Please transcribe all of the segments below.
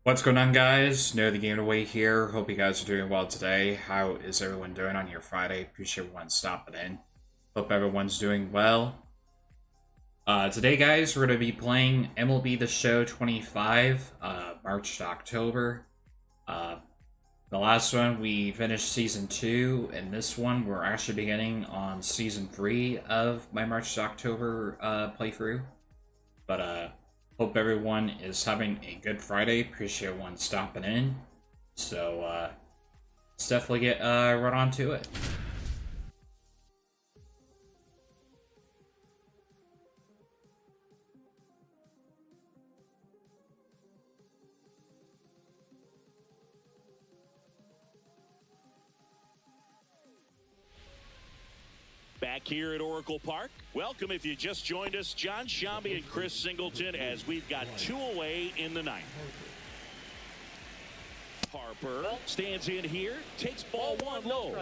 What's going on, guys? Know the Game Away here. Hope you guys are doing well today. How is everyone doing on your Friday? Appreciate everyone stopping in. Hope everyone's doing well. Today, guys, we're going to be playing MLB The Show 25, March to October. The last one, we finished Season 2, and this one, we're actually beginning on Season 3 of my March to October playthrough. But, hope everyone is having a good Friday. Appreciate everyone stopping in. So, let's definitely get right on to it. Back here at Oracle Park. Welcome if you just joined us, John Shambi and Chris Singleton, as we've got two away in the ninth. Harper stands in here, takes ball one low.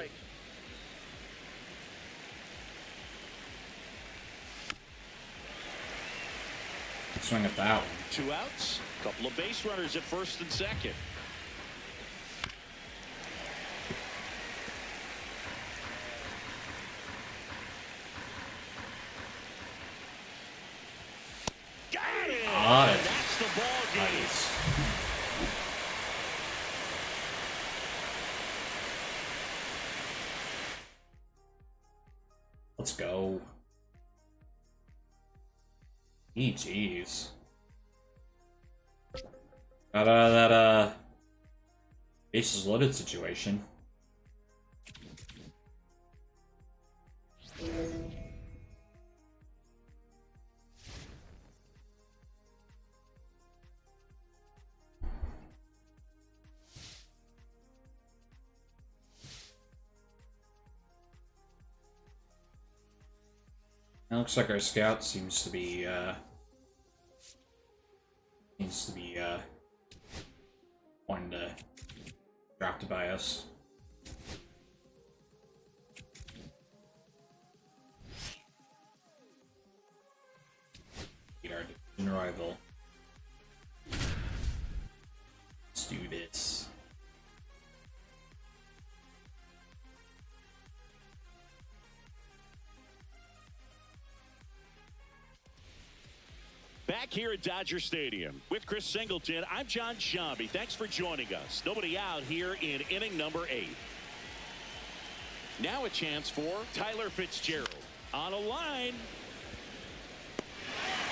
Swing at that one. Two outs, couple of base runners at first and second. Got it! Got it. That's the ball game. Nice. Let's go. Jeez. Got out of that, bases loaded situation. It looks like our scout seems to be wanting to drafted by us. Beat our division rival. Let's do this. Back here at Dodger Stadium with Chris Singleton, I'm John Shambi. Thanks for joining us. Nobody out here in inning number 8. Now a chance for Tyler Fitzgerald on a line.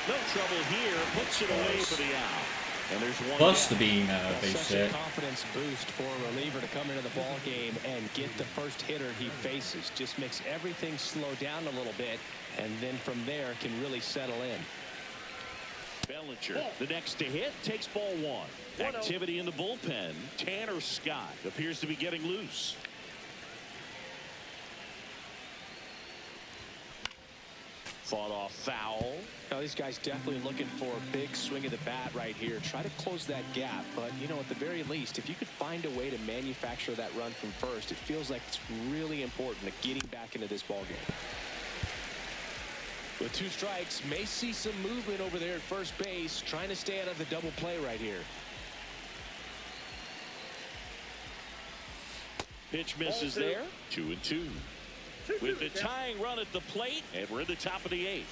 No trouble here. Puts it away for the out. And there's one Close to being base such hit. a confidence boost for a reliever to come into the ball game and get the first hitter he faces. Just makes everything slow down a little bit, and then from there can really settle in. Bellinger, the next to hit, takes ball one. Activity in the bullpen. Tanner Scott appears to be getting loose. Fought off foul. Now these guys definitely looking for a big swing of the bat right here. Try to close that gap, but you know, at the very least, if you could find a way to manufacture that run from first, it feels like it's really important to getting back into this ball game. With 2 strikes, may see some movement over there at first base, trying to stay out of the double play right here. Pitch misses there. 2-2. With the tying run at the plate, and we're in the top of the 8th.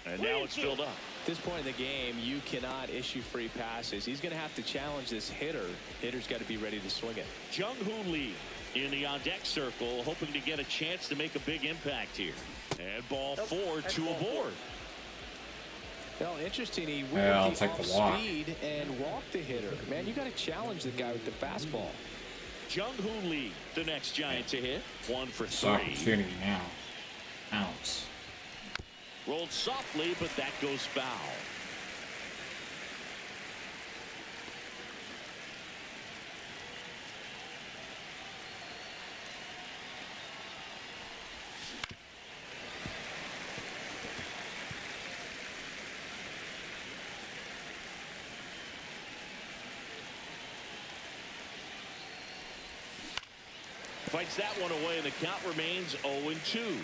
And now it's filled up. At this point in the game, you cannot issue free passes. He's going to have to challenge this hitter. Hitter's got to be ready to swing it. Jung-Hoo Lee in the on-deck circle, hoping to get a chance to make a big impact here. And ball 4, 2 aboard. Well, interesting. He Yeah, I'll went the take the walk. off-speed and walked the hitter. Man, you got to challenge the guy with the fastball. Jung-Hoo Lee, the next Giant to hit. 1 for 3. Opportunity now. Ounce. Rolled softly, but that goes foul. Fights that one away, and the count remains 0-2.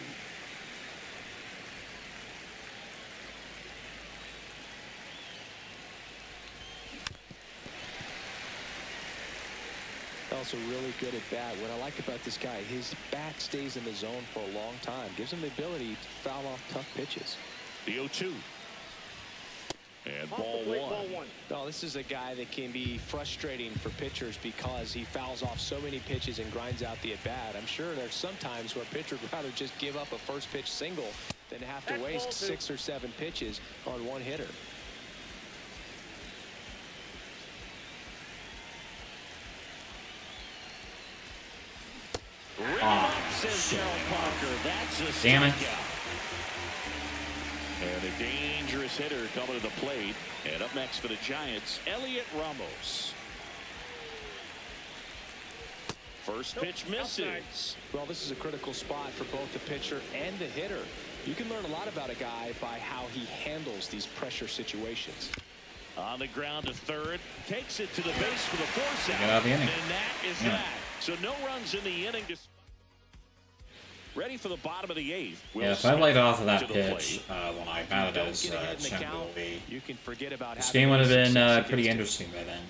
Also really good at bat. What I like about this guy, his bat stays in the zone for a long time. Gives him the ability to foul off tough pitches. The 0-2. And ball one. Oh, this is a guy that can be frustrating for pitchers because he fouls off so many pitches and grinds out the at-bat. I'm sure there's some times where a pitcher would rather just give up a first pitch single than have to waste 6 or 7 pitches on one hitter. Says Gerald Parker. That's a damn it. strikeout. And a dangerous hitter coming to the plate. And up next for the Giants, Elliot Ramos. First pitch misses. Well, this is a critical spot for both the pitcher and the hitter. You can learn a lot about a guy by how he handles these pressure situations. On the ground to third. Takes it to the base for the force out. Get out of the inning. And that is that. So no runs in the inning. Ready for the bottom of the 8th. Yeah, if I laid off of that pitch when I batted as MLB, You can forget about this game would have been pretty interesting by then.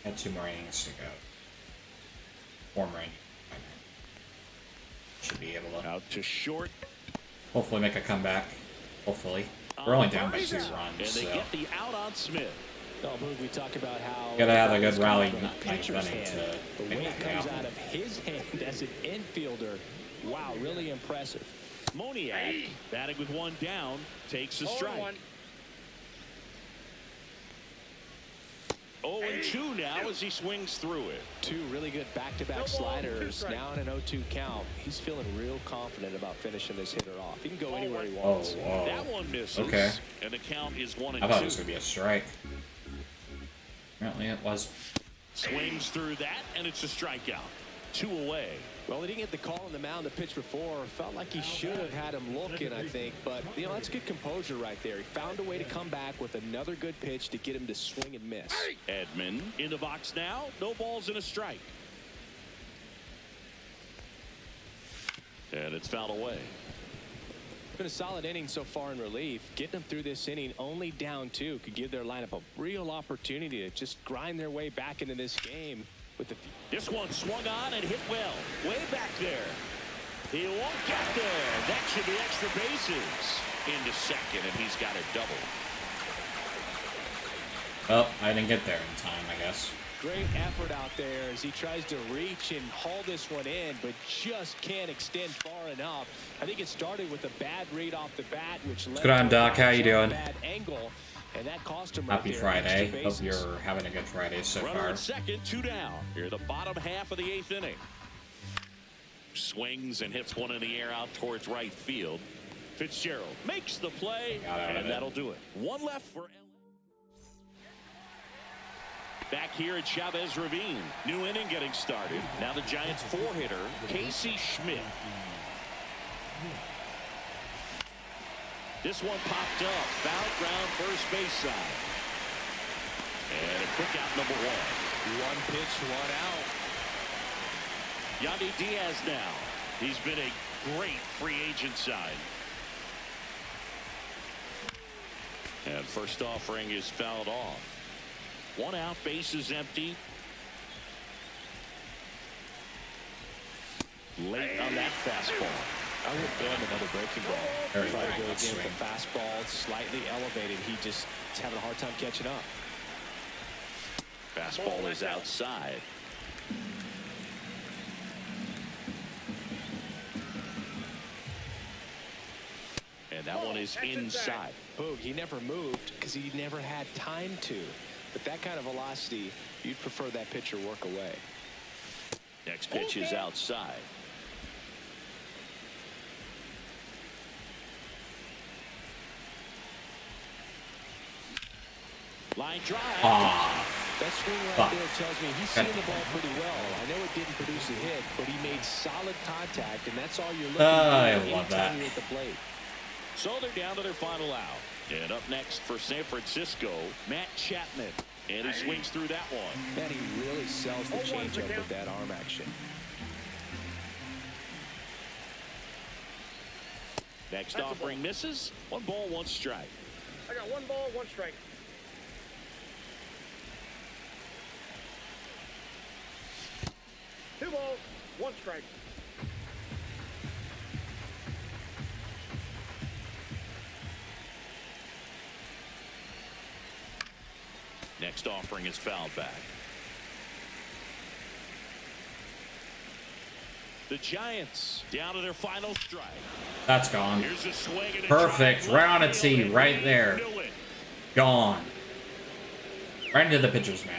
Had 2 more innings to go. 4 more innings. Should be able to Out to short. hopefully make a comeback. Hopefully. We're only down by 2 runs, And they so get the out on Smith. Oh, Boog, we talk about how gotta have a good rally the night pitcher's running hand. to The make way that it comes happen. out of his hand as an infielder. Wow, really impressive. Moniak batting with 1 down, takes a strike. 0-2 now as he swings through it. 2 really good back-to-back sliders. Now in an 0-2 count. He's feeling real confident about finishing this hitter off. He can go anywhere he wants. whoa. That one misses. Okay. And the count is 1-2. I thought it was going to be a strike. Apparently it was. Swings through that, and it's a strikeout. 2 away. Well, he didn't get the call on the mound, the pitch before. Felt like he should have had him looking, I think. But, you know, that's good composure right there. He found a way to come back with another good pitch to get him to swing and miss. Edman in the box now. No balls and a strike. And it's fouled away. It's been a solid inning so far in relief. Getting them through this inning only down 2 could give their lineup a real opportunity to just grind their way back into this game. With the This one swung on and hit well. Way back there. He won't get there. That should be extra bases. Into second, and he's got a double. Well, I didn't get there in time, I guess. great effort out there as he tries to reach and haul this one in, but just can't extend far enough. I think it started with a bad read off the bat, which led What's going on, to a Doc? How you doing? bad angle, and that cost him Happy right there, Friday. extra Hope bases. you're having a good Friday so Runner far. at second, 2 down. Here, the bottom half of the 8th inning. Swings and hits one in the air out towards right field. Fitzgerald makes the play, Got out of and it. that'll do it. One left for LA. Back here at Chavez Ravine. New inning getting started. Now the Giants 4-hitter, Casey Schmidt. This one popped up. Foul ground first base side. And a quick out number 1. One pitch, one out. Yandy Diaz now. He's been a great free agent sign. And first offering is fouled off. 1 out, bases empty. Late on that fastball. I would ban another breaking ball. Very Try to good go again swing. with the fastball, slightly elevated. He just is having a hard time catching up. Fastball is outside. And that one is inside. Boog, he never moved because he never had time to. But that kind of velocity, you'd prefer that pitcher work away. Next pitch is outside. Line drive. Ah, That swing right Fuck. there tells me he's seeing the ball pretty well. I know it didn't produce a hit, but he made solid contact, and that's all you're looking I for love that. anytime you're at the plate. So they're down to their final out. And up next for San Francisco, Matt Chapman. And he swings through that one. Man, he really sells the changeup with that arm action. Next offering misses. 1 ball, 1 strike. I got 1 ball, 1 strike. 2 balls, 1 strike. Next offering is fouled back. The Giants down to their final strike. That's gone. Here's a swing and a Perfect. drive Right on a left tee. field, Right and there. they knew it. Gone. Right into the pitcher's mound.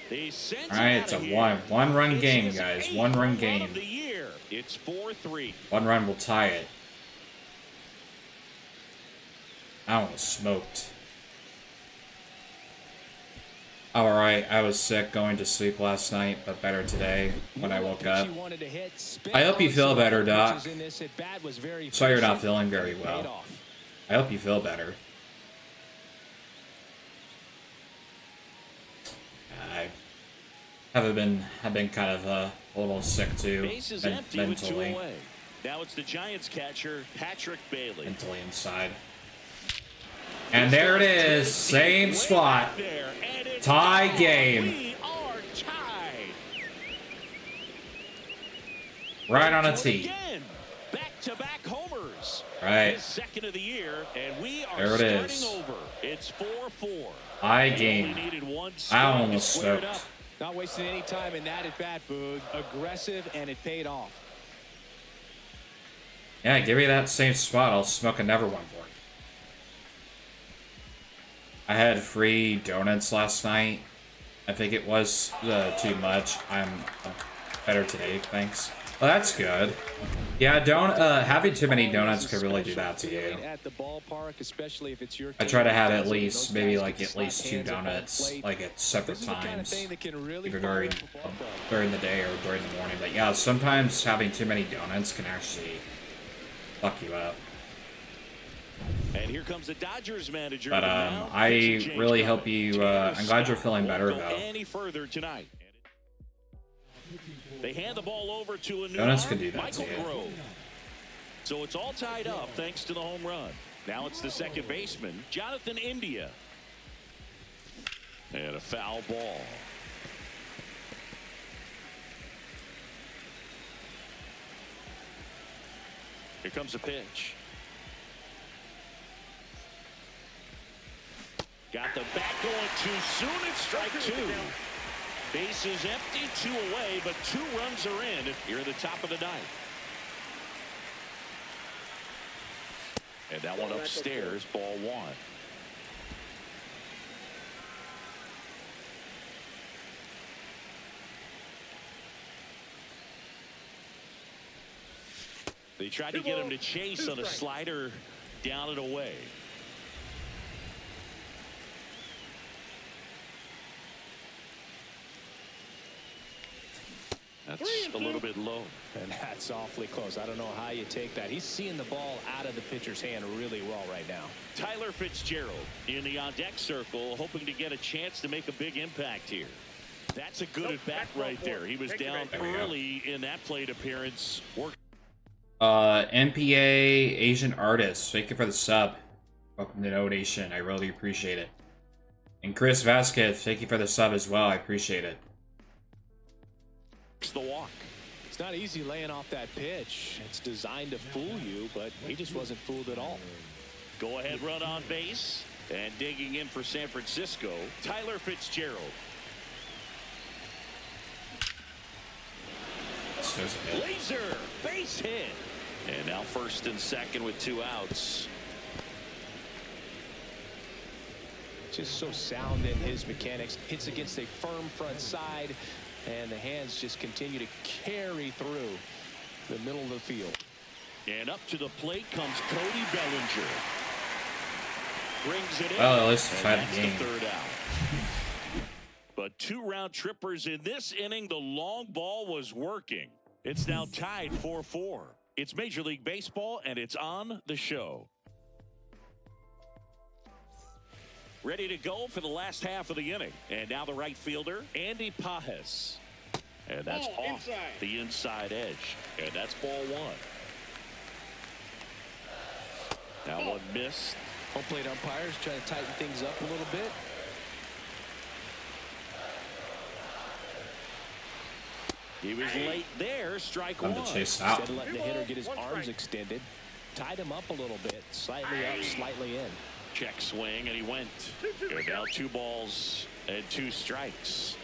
They sent All right, it it's out a of here. one-run It's game, his guys. 8th One-run home run game. of the year. It's 4-3. 1 run will tie it. I almost smoked. All right, I was sick going to sleep last night, but better today when I woke up. I hope you feel better, Doc. Sorry you're not feeling very well. I hope you feel better. I've been kind of a little sick too, Base is empty with 2 mentally, away. Now it's the Giants catcher, Patrick Bailey. mentally inside. And there it is, same spot, tie game, We are tied. right on a Do it tee. again. Back-to-back homers. Right. His 2nd of the year, and we are There it starting is. over. It's 4-4. Tie They only game. needed 1 I strike to almost square it smoked. up. Not wasting any time in that at bat, Boog. Aggressive, and it paid off. Yeah, give me that same spot. I'll smoke another one for you. I had free donuts last night. I think it was too much. I'm better today, thanks. Well, that's good. Yeah, having too many donuts could really do that to you. At the ballpark, especially if it's your I try to have at team. least, Those maybe guys like can at least slap 2 hands up on the donuts, plate. like at separate This is the kind of times, thing that can really either fire during up a ball club. during the day or during the morning. But yeah, sometimes having too many donuts can actually fuck you up. And here comes the Dodgers manager. But Now, I it's a change really coming. hope you. Tanner I'm glad you're Scott feeling better won't go though. any further tonight. They hand the ball over to a new Donuts arm, can do that Michael to you. Grove. So it's all tied up thanks to the home run. Now it's the second baseman, Jonathan India. And a foul ball. Here comes a pitch. Got the bat going too soon. It's strike 2. Base is empty, 2 away, but 2 runs are in here at the top of the 9th. And that one upstairs, ball 1. They tried to get him to chase on a slider down and away. That's a little bit low. And that's awfully close. I don't know how you take that. He's seeing the ball out of the pitcher's hand really well right now. Tyler Fitzgerald in the on-deck circle, hoping to get a chance to make a big impact here. That's a good at-bat right there. He was down early in that plate appearance. NPA Asian Artist, thank you for the sub. Welcome to No Nation. I really appreciate it. And Chris Vasquez, thank you for the sub as well. I appreciate it. The walk. It's not easy laying off that pitch. It's designed to fool you, but he just wasn't fooled at all. Go ahead run on base. And digging in for San Francisco, Tyler Fitzgerald. Laser base hit. And now first and second with 2 outs. Just so sound in his mechanics. Hits against a firm front side, and the hands just continue to carry through the middle of the field. And up to the plate comes Cody Bellinger. Brings it in. Well, at least it's and had that's the the game. 3rd out. But 2 round trippers in this inning. The long ball was working. It's now tied 4-4. It's Major League Baseball, and it's on the show. Ready to go for the last half of the inning. And now the right fielder, Andy Pajes. And that's Ball off inside. the inside edge. And that's ball 1. Now one missed. Home plate umpires trying to tighten things up a little bit. He was late there. Strike Time one. to chase out. Instead of letting the hitter get his arms extended, tied him up a little bit, slightly up, slightly in. Check swing, and he went. Now 2 balls and 2 strikes.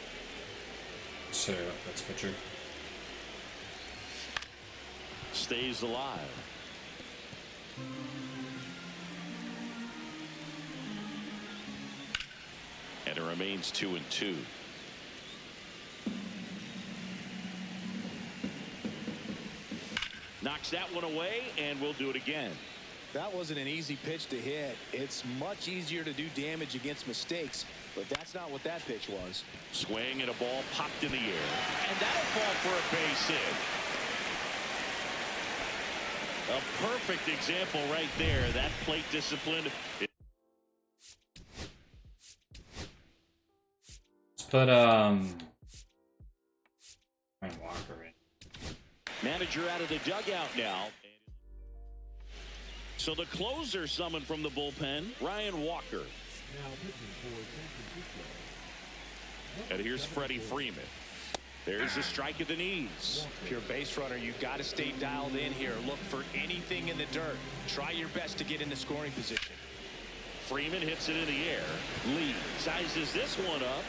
So that's pitcher. Stays alive. And it remains 2-2. Knocks that one away, and we'll do it again. That wasn't an easy pitch to hit. It's much easier to do damage against mistakes, but that's not what that pitch was. Swing and a ball popped in the air. And that'll fall for a base hit. A perfect example right there. That plate discipline. Let's put Ryan Walker in. Manager out of the dugout now. So the closer summoned from the bullpen, Ryan Walker. And here's Freddie Freeman. There's a strike at the knees. If you're a base runner, you've got to stay dialed in here. Look for anything in the dirt. Try your best to get into scoring position. Freeman hits it in the air. Lee sizes this one up.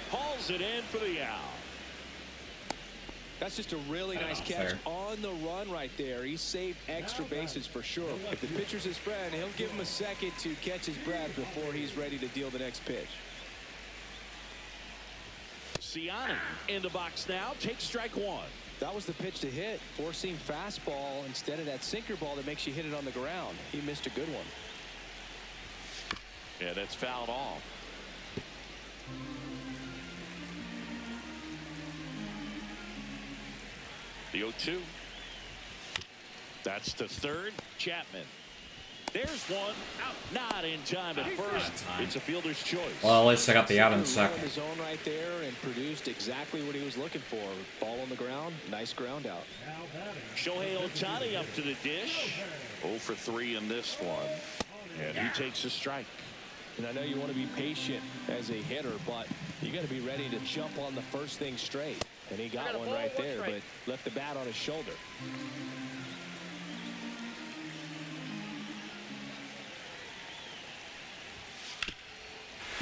Hauls it in for the out. That's just a really nice catch on the run right there. He saved extra bases for sure. If the pitcher's his friend, he'll give him a second to catch his breath before he's ready to deal the next pitch. Ciani in the box now. Takes strike one. That was the pitch to hit. Four-seam fastball instead of that sinker ball that makes you hit it on the ground. He missed a good one. Yeah, that's fouled off. The 0-2. That's to third. Chapman. There's one out. Not in time at first. It's a fielder's choice. Well, at least I got the out in second. The zone right there and produced exactly what he was looking for. Ball on the ground. Nice ground out. Shohei Ohtani up to the dish. 0 for 3 in this one. And he takes a strike. And I know you want to be patient as a hitter, but you got to be ready to jump on the first thing straight. And he got one right there, but left the bat on his shoulder.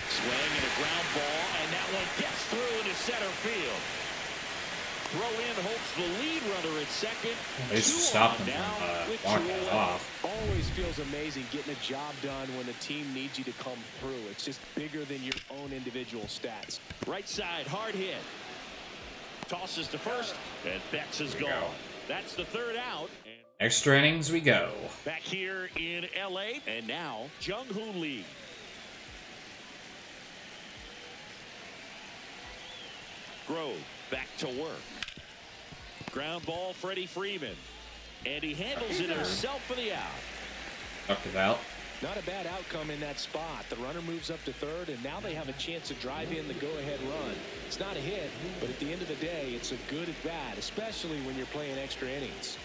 Swing and a ground ball, and that one gets through into center field. Throw in hopes the lead runner at second. They stopped him from walking it off. Always feels amazing getting a job done when the team needs you to come through. It's just bigger than your own individual stats. Right side, hard hit. Tosses to first, and Betts is gone. That's the third out. Extra innings we go. Back here in L.A., and now Jung-Hoo Lee. Grove back to work. Ground ball, Freddie Freeman. And he handles it himself for the out. Tucked it out. Not a bad outcome in that spot. The runner moves up to third, and now they have a chance to drive in the go-ahead run. It's not a hit, but at the end of the day, it's a good at-bat, especially when you're playing extra innings.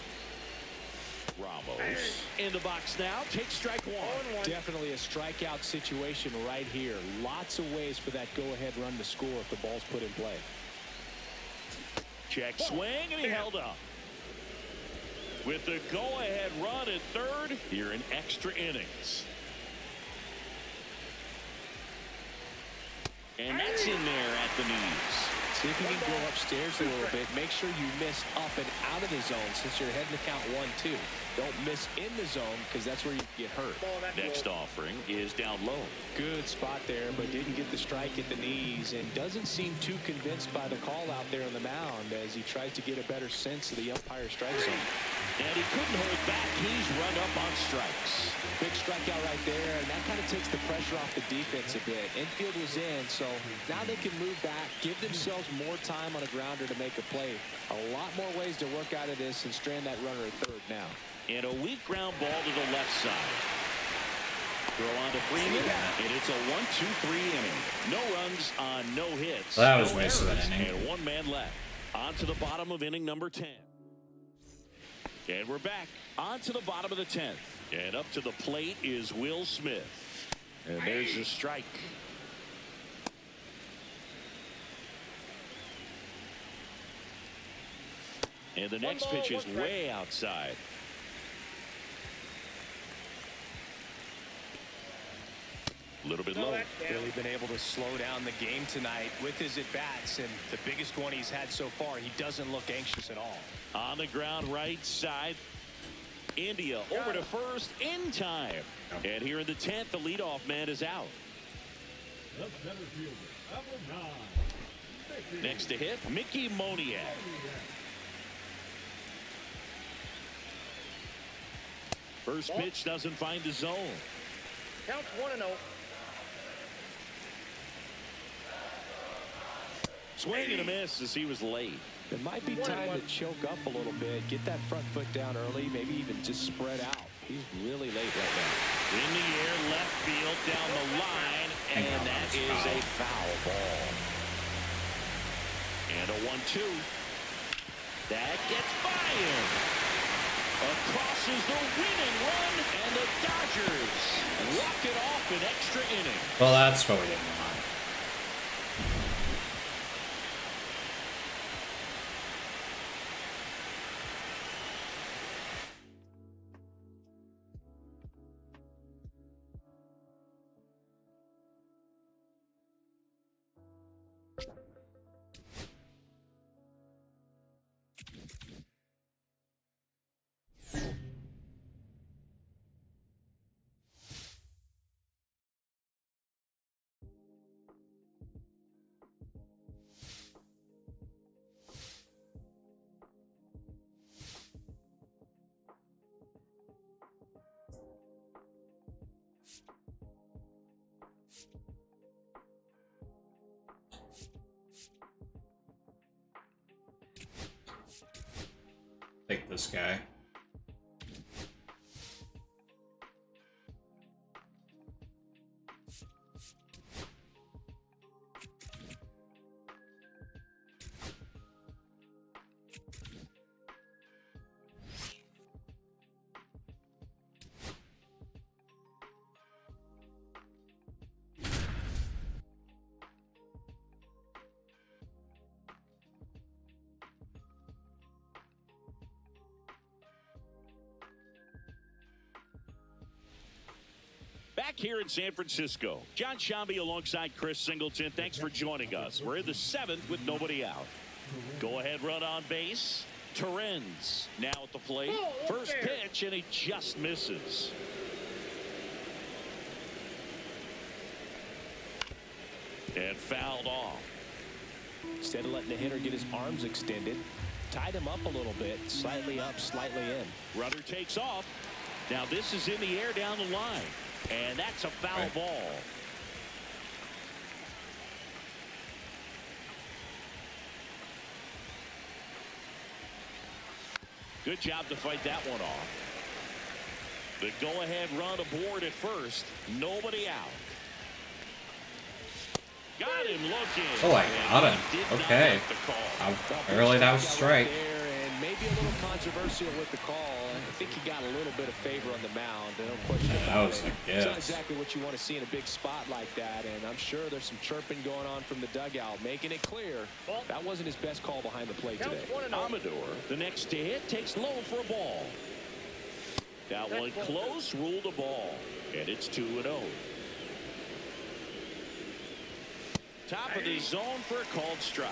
Ramos in the box now. Takes strike one. Definitely a strikeout situation right here. Lots of ways for that go-ahead run to score if the ball's put in play. Check swing, and he held up. With the go-ahead run at third here in extra innings. And that's in there at the knees. See if you can go upstairs a little bit. Make sure you miss up and out of the zone since you're heading to count 1-2. Don't miss in the zone because that's where you get hurt. Next offering is down low. Good spot there, but didn't get the strike at the knees and doesn't seem too convinced by the call out there on the mound as he tried to get a better sense of the umpire strike zone. And he couldn't hold back. He's run up on strikes. Big strikeout right there, and that kind of takes the pressure off the defense a bit. Infield was in, so now they can move back, give themselves more time on a grounder to make a play. A lot more ways to work out of this and strand that runner at third now. And a weak ground ball to the left side. Throw on to Freeman, and it's a 1-2-3 inning. No runs on no hits. Well, that was no wasted errors, an inning. and one man left. On to the bottom of inning number 10. And we're back on to the bottom of the 10th. And up to the plate is Will Smith. And there's a strike. And the next pitch is way outside. A little bit low. Really been able to slow down the game tonight with his at-bats, and the biggest one he's had so far. He doesn't look anxious at all. On the ground right side. India over to first in time. And here in the 10th, the leadoff man is out. The center fielder, number 9. Next to hit, Mickey Moniak. First pitch doesn't find the zone. Counts 1-0. Swing and a miss as he was late. It might be time to choke up a little bit, get that front foot down early, maybe even just spread out. He's really late right now. In the air, left field, down the line, and that is a foul ball. And a 1-2. That gets by him. Across is the winning run, and the Dodgers walk it off in extra inning. Well, that's what we didn't want. Take this guy. Back here in San Francisco, John Shambi alongside Chris Singleton. Thanks for joining us. We're in the 7th with nobody out. Go ahead, run on base. Torrens now at the plate. First pitch, and he just misses. And fouled off. Instead of letting the hitter get his arms extended, tied him up a little bit, slightly up, slightly in. Runner takes off. Now this is in the air down the line. And that's a foul ball. Good job to fight that one off. The go-ahead run aboard at first. Nobody out. Got him looking. Oh, I got him. Okay. Apparently that was a strike. Maybe a little controversial with the call. I think he got a little bit of favor on the mound. No question Yeah, that was a It's guess. not exactly what you want to see in a big spot like that, and I'm sure there's some chirping going on from the dugout, making it clear that wasn't his best call behind the plate today. Amador, the next to hit, takes low for a ball. That one close, ruled a ball, and it's 2-0. Top of the zone for a called strike.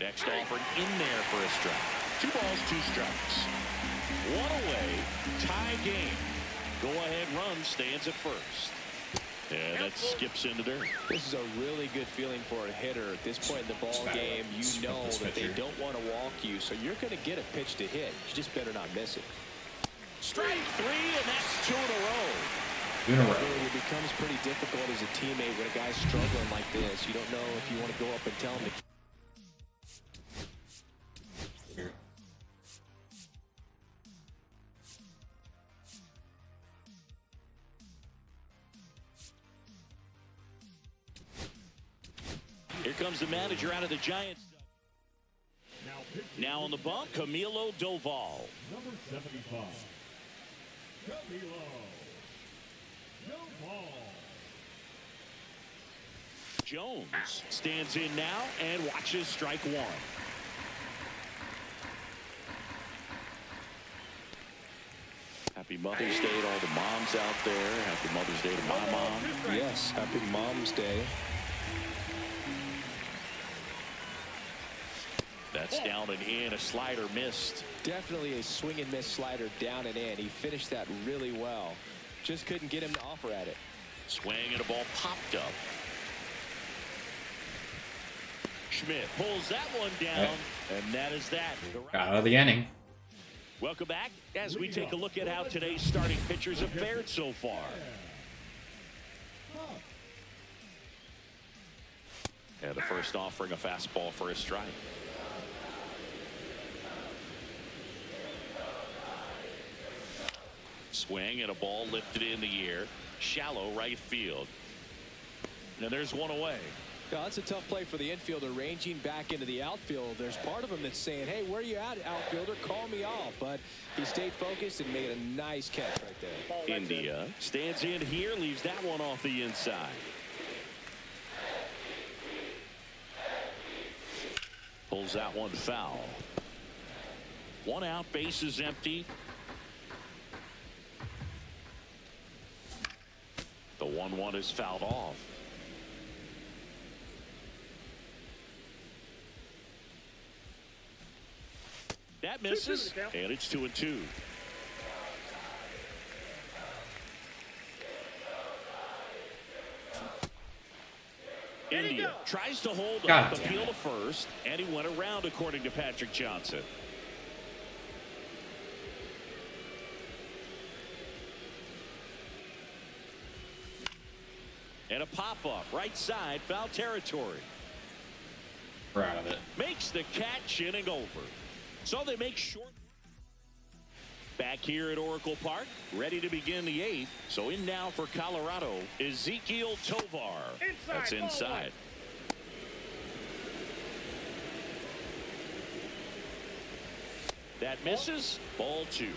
Next offering in there for a strike. 2 balls, 2 strikes. 1 away, tie game. Go-ahead run stands at first. And that skips into there. This is a really good feeling for a hitter at this point in the ball game. You know that they don't want to walk you, so you're going to get a pitch to hit. You just better not miss it. Strike 3, and that's 2 in a row. It becomes pretty difficult as a teammate when a guy's struggling like this. You don't know if you want to go up and tell him to. Here comes the manager out of the Giants. Now on the bump, Camilo Doval. Number 75, Camilo Doval. Jones stands in now and watches strike one. Happy Mother's Day to all the moms out there. Happy Mother's Day to my mom. Yes, happy Mom's Day. That's down and in. A slider missed. Definitely a swing and miss slider down and in. He finished that really well. Just couldn't get him to offer at it. Swing and a ball popped up. Schmidt pulls that one down, and that is that. Got out of the inning. Welcome back as we take a look at how today's starting pitchers have fared so far. And the first offering a fastball for a strike. Swing and a ball lifted in the air. Shallow right field. And there's one away. Yeah, that's a tough play for the infielder, ranging back into the outfield. There's part of him that's saying, hey, where you at, outfielder? Call me off. But he stayed focused and made a nice catch right there. India stands in here, leaves that one off the inside. Pulls that one foul. One out, base is empty. The 1-1 is fouled off. That misses, and it's 2-2. India tries to hold up, appeal to first, and he went around, according to Patrick Johnson. And a pop-up, right side, foul territory. We're out of it. Makes the catch, inning over. So they make short. Back here at Oracle Park, ready to begin the 8th. So in now for Colorado, Ezequiel Tovar. That's inside. That misses. Ball 2.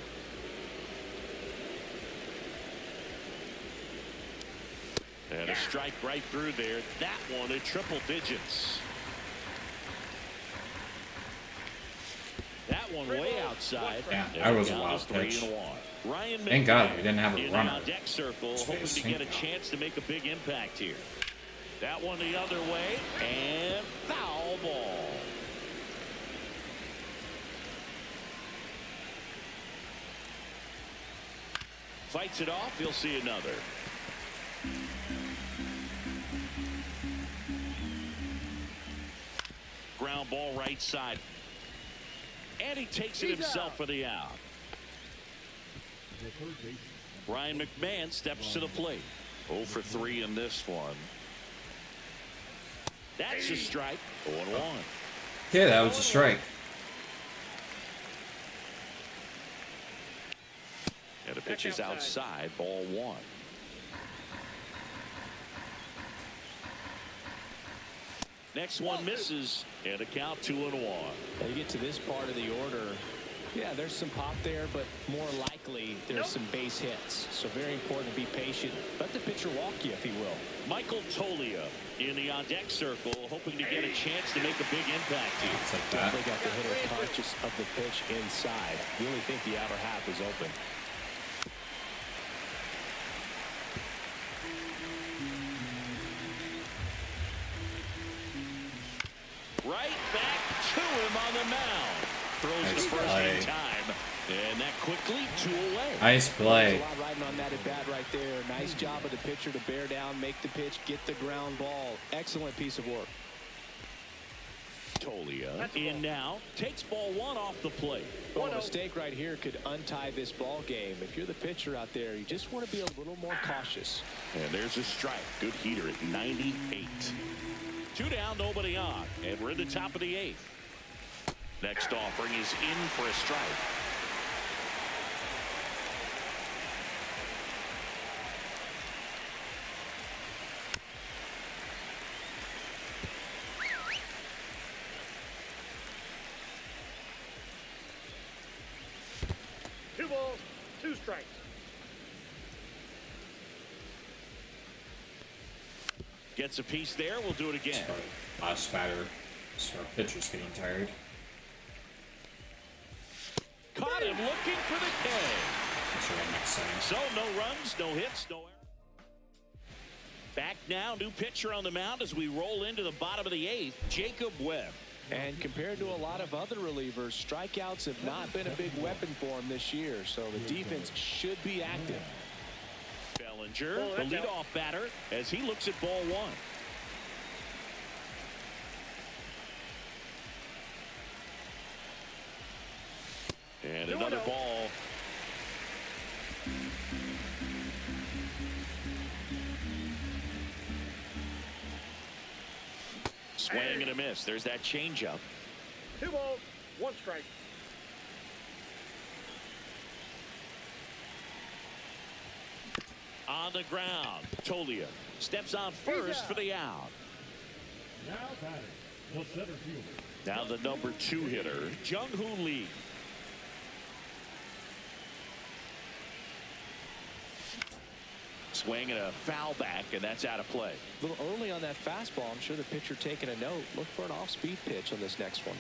And a strike right through there. That one at triple digits. That one way outside. Yeah, that was a wild pitch. Thank God we didn't have a runner. On deck circle, hoping to get a chance to make a big impact here. That one the other way, and foul ball. Fights it off. He'll see another. Ground ball right side. And he takes it himself for the out. Ryan McMahon steps to the plate. 0 for 3 in this one. That's a strike. 0-1. Yeah, that was a strike. And the pitch is outside. Ball 1. Next one misses, and a count 2-1. Now you get to this part of the order. Yeah, there's some pop there, but more likely there's some base hits. So very important to be patient. Let the pitcher walk you, if he will. Michael Tolia in the on-deck circle, hoping to get a chance to make a big impact here. It's like that. They got the hitter conscious of the pitch inside. Really think the outer half is open. Right back to him on the mound. Throws Nice the first play. in time. And that quickly 2 away. Nice play. There's a lot riding on that at bat right there. Nice job of the pitcher to bear down, make the pitch, get the ground ball. Excellent piece of work. Tolia in now. Takes ball 1 off the plate. Well, a mistake right here could untie this ball game. If you're the pitcher out there, you just want to be a little more cautious. And there's a strike. Good heater at 98. 2 down, nobody on. And we're in the top of the 8th. Next offering is in for a strike. Two balls, 2 strikes. Gets a piece there. We'll do it again. Last batter. So our pitcher's getting tired. Caught him looking for the K. That's right, next inning. So no runs, no hits, no errors. Back now, new pitcher on the mound as we roll into the bottom of the 8th, Jacob Webb. And compared to a lot of other relievers, strikeouts have not been a big weapon for him this year, so the defense should be active. Bellinger, the leadoff batter, as he looks at ball 1. And another ball. Swing and a miss. There's that changeup. 2 balls, 1 strike. On the ground, Tolia steps on first for the out. Now batting, the center fielder. Now the number 2 hitter, Jung-Hoo Lee. Swing and a foul back, and that's out of play. A little early on that fastball. I'm sure the pitcher taking a note. Look for an off-speed pitch on this next one.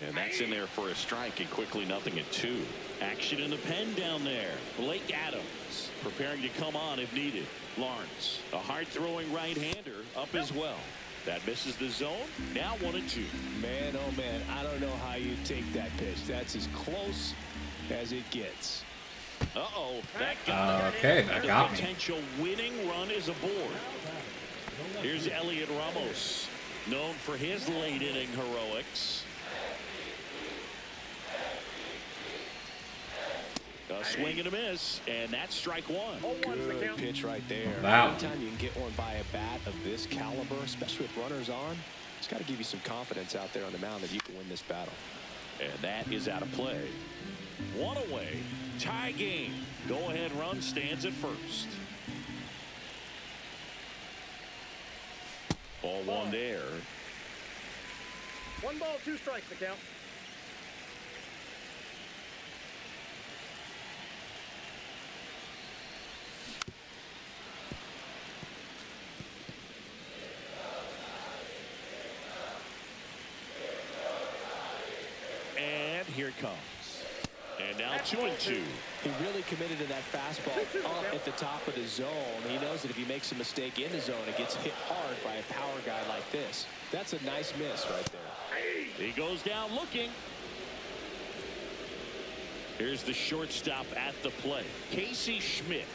And that's in there for a strike, and quickly 0-2. Action in the pen down there. Blake Adams preparing to come on if needed. Lawrence, a hard-throwing right-hander, up as well. That misses the zone. Now 1-2. Man, oh man, I don't know how you take that pitch. That's as close as it gets. Uh-oh, that got okay, that got me. Potential winning run is aboard. Here's Elliot Ramos, known for his late inning heroics. A swing and a miss, and that's strike 1. Good pitch right there. Wow. Anytime you can get one by a bat of this caliber, especially with runners on, it's got to give you some confidence out there on the mound that you can win this battle. And that is out of play. 1 away, tie game. Go-ahead run stands at first. Ball 1 there. 1 ball, 2 strikes, the count. And here it comes. And now 2-2. He really committed to that fastball up at the top of the zone. He knows that if he makes a mistake in the zone, it gets hit hard by a power guy like this. That's a nice miss right there. He goes down looking. Here's the shortstop at the plate, Casey Schmidt.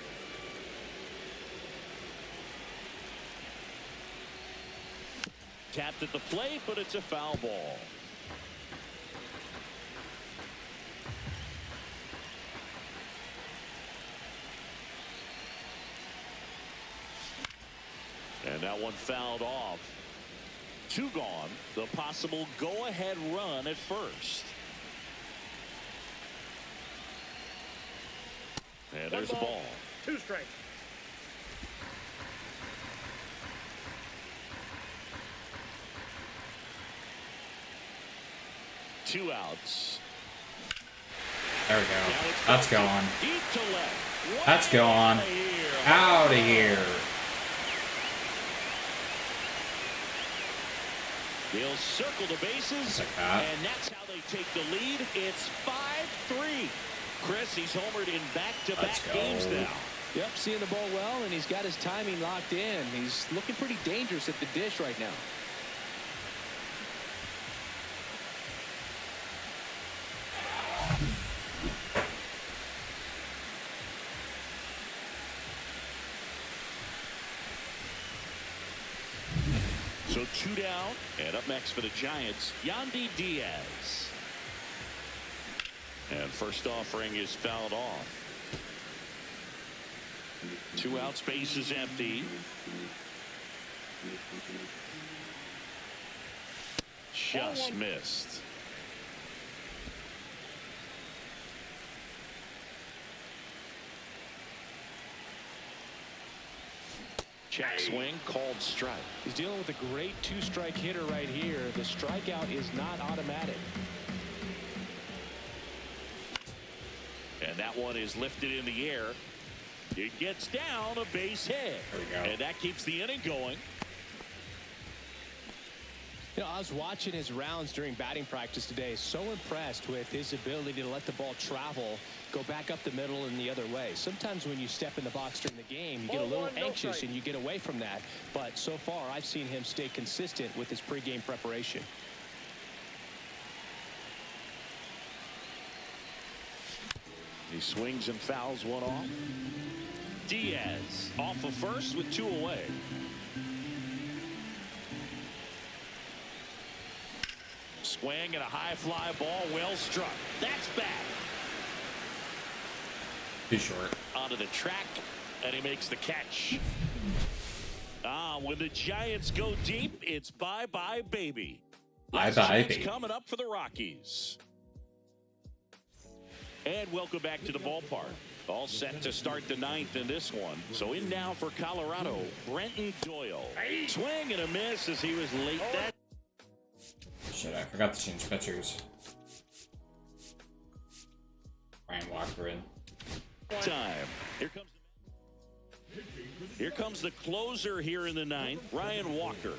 Tapped at the plate, but it's a foul ball. And that one fouled off. 2 gone. The possible go-ahead run at first. And there's the ball. 2 strikes. Two outs. There we go. That's going. Deep to left. That's going. Out of here. They'll circle the bases, Like that. and that's how they take the lead. It's 5-3. Chris, he's homered in back-to-back Let's go. games now. Yep, seeing the ball well, and he's got his timing locked in. He's looking pretty dangerous at the dish right now. So 2 down, and up next for the Giants, Yandy Diaz. And first offering is fouled off. 2 outs, base is empty. Just missed. Check swing, called strike. He's dealing with a great 2-strike hitter right here. The strikeout is not automatic. And that one is lifted in the air. It gets down a base hit. There we go. And that keeps the inning going. You know, I was watching his rounds during batting practice today. So impressed with his ability to let the ball travel, go back up the middle and the other way. Sometimes when you step in the box during the game, you get a little anxious and you get away from that. But so far, I've seen him stay consistent with his pregame preparation. He swings and fouls one off. Diaz off of first with 2 away. Swing and a high fly ball, well struck. That's back. Too short. Onto the track, and he makes the catch. When the Giants go deep, it's bye-bye, baby. Bye-bye, baby. Coming up for the Rockies. And welcome back to the ballpark. All set to start the 9th in this one. So in now for Colorado, Brenton Doyle. Swing and a miss as he was late. That Shit, I forgot to change pitchers. Ryan Walker in. time. Here comes the closer here in the 9th, Ryan Walker.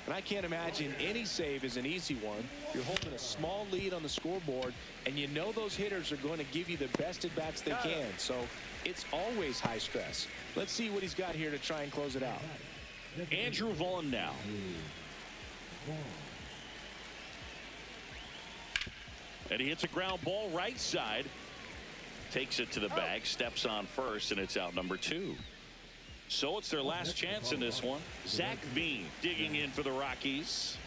And I can't imagine any save is an easy one. You're holding a small lead on the scoreboard, and you know those hitters are going to give you the best at-bats they can. So it's always high stress. Let's see what he's got here to try and close it out. Andrew Vaughn now. And he hits a ground ball right side. Takes it to the bag, steps on first, and it's out number 2. So it's their last chance in this one. Zach Veen digging in for the Rockies.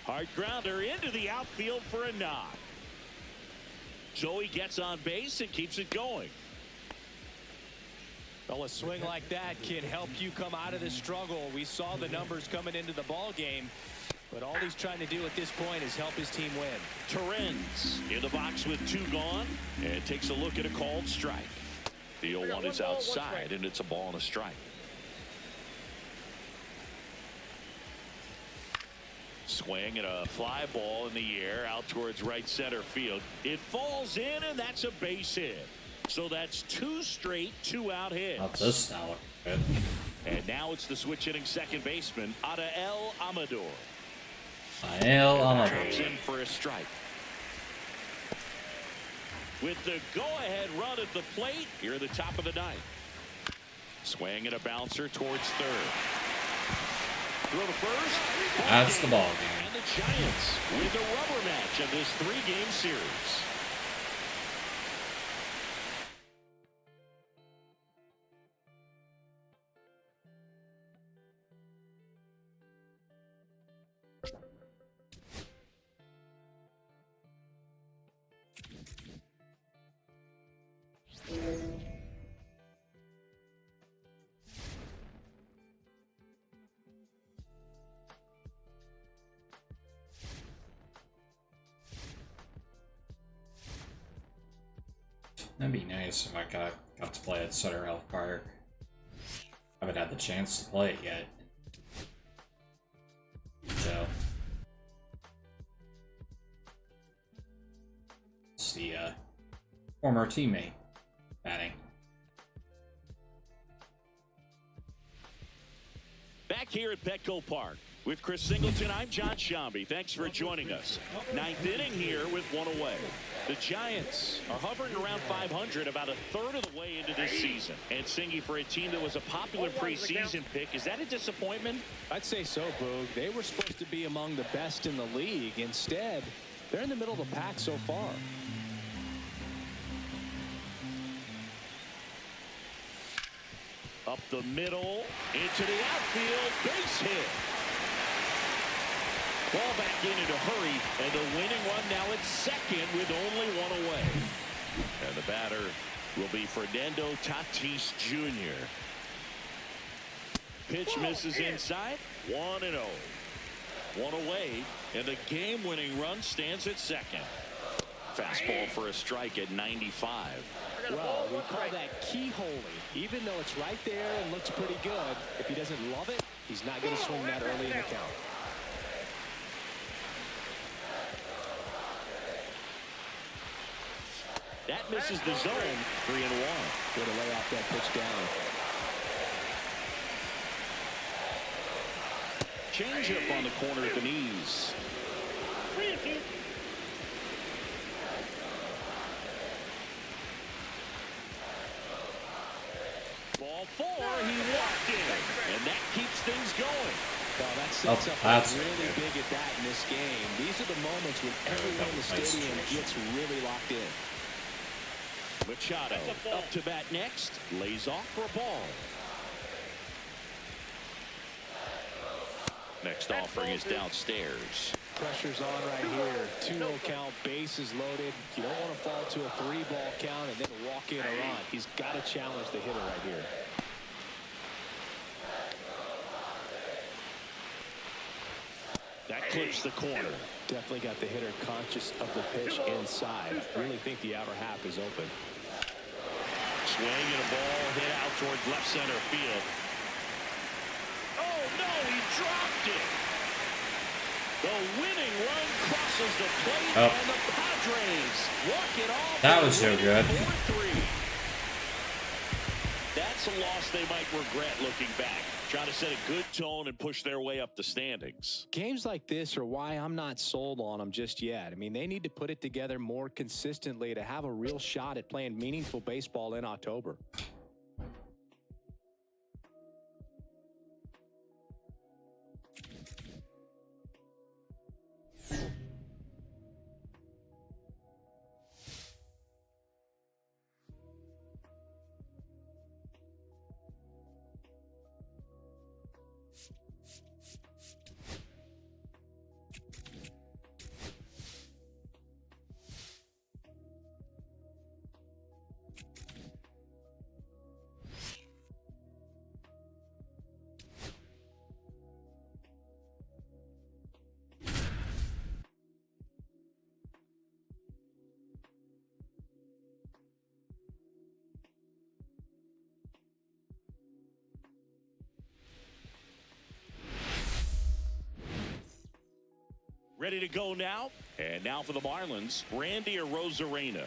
Hard grounder into the outfield for a knock. Joey gets on base and keeps it going. Well, a swing like that can help you come out of this struggle. We saw the numbers coming into the ball game, but all he's trying to do at this point is help his team win. Torrens in the box with 2 gone and takes a look at a called strike. The 0-1 is outside, and it's a ball and a strike. Swing and a fly ball in the air out towards right center field. It falls in, and that's a base hit. So that's 2 straight 2-out hits. Not this now. Good. And now it's the switch hitting second baseman, Adael Amador. Drops in for a strike. With the go-ahead run at the plate, here at the top of the 9th. Swing and a bouncer towards third. Throw to first. That's the ball game. And the Giants win the rubber match of this 3-game series. That'd be nice if I got to play at Sutter Health Park. I haven't had the chance to play it yet. So it's the former teammate batting. Back here at Petco Park with Chris Singleton, I'm John Shambi. Thanks for joining us. 9th inning here with 1 away. The Giants are hovering around 500, about a third of the way into this season. And Singy, for a team that was a popular preseason pick, is that a disappointment? I'd say so, Boog. They were supposed to be among the best in the league. Instead, they're in the middle of the pack so far. Up the middle, into the outfield, base hit. Ball back in a hurry, and the winning run now at second with only 1 away. And the batter will be Fernando Tatis Jr. Pitch misses inside, 1-0. 1 away, and the game-winning run stands at second. Fastball for a strike at 95. Well, we call that keyholing. Even though it's right there and looks pretty good, if he doesn't love it, he's not going to swing that early in the count. That misses the zone, 3-1. Way to lay off that pitch down. Change up on the corner at the knees. 3-2. Ball 4, he walked in, and that keeps things going. Well, that sets up that's really big at bat in this game. These are the moments when everyone in the stadium gets really locked in. Machado up to bat next, lays off for a ball. Next offering is downstairs. Pressure's on right here. 2-0 count, bases loaded. You don't want to fall to a 3-ball count and then walk in a run. He's got to challenge the hitter right here. That clips the corner. Definitely got the hitter conscious of the pitch inside. Really think the outer half is open. Swing and a ball hit out towards left center field. Oh no, he dropped it. The winning run crosses the plate, and the Padres walk it off. That was so good. 4-3. That's a loss they might regret looking back. Trying to set a good tone and push their way up the standings. Games like this are why I'm not sold on them just yet. I mean, they need to put it together more consistently to have a real shot at playing meaningful baseball in October. Ready to go now. And now for the Marlins, Randy Arozarena.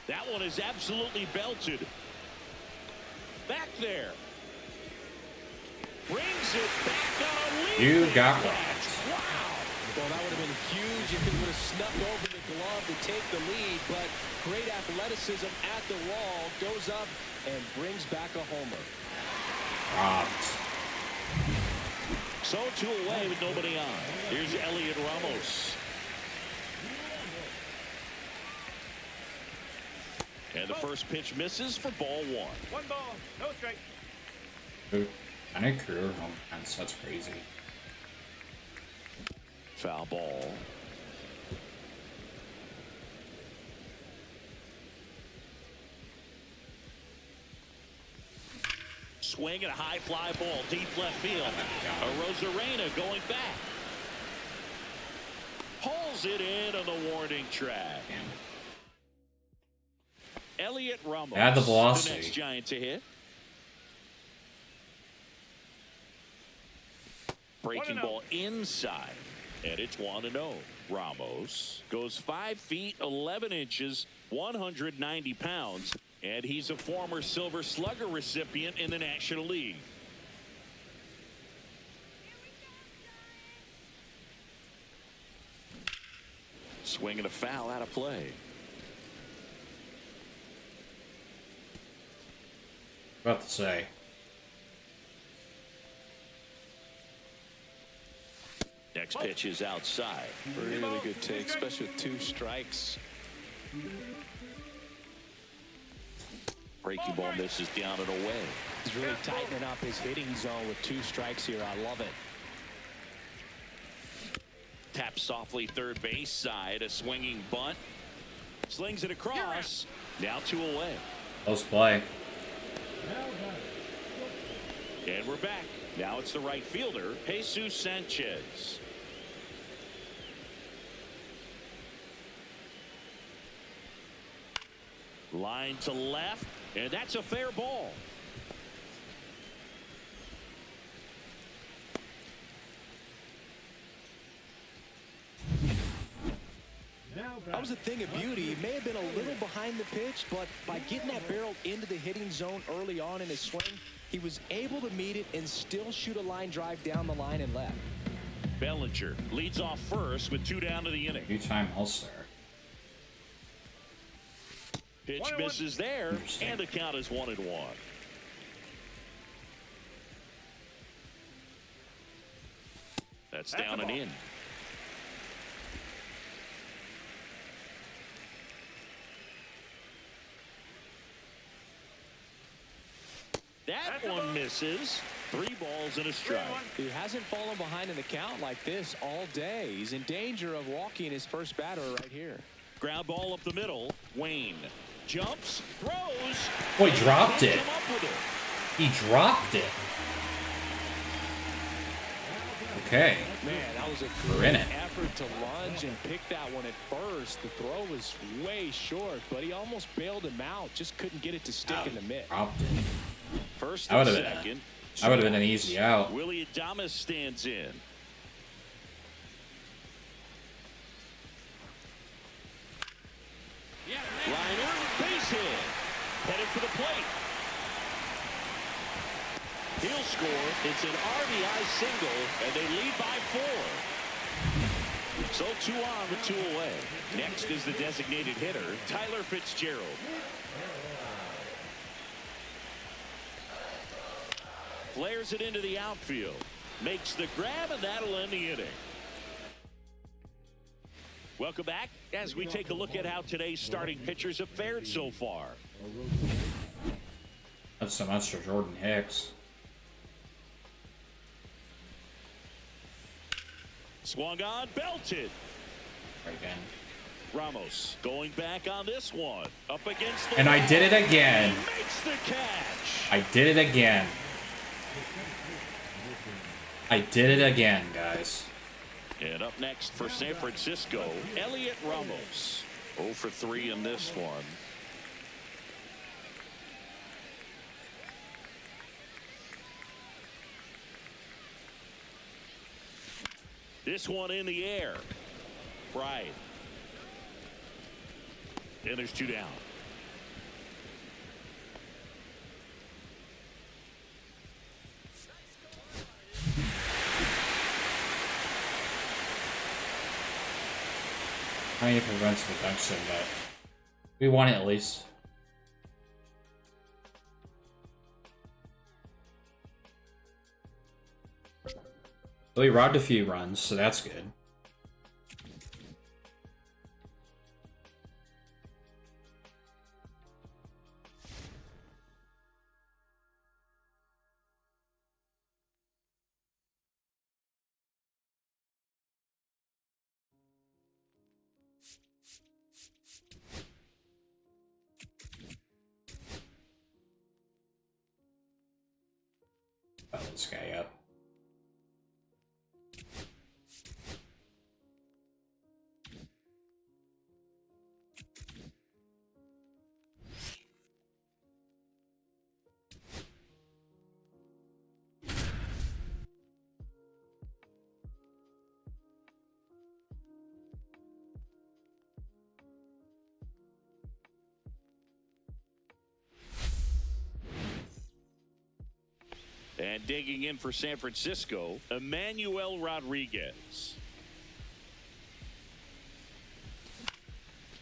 That one is absolutely belted. Back there. Brings it back on a lead. You got catch. one. Wow. Well, that would have been huge if it would have snuck over the glove to take the lead, but great athleticism at the wall, goes up and brings back a homer. Robbed. So 2 away with nobody on. Here's Elliot Ramos. And the first pitch misses for ball 1. 1 ball, no strike. Dude, I need career home runs. That's crazy. Foul ball. Swing and a high fly ball, deep left field. Arozarena going back. Hauls it in on the warning track. Elliot Ramos, Add the velocity. next Giant to hit. Breaking ball inside, and it's 1-0. Ramos goes 5 feet 11 inches, 190 pounds, and he's a former Silver Slugger recipient in the National League. Swing and a foul out of play. About to say. Next pitch is outside. Really good take, especially with 2 strikes. Breaking ball misses down and away. He's really tightening up his hitting zone with 2 strikes here. I love it. Taps softly third base side. A swinging bunt. Slings it across. Now 2 away. Close play. And we're back. Now it's the right fielder, Jesus Sanchez. Line to left, and that's a fair ball. Now That was a thing of beauty. He may have been a little behind the pitch, but by getting that barrel into the hitting zone early on in his swing, he was able to meet it and still shoot a line drive down the line and left. Bellinger leads off first with 2 down to the inning. Two-time All-Star. Pitch misses there, and the count is 1-1. That's down and in. That one misses. 3 balls and a strike. He hasn't fallen behind in the count like this all day. He's in danger of walking his first batter right here. Ground ball up the middle. Wayne jumps, throws. Oh, he dropped it. Come up with it. He dropped it. Okay. Man, that was a We're in great it. effort to lunge and pick that one at first. The throw was way short, but he almost bailed him out. Just couldn't get it to stick in the mitt. Dropped it. First That and would have been second. that would have been an easy out. Willie Adames stands in. Liner, base hit. Headed for the plate. He'll score. It's an RBI single, and they lead by 4. So 2 on with 2 away. Next is the designated hitter, Tyler Fitzgerald. Flares it into the outfield. Makes the grab, and that'll end the inning. Welcome back as we take a look at how today's starting pitchers have fared so far. That's so much for Jordan Hicks. Swung on, belted. Right again. Ramos going back on this one. Up against the And I did it again. He makes the catch. I did it again. I did it again, guys. And up next for San Francisco, Elliot Ramos. 0 for 3 in this one. This one in the air. Right. And there's 2 down. I mean, if it runs to production, but we won it at least. So we robbed a few runs, so that's good. Follow this guy up. And digging in for San Francisco, Emmanuel Rodriguez.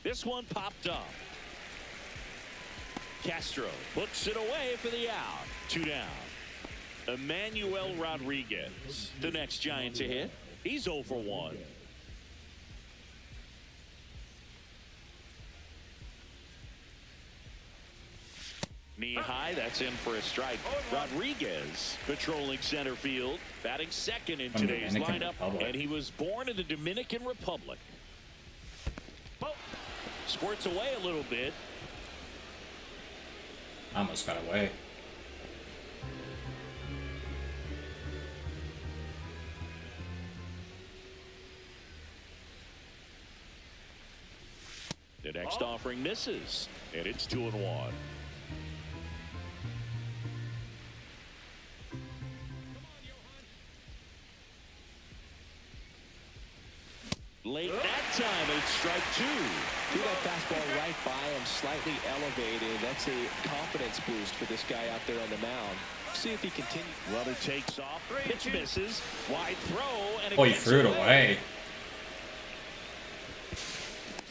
This one popped up. Castro puts it away for the out. 2 down. Emmanuel Rodriguez, the next Giant to hit. He's 0 for 1. Knee high, that's in for a strike. Rodriguez patrolling center field, batting second in today's lineup, and he was born in the Dominican Republic. Oh, squirts away a little bit. Almost got away. The next offering misses, and it's 2-1. Late that time, it's strike two. See that fastball right by him, slightly elevated. That's a confidence boost for this guy out there on the mound. See if he continues. Runner takes off. Pitch misses. Wide throw. And Oh, he threw it away.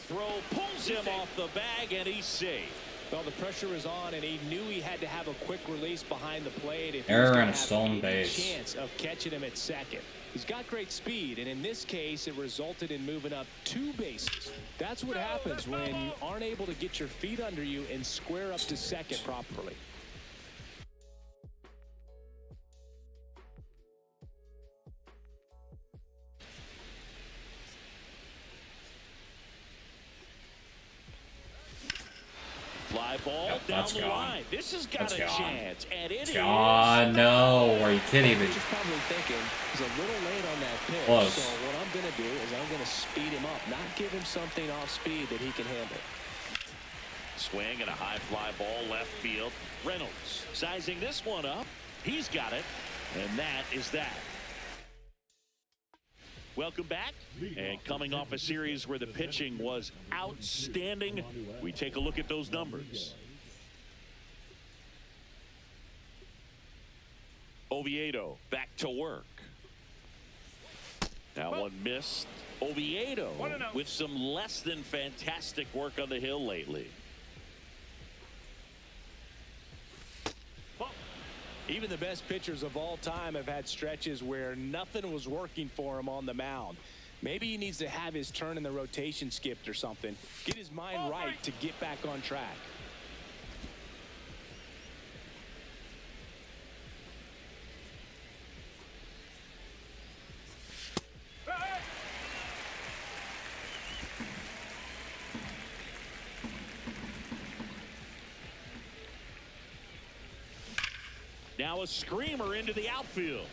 Throw pulls him off the bag, and he's safe. Well, the pressure was on, and he knew he had to have a quick release behind the plate if he was Error gonna and a have stolen any base. chance of catching him at second. He's got great speed, and in this case, it resulted in moving up 2 bases. That's what happens when you aren't able to get your feet under you and square up to second properly. Fly ball Yep, down that's the gone. line. This has got That's a gone. chance, and it is. God, no. Are you kidding me? Just probably thinking he's a little late on that pitch. Close. So what I'm going to do is I'm going to speed him up, not give him something off speed that he can handle. Swing and a high fly ball left field. Reynolds sizing this one up. He's got it, and that is that. Welcome back, and coming off a series where the pitching was outstanding, we take a look at those numbers. Oviedo back to work. Now one missed. Oviedo with some less than fantastic work on the hill lately. Even the best pitchers of all time have had stretches where nothing was working for him on the mound. Maybe he needs to have his turn in the rotation skipped or something. Get his mind right to get back on track. Now a screamer into the outfield.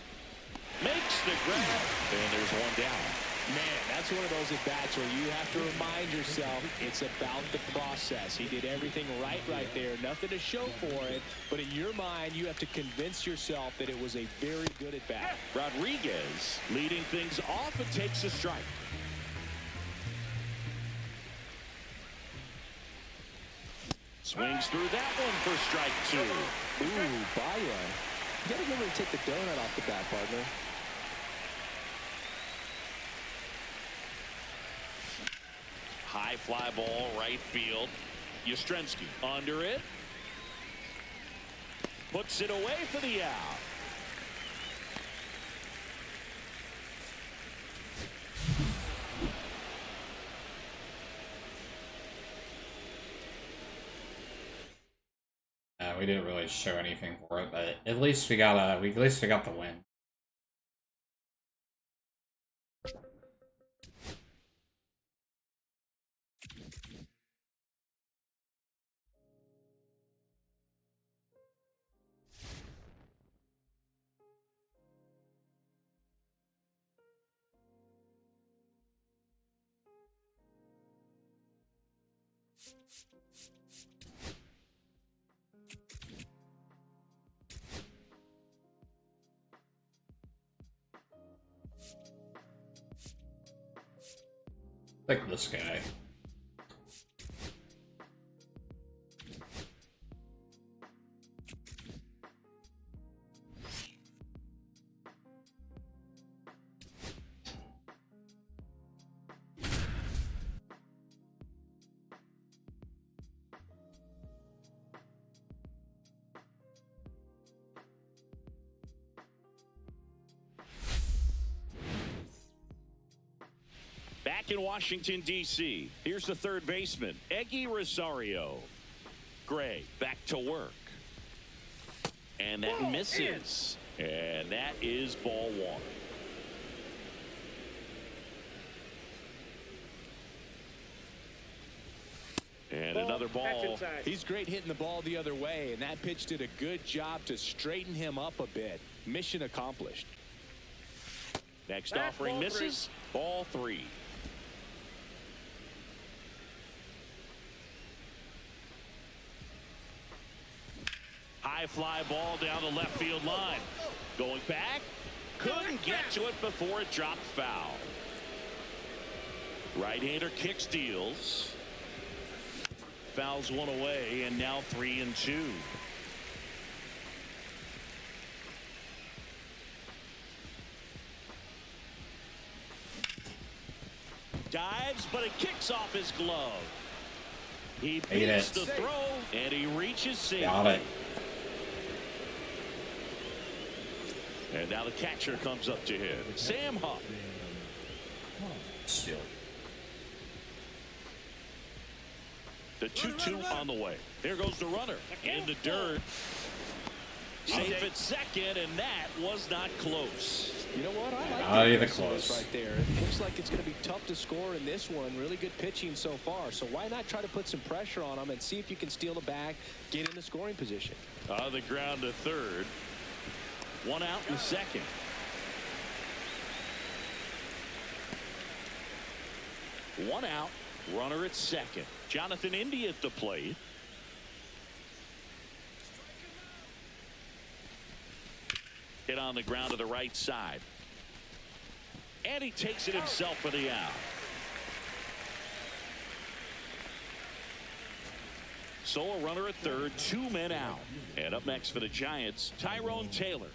Makes the grab, and there's one down. Man, that's one of those at-bats where you have to remind yourself it's about the process. He did everything right there. Nothing to show for it, but in your mind, you have to convince yourself that it was a very good at-bat. Rodriguez leading things off and takes a strike. Swings through that one for strike two. Ooh, Baya. You got to remember to take the donut off the bat, partner. High fly ball right field. Yastrzemski under it. Puts it away for the out. We didn't really show anything for it, but at least we got the win. Like this guy. Back in Washington, D.C., here's the third baseman, Eggy Rosario. Gray back to work. And that misses. And that is ball one. And another ball. He's great hitting the ball the other way, and that pitch did a good job to straighten him up a bit. Mission accomplished. Next offering misses. Ball three. High fly ball down the left field line. Going back. Couldn't get to it before it dropped foul. Right-hander kick steals. Fouls one away, and now 3-2. Dives, but it kicks off his glove. He beats the throw, and he reaches safety. Got it. And now the catcher comes up to him. Sam Huff. Still. The 2-2 on the way. There goes the runner in the dirt. Safe at second, and that was not close. You know what? I like Not the even aggressiveness close. right there. It looks like it's going to be tough to score in this one. Really good pitching so far. So why not try to put some pressure on them and see if you can steal the bag, get in the scoring position. On the ground to third. One out in the second. One out. Runner at second. Jonathan Indy at the plate. Hit on the ground to the right side. And he takes it himself for the out. So a runner at third, 2 men out. And up next for the Giants, Tyrone Taylor.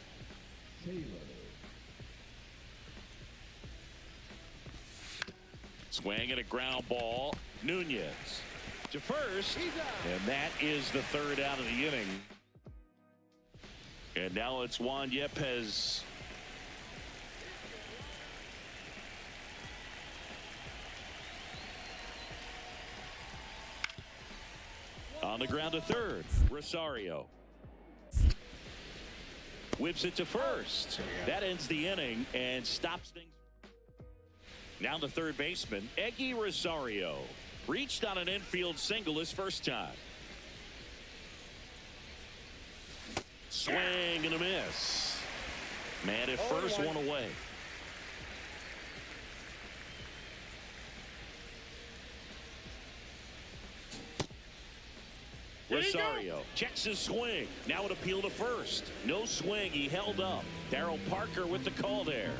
Swing and a ground ball. Nunez to first. And that is the third out of the inning. And now it's Juan Yepez. On the ground to third. Rosario. Whips it to first. That ends the inning and stops things. Now the third baseman, Eggy Rosario. Reached on an infield single his first time. Swing and a miss. Man at first, one away. Rosario checks his swing. Now an appeal to first. No swing. He held up. Darryl Parker with the call there.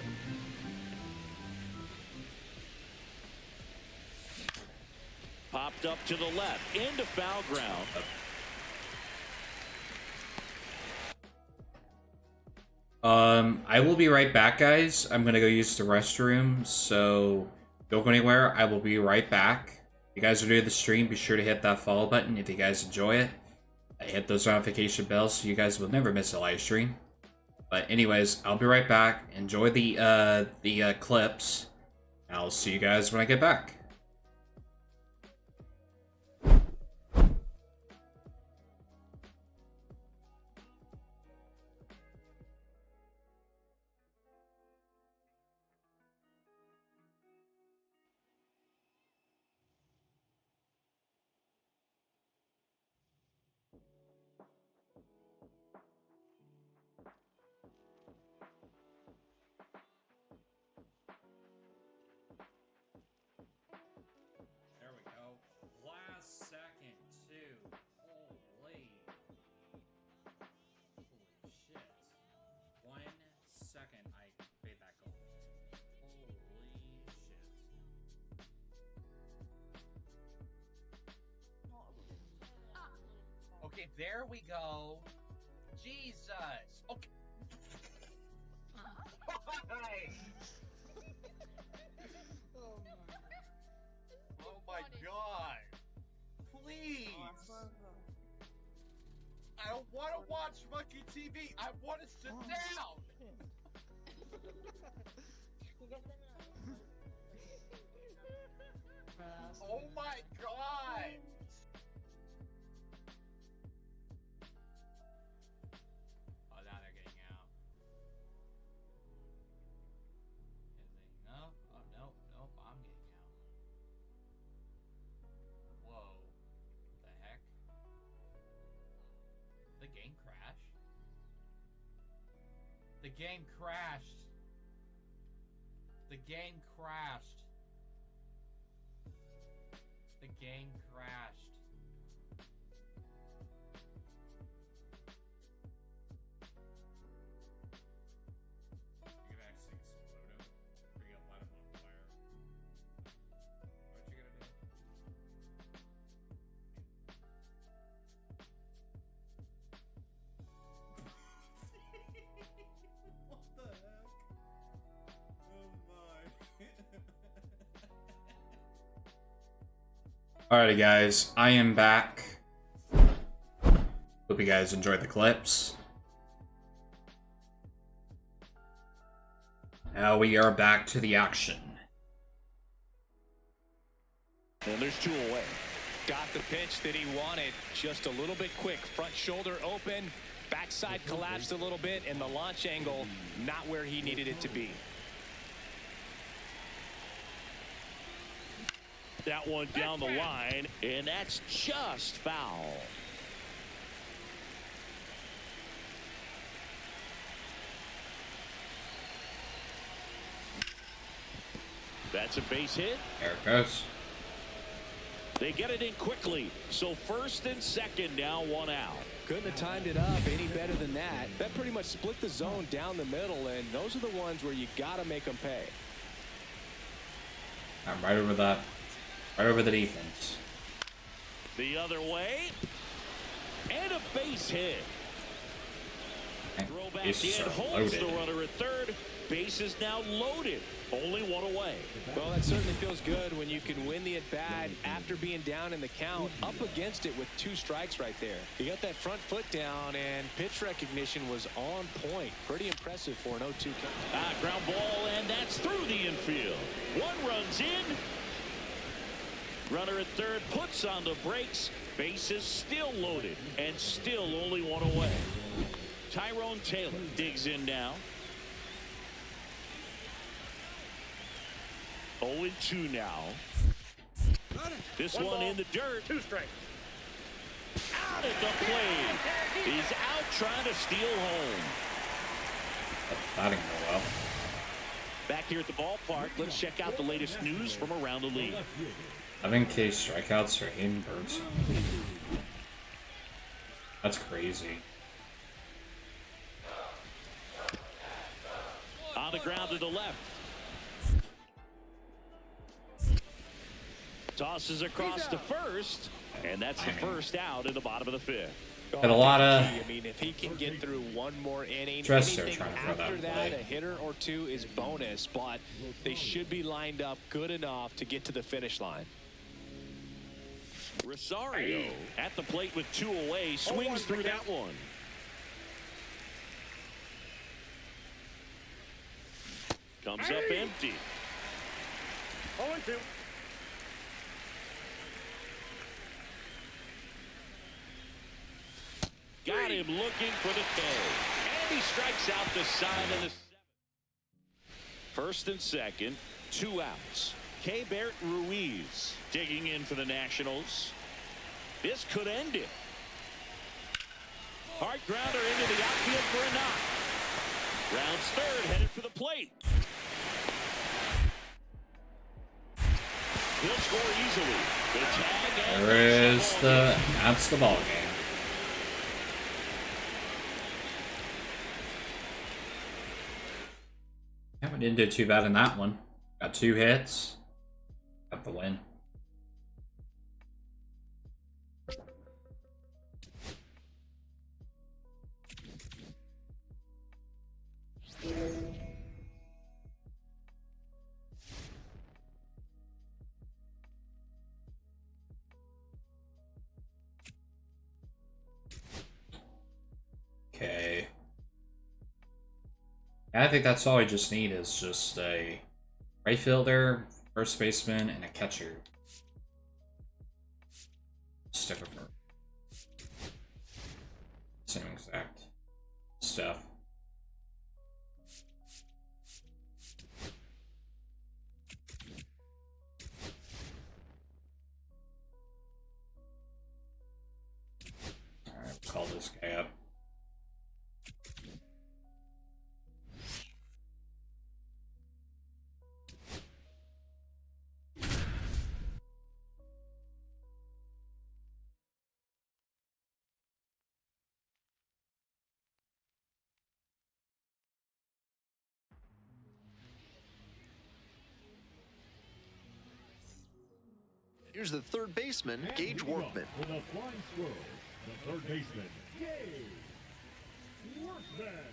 Popped up to the left. Into foul ground. I will be right back, guys. I'm gonna go use the restroom, so don't go anywhere. I will be right back. If you guys are new to the stream, be sure to hit that follow button if you guys enjoy it. Hit those notification bells so you guys will never miss a live stream. But anyways, I'll be right back. Enjoy the clips. I'll see you guys when I get back. There we go. Last second, too. Holy shit. 1 second I made that goal. Holy shit. Okay, there we go. Jesus. Okay. Why? Oh my god. Please. I don't want to watch Monkey TV. I want to sit down. Oh my god. Oh, now they're getting out. No? Oh, nope, nope, I'm getting out. Whoa. What the heck? The game crashed? The game crashed. The game crashed. The game crashed. You can actually explode him. Or you can light him on fire. Alrighty, guys, I am back. Hope you guys enjoyed the clips. Now we are back to the action. And there's 2 away. Got the pitch that he wanted, just a little bit quick. Front shoulder open, backside collapsed a little bit, and the launch angle not where he needed it to be. That one down the line, and that's just foul. That's a base hit. There it goes. They get it in quickly. So first and second now, 1 out. Couldn't have timed it up any better than that. That pretty much split the zone down the middle, and those are the ones where you got to make them pay. I'm right over that. Right over the defense. The other way. And a base hit. Throw back Bases in, are holds the loaded. runner at third. Base is now loaded. Only 1 away. Well, that certainly feels good when you can win the at-bat after being down in the count, up against it with 2 strikes right there. You got that front foot down, and pitch recognition was on point. Pretty impressive for an 0-2 count. Ground ball, and that's through the infield. 1 runs in. Runner at third puts on the brakes. Base is still loaded, and still only 1 away. Tyrone Taylor digs in now. 0-2 now. This one in the dirt. 2 strikes. Out at the plate. He's out trying to steal home. That didn't go well. Back here at the ballpark, let's check out the latest news from around the league. 11K strikeouts for Hayden Birdson. That's crazy. On the ground to the left. Tosses across to first, and that's the first out in the bottom of the 5th. Had a lot of I mean, if he can get through one more inning, stress there anything trying to throw after that that, play. a hitter or 2 is bonus, but they should be lined up good enough to get to the finish line. Rosario at the plate with 2 away, swings through that one. Comes up empty. 0-2. Got him looking for the K. And he strikes out the side of the 7th. First and second, 2 outs. Keibert Ruiz digging in for the Nationals. This could end it. Hard grounder into the outfield for a knock. Rounds third, headed for the plate. He'll score easily. The tag and that's the ball game. Yeah, we didn't do too bad in that one. Got 2 hits. Got the win. Okay. I think that's all I just need is just a right fielder, first baseman, and a catcher. Stick with her. Same exact stuff. Alright, let's call this guy up. Here's the third baseman, Gage Workman. With a flying squirrel, the third baseman, Gage Workman.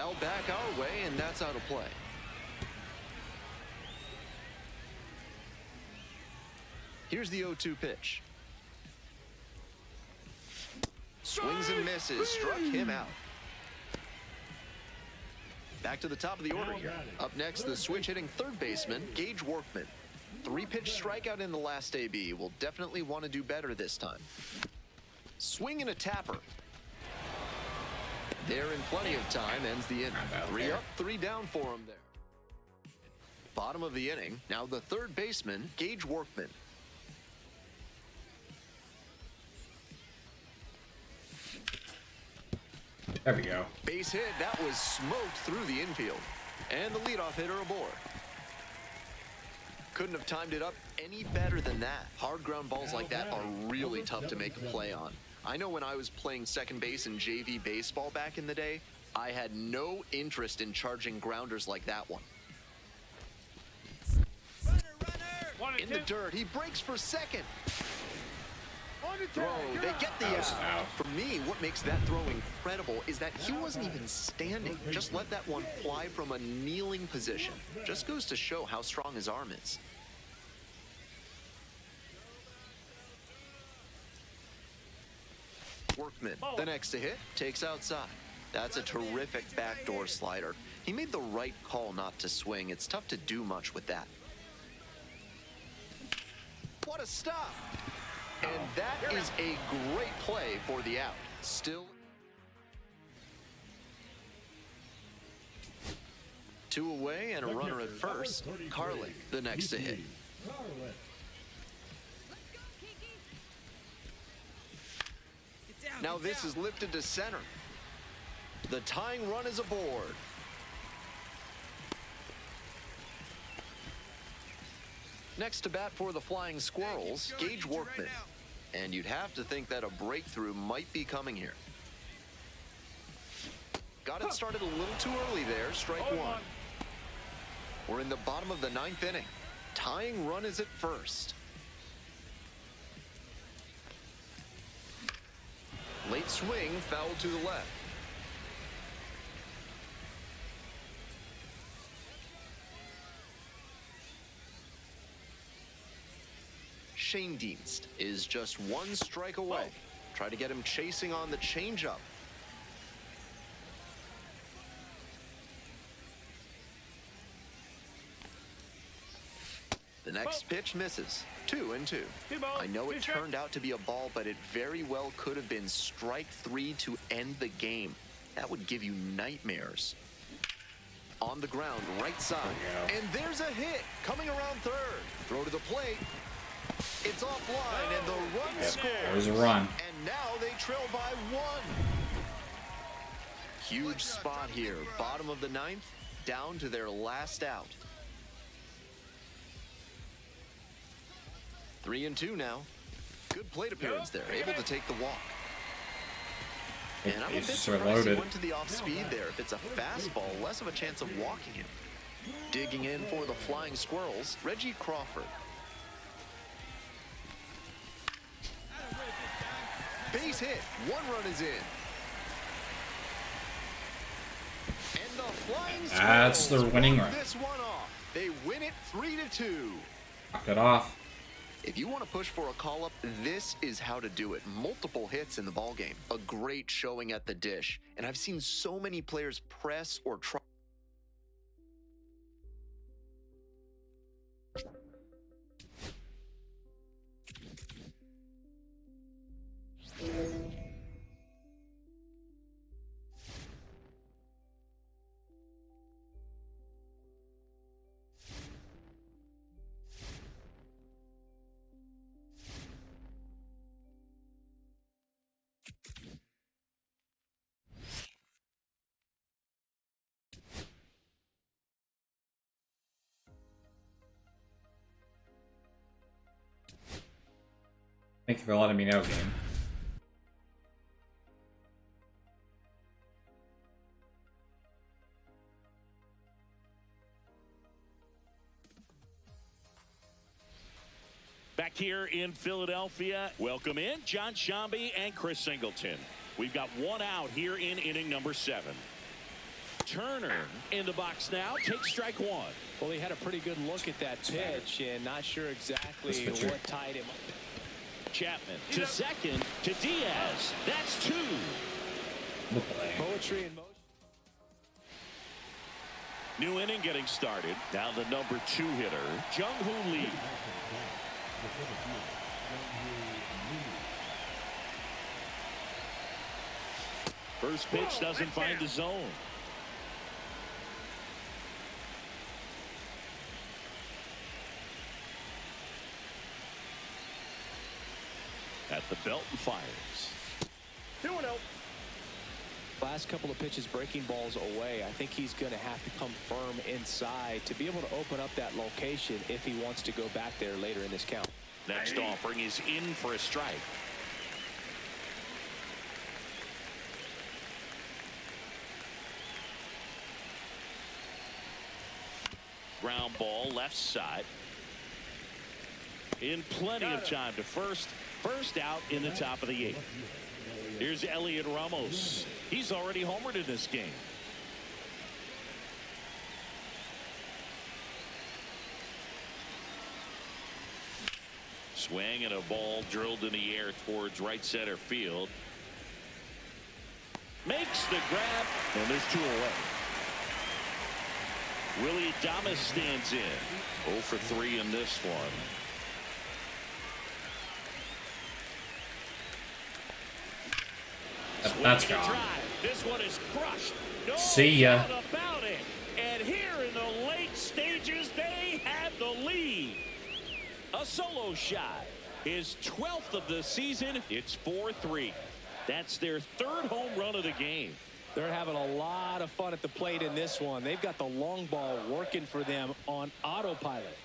Foul back our way, and that's out of play. Here's the 0-2 pitch. Swings and misses. Struck him out. Back to the top of the order here. Up next, the switch-hitting third baseman, Gage Workman. 3-pitch strikeout in the last AB. Will definitely want to do better this time. Swing and a tapper. There in plenty of time, ends the inning. 3 up, 3 down for him there. Bottom of the inning, now the third baseman, Gage Workman. There we go. Base hit, that was smoked through the infield. And the leadoff hitter aboard. Couldn't have timed it up any better than that. Hard ground balls like that are really tough to make a play on. I know when I was playing second base in JV baseball back in the day, I had no interest in charging grounders like that one. In the dirt, he breaks for second. Throw, they get the out. For me, what makes that throw incredible is that he wasn't even standing. Just let that one fly from a kneeling position. Just goes to show how strong his arm is. Workman, the next to hit, takes outside. That's a terrific backdoor slider. He made the right call not to swing. It's tough to do much with that. What a stop! And that is a great play for the out. Still 2 away and a runner at first. Carlick, the next to hit. Now this is lifted to center. The tying run is aboard. Next to bat for the Flying Squirrels, Gage Workman. And you'd have to think that a breakthrough might be coming here. Got it started a little too early there, strike one. We're in the bottom of the 9th inning. Tying run is at first. Late swing, foul to the left. Shane Dienst is just 1 strike away. Try to get him chasing on the changeup. The next pitch misses. 2-2. I know it turned out to be a ball, but it very well could have been strike 3 to end the game. That would give you nightmares. On the ground, right side. And there's a hit coming around third. Throw to the plate. It's offline, and the run scores. There's a run. And now they trail by 1. Huge spot here. Bottom of the 9th, down to their last out. 3-2 now. Good plate appearance there. Able to take the walk. And I'm a bit surprised he went to the off speed there. If it's a fastball, less of a chance of walking him. Digging in for the Flying Squirrels, Reggie Crawford. Base hit. 1 run is in. And the Flying Squirrels That's their winning run. this one off. They win it 3-2. Knock it off. If you want to push for a call-up, this is how to do it. Multiple hits in the ballgame. A great showing at the dish. And I've seen so many players press or try. Thank you for letting me know, game. Back here in Philadelphia, welcome in John Shambi and Chris Singleton. We've got 1 out here in inning number 7. Turner in the box now. Takes strike one. Well, he had a pretty good look at that pitch and not sure exactly what tied him up. Chapman to second to Diaz. That's two. Poetry in motion. New inning getting started. Now the number 2 hitter, Jung-Hoo Lee. First pitch doesn't find the zone. At the belt and fires. 2-0. Last couple of pitches breaking balls away. I think he's going to have to come firm inside to be able to open up that location if he wants to go back there later in this count. Next offering is in for a strike. Ground ball left side. In plenty of time to first out in the top of the 8th. Here's Elliot Ramos. He's already homered in this game. Swing and a ball drilled in the air towards right center field. Makes the grab, and there's 2 away. Willie Adames stands in. 0 for 3 in this one. That's gone. This one is crushed. No See ya. doubt about it. And here in the late stages, they have the lead. A solo shot. His 12th of the season. It's 4-3. That's their 3rd home run of the game. They're having a lot of fun at the plate in this one. They've got the long ball working for them on autopilot.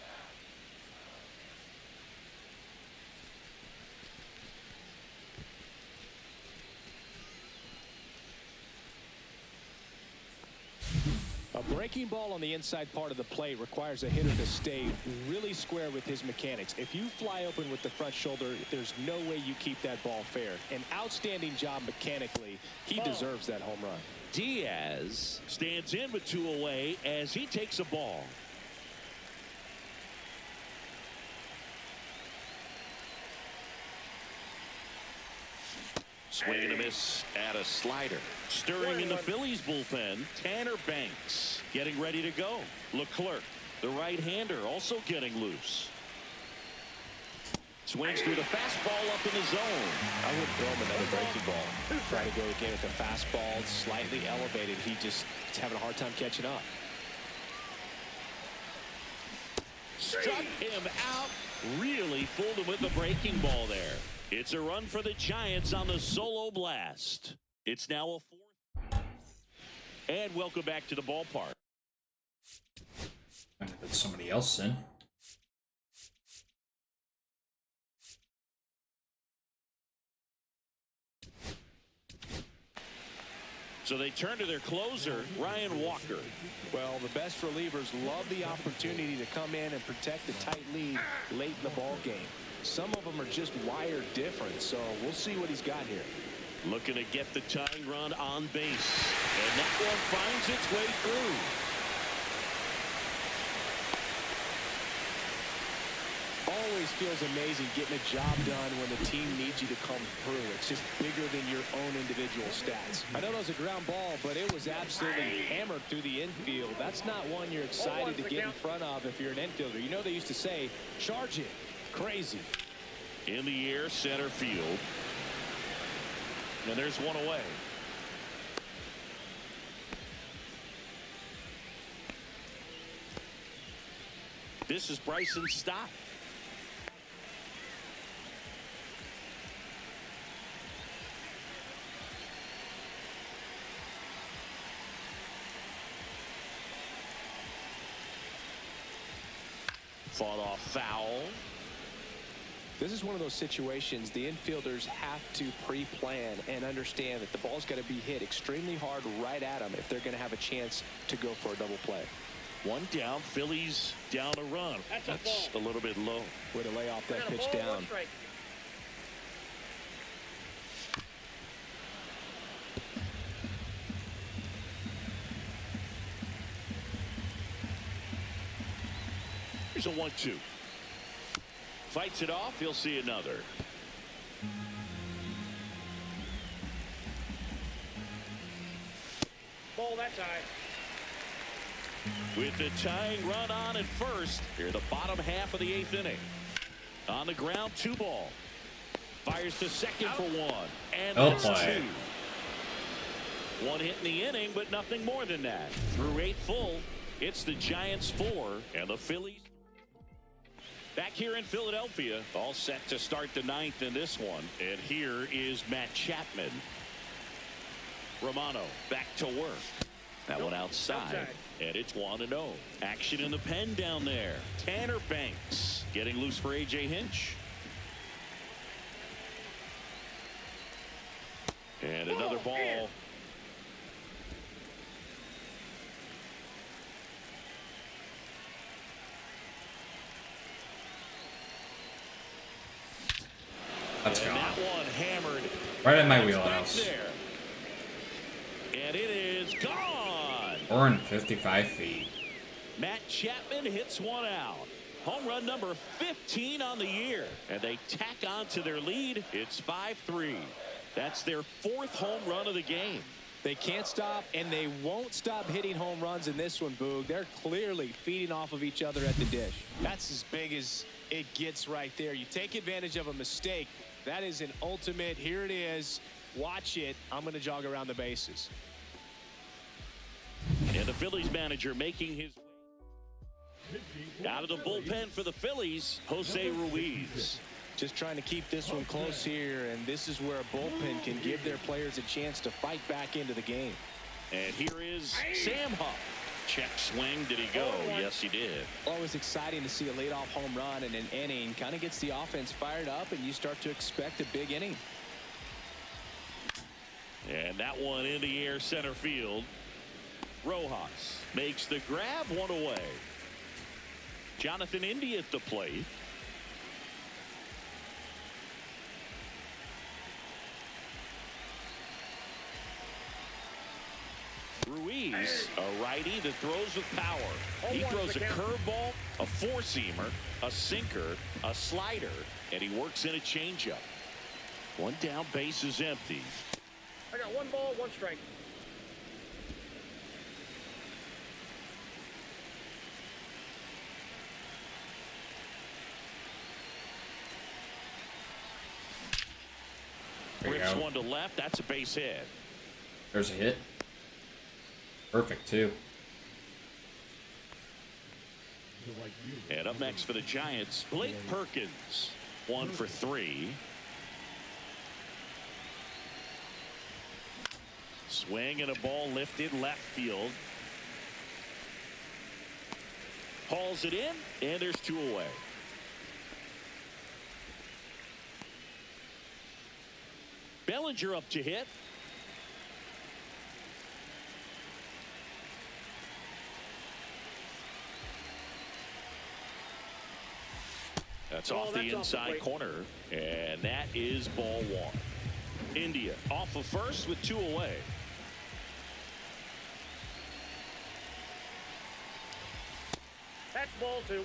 A breaking ball on the inside part of the plate requires a hitter to stay really square with his mechanics. If you fly open with the front shoulder, there's no way you keep that ball fair. An outstanding job mechanically. He deserves that home run. Diaz stands in with 2 away as he takes a ball. Swing and a miss at a slider. Stirring in the Phillies bullpen, Tanner Banks getting ready to go. Leclerc, the right-hander, also getting loose. Swings through the fastball up in the zone. I would throw him another breaking ball. Try to go again with the fastball slightly elevated. He just is having a hard time catching up. Struck him out. Really fooled him with the breaking ball there. It's a run for the Giants on the solo blast. It's now a 4th. And welcome back to the ballpark. I'm gonna put somebody else in. So they turn to their closer, Ryan Walker. Well, the best relievers love the opportunity to come in and protect a tight lead late in the ball game. Some of them are just wired different, so we'll see what he's got here. Looking to get the tying run on base. And that one finds its way through. Always feels amazing getting a job done when the team needs you to come through. It's just bigger than your own individual stats. I know that was a ground ball, but it was absolutely hammered through the infield. That's not one you're excited to get in front of if you're an infielder. You know they used to say, charge it. Crazy. In the air, center field. And there's one away. This is Bryson Stott. Fought off foul. This is one of those situations the infielders have to pre-plan and understand that the ball's got to be hit extremely hard right at them if they're going to have a chance to go for a double play. One down, Phillies down a run. That's a little bit low. Way to lay off that pitch down. Here's a 1-2. Fights it off. He'll see another. Ball that time. With the tying run on at first, here the bottom half of the 8th inning. On the ground, 2 ball. Fires to second for 1. And that's 2. 1 hit in the inning, but nothing more than that. Through 8 full, it's the Giants 4 and the Phillies. Back here in Philadelphia, all set to start the 9th in this one. And here is Matt Chapman. Romano back to work. That one outside. And it's 1-0. Action in the pen down there. Tanner Banks getting loose for A.J. Hinch. And another ball. That's gone. That one hammered. Right in my wheelhouse. And it is gone. 455 feet. Matt Chapman hits one out. Home run number 15 on the year. And they tack on to their lead. It's 5-3. That's their 4th home run of the game. They can't stop, and they won't stop hitting home runs in this one, Boog. They're clearly feeding off of each other at the dish. That's as big as it gets right there. You take advantage of a mistake. That is an ultimate. Here it is. Watch it. I'm going to jog around the bases. And the Phillies manager making his way out of the bullpen for the Phillies, Jose Ruiz. Just trying to keep this one close here, and this is where a bullpen can give their players a chance to fight back into the game. And here is Sam Huff. Check swing. Did he go? Yes, he did. Always exciting to see a leadoff home run in an inning. Kind of gets the offense fired up, and you start to expect a big inning. And that one in the air center field. Rojas makes the grab, 1 away. Jonathan India at the plate. Ruiz, a righty that throws with power. He throws a curveball, a 4-seamer, a sinker, a slider, and he works in a changeup. 1 down, base is empty. I got 1 ball, 1 strike. Rips one to left. That's a base hit. There's a hit. Perfect, too. And up next for the Giants, Blake Perkins. 1 for 3. Swing and a ball lifted left field. Hauls it in, and there's 2 away. Bellinger up to hit. That's off the inside corner, and that is ball 1. India off of first with 2 away. That's ball 2.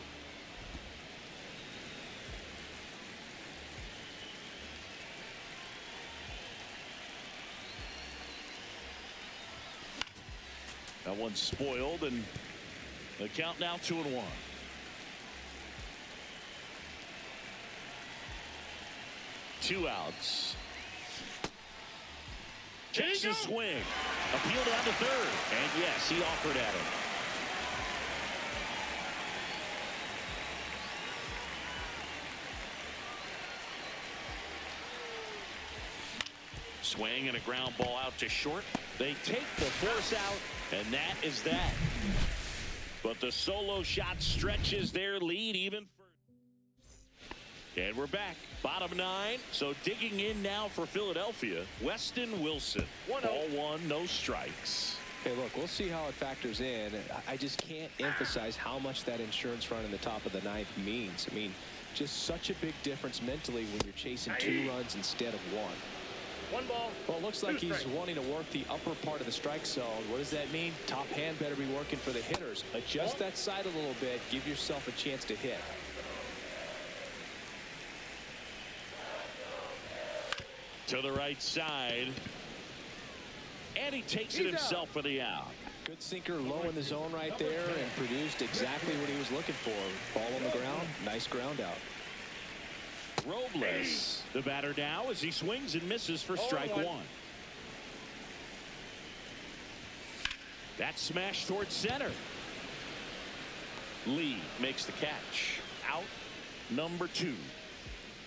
That one's spoiled, and the count now 2-1. Two outs. Checks the swing. Appeal down to third. And yes, he offered at him. Swing and a ground ball out to short. They take the force out, and that is that. But the solo shot stretches their lead even further. And we're back. Bottom 9. So digging in now for Philadelphia, Weston Wilson. Ball 1, no strikes. Hey, look, we'll see how it factors in. I just can't emphasize how much that insurance run in the top of the 9th means. I mean, just such a big difference mentally when you're chasing 2 runs instead of 1. One ball. Well, it looks like Two he's strikes. wanting to work the upper part of the strike zone. What does that mean? Top hand better be working for the hitters. Adjust that side a little bit. Give yourself a chance to hit. To the right side. And he takes it He's himself for the out. Good sinker low in the zone right there and produced exactly what he was looking for. Ball on the ground. Nice ground out. Robles, the batter now as he swings and misses for strike one. That smash towards center. Lee makes the catch. Out number 2.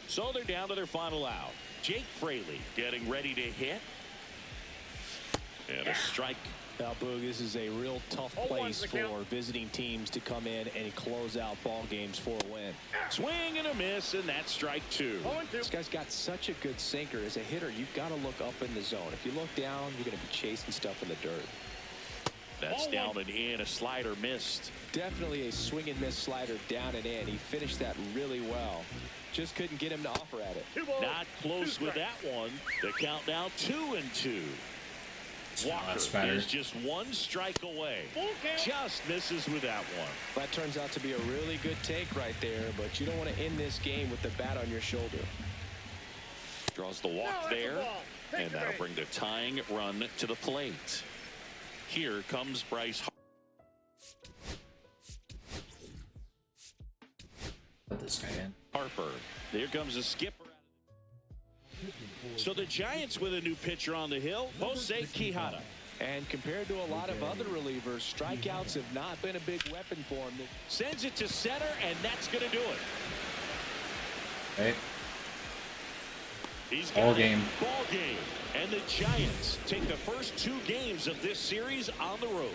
So they're down to their final out. Jake Fraley getting ready to hit. And a strike. Now, Boog, this is a real tough place for visiting teams to come in and close out ball games for a win. Swing and a miss, and that's strike 2. This guy's got such a good sinker. As a hitter, you've got to look up in the zone. If you look down, you're going to be chasing stuff in the dirt. That's down and in. A slider missed. Definitely a swing and miss slider down and in. He finished that really well. Just couldn't get him to offer at it. Not close with that one. The count now 2-2. Walker is just one strike away. Just misses with that one. That turns out to be a really good take right there, but you don't want to end this game with the bat on your shoulder. Draws the walk there, and that'll bring the tying run to the plate. Here comes Bryce. Put this guy in. Harper. Here comes the skipper. So the Giants with a new pitcher on the hill, Jose Quijada. And compared to a lot of other relievers, strikeouts have not been a big weapon for him. Sends it to center, and that's going to do it. Hey. He's Ball got game. Ball game. And the Giants take the first 2 games of this series on the road.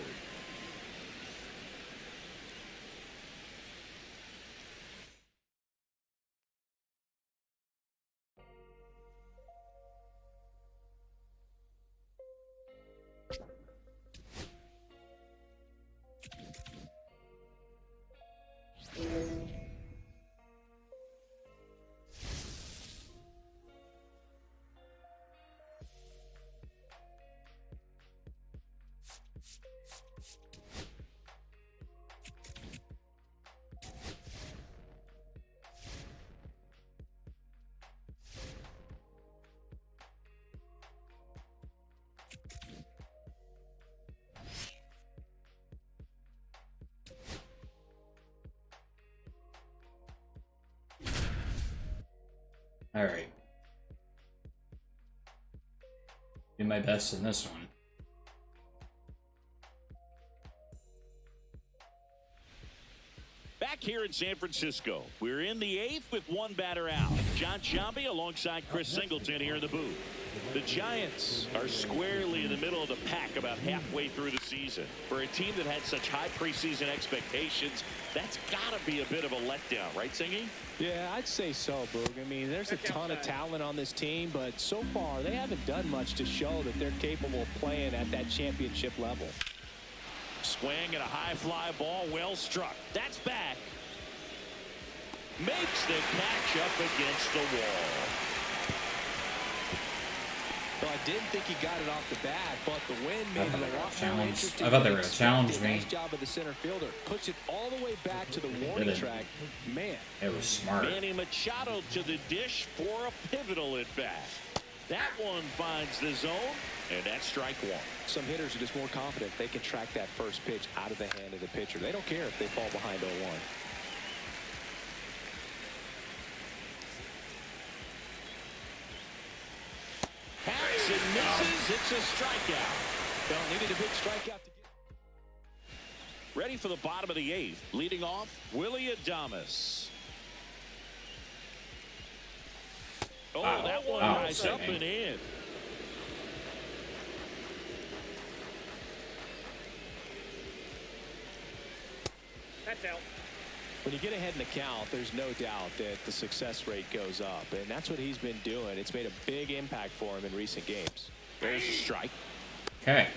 All right. Do my best in this one. Back here in San Francisco, we're in the 8th with one batter out. John Sciambi alongside Chris Singleton here in the booth. The Giants are squarely in the middle of the pack about halfway through the season. For a team that had such high preseason expectations, that's got to be a bit of a letdown, right, Singy? Yeah, I'd say so, Boog. I mean, there's a ton of talent on this team, but so far they haven't done much to show that they're capable of playing at that championship level. Swing and a high fly ball, well struck. That's back. Makes the catch up against the wall. Well, I didn't think he got it off the bat, but the wind made it a lot more interesting. I thought they were going to challenge me. Nice job of the center fielder. Puts it all the way back to the warning track. Man. It was smart. Manny Machado to the dish for a pivotal at bat. That one finds the zone, and that's strike 1. Some hitters are just more confident they can track that first pitch out of the hand of the pitcher. They don't care if they fall behind 0-1. Hacks and misses. It's a strikeout. Well, needed a big strikeout to get. Ready for the bottom of the 8th. Leading off, Willie Adames. Oh, Wow. that one Wow. rise up and in. That's out. When you get ahead in the count, there's no doubt that the success rate goes up, and that's what he's been doing. It's made a big impact for him in recent games. There's a strike. Okay.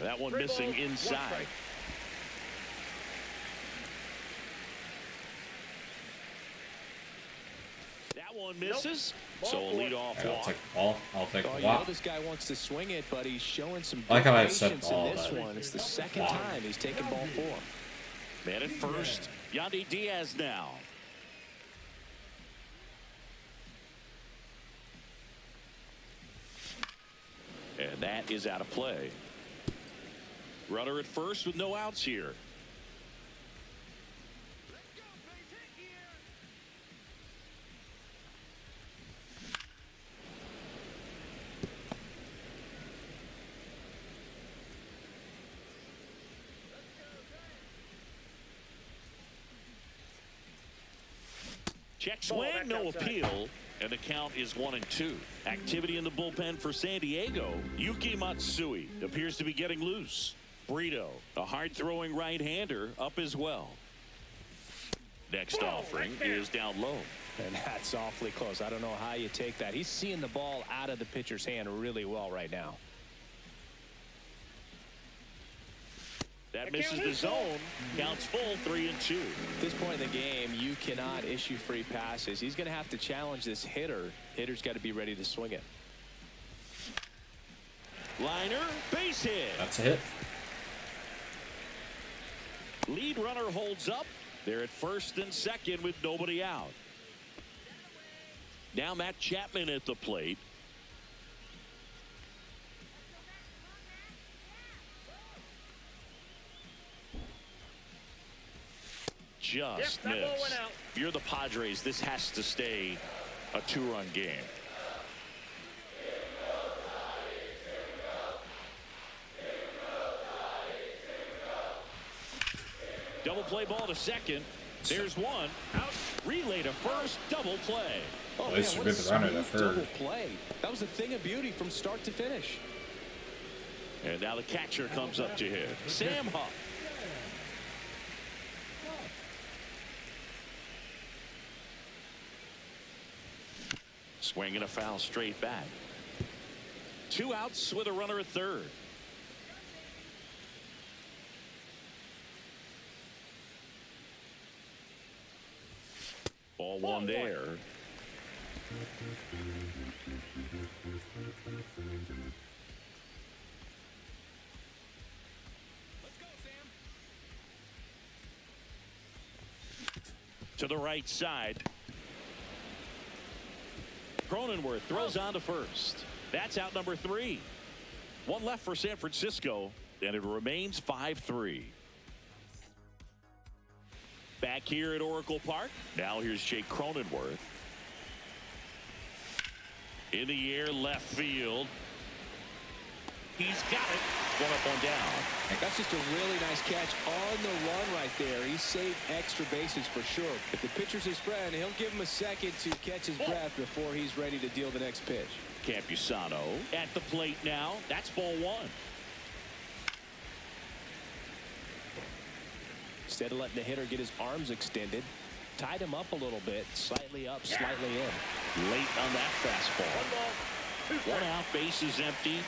That one Three missing balls, one inside. strike. That one misses. So a leadoff I'll walk. take the ball. I'll take Oh, the you know walk. this guy wants to swing it, but he's showing some I like good how I said patience ball, in this but one. It's the second walk. time he's taken ball 4. Man at first. Yandy Diaz now. And that is out of play. Runner at first with no outs here. Check swing, no appeal, and the count is 1-2. Activity in the bullpen for San Diego. Yuki Matsui appears to be getting loose. Brito, a hard-throwing right-hander, up as well. Next offering is down low. And that's awfully close. I don't know how you take that. He's seeing the ball out of the pitcher's hand really well right now. That misses the zone. Counts full, 3-2. At this point in the game, you cannot issue free passes. He's going to have to challenge this hitter. Hitter's got to be ready to swing it. Liner, base hit. That's a hit. Lead runner holds up. They're at first and second with nobody out. Now Matt Chapman at the plate. Just Yep, that ball missed. went out. If you're the Padres, this has to stay a 2-run game. Double play ball to second. There's one. Out. Relay to first. Double play. Oh, At least man, you're what good a to runner to smooth third. double play. That was a thing of beauty from start to finish. And now the catcher comes up to hit. Sam Huff. Swinging a foul straight back. 2 outs with a runner at third. Ball one there. To the right side. Cronenworth throws on to first. That's out number 3. One left for San Francisco, and it remains 5-3. Back here at Oracle Park. Now here's Jake Cronenworth. In the air, left field. He's got it. One up, one down. That's just a really nice catch on the run right there. He saved extra bases for sure. If the pitcher's his friend, he'll give him a second to catch his breath before he's ready to deal the next pitch. Campusano at the plate now. That's ball 1. Instead of letting the hitter get his arms extended, tied him up a little bit, slightly up, slightly in. Late on that fastball. 1 out, base is empty.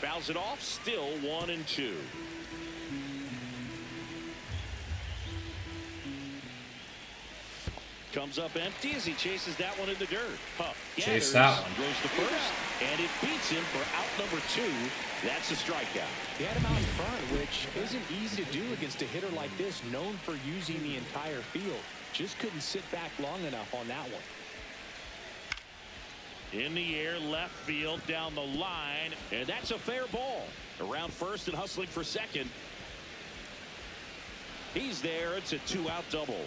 Fouls it off, still 1-2. Comes up empty as he chases that one in the dirt. Huff Chase gathers, that one. goes to first, and it beats him for out number 2. That's a strikeout. He had him out in front, which isn't easy to do against a hitter like this, known for using the entire field. Just couldn't sit back long enough on that one. In the air, left field, down the line, and that's a fair ball. Around first and hustling for second. He's there. It's a 2-out double.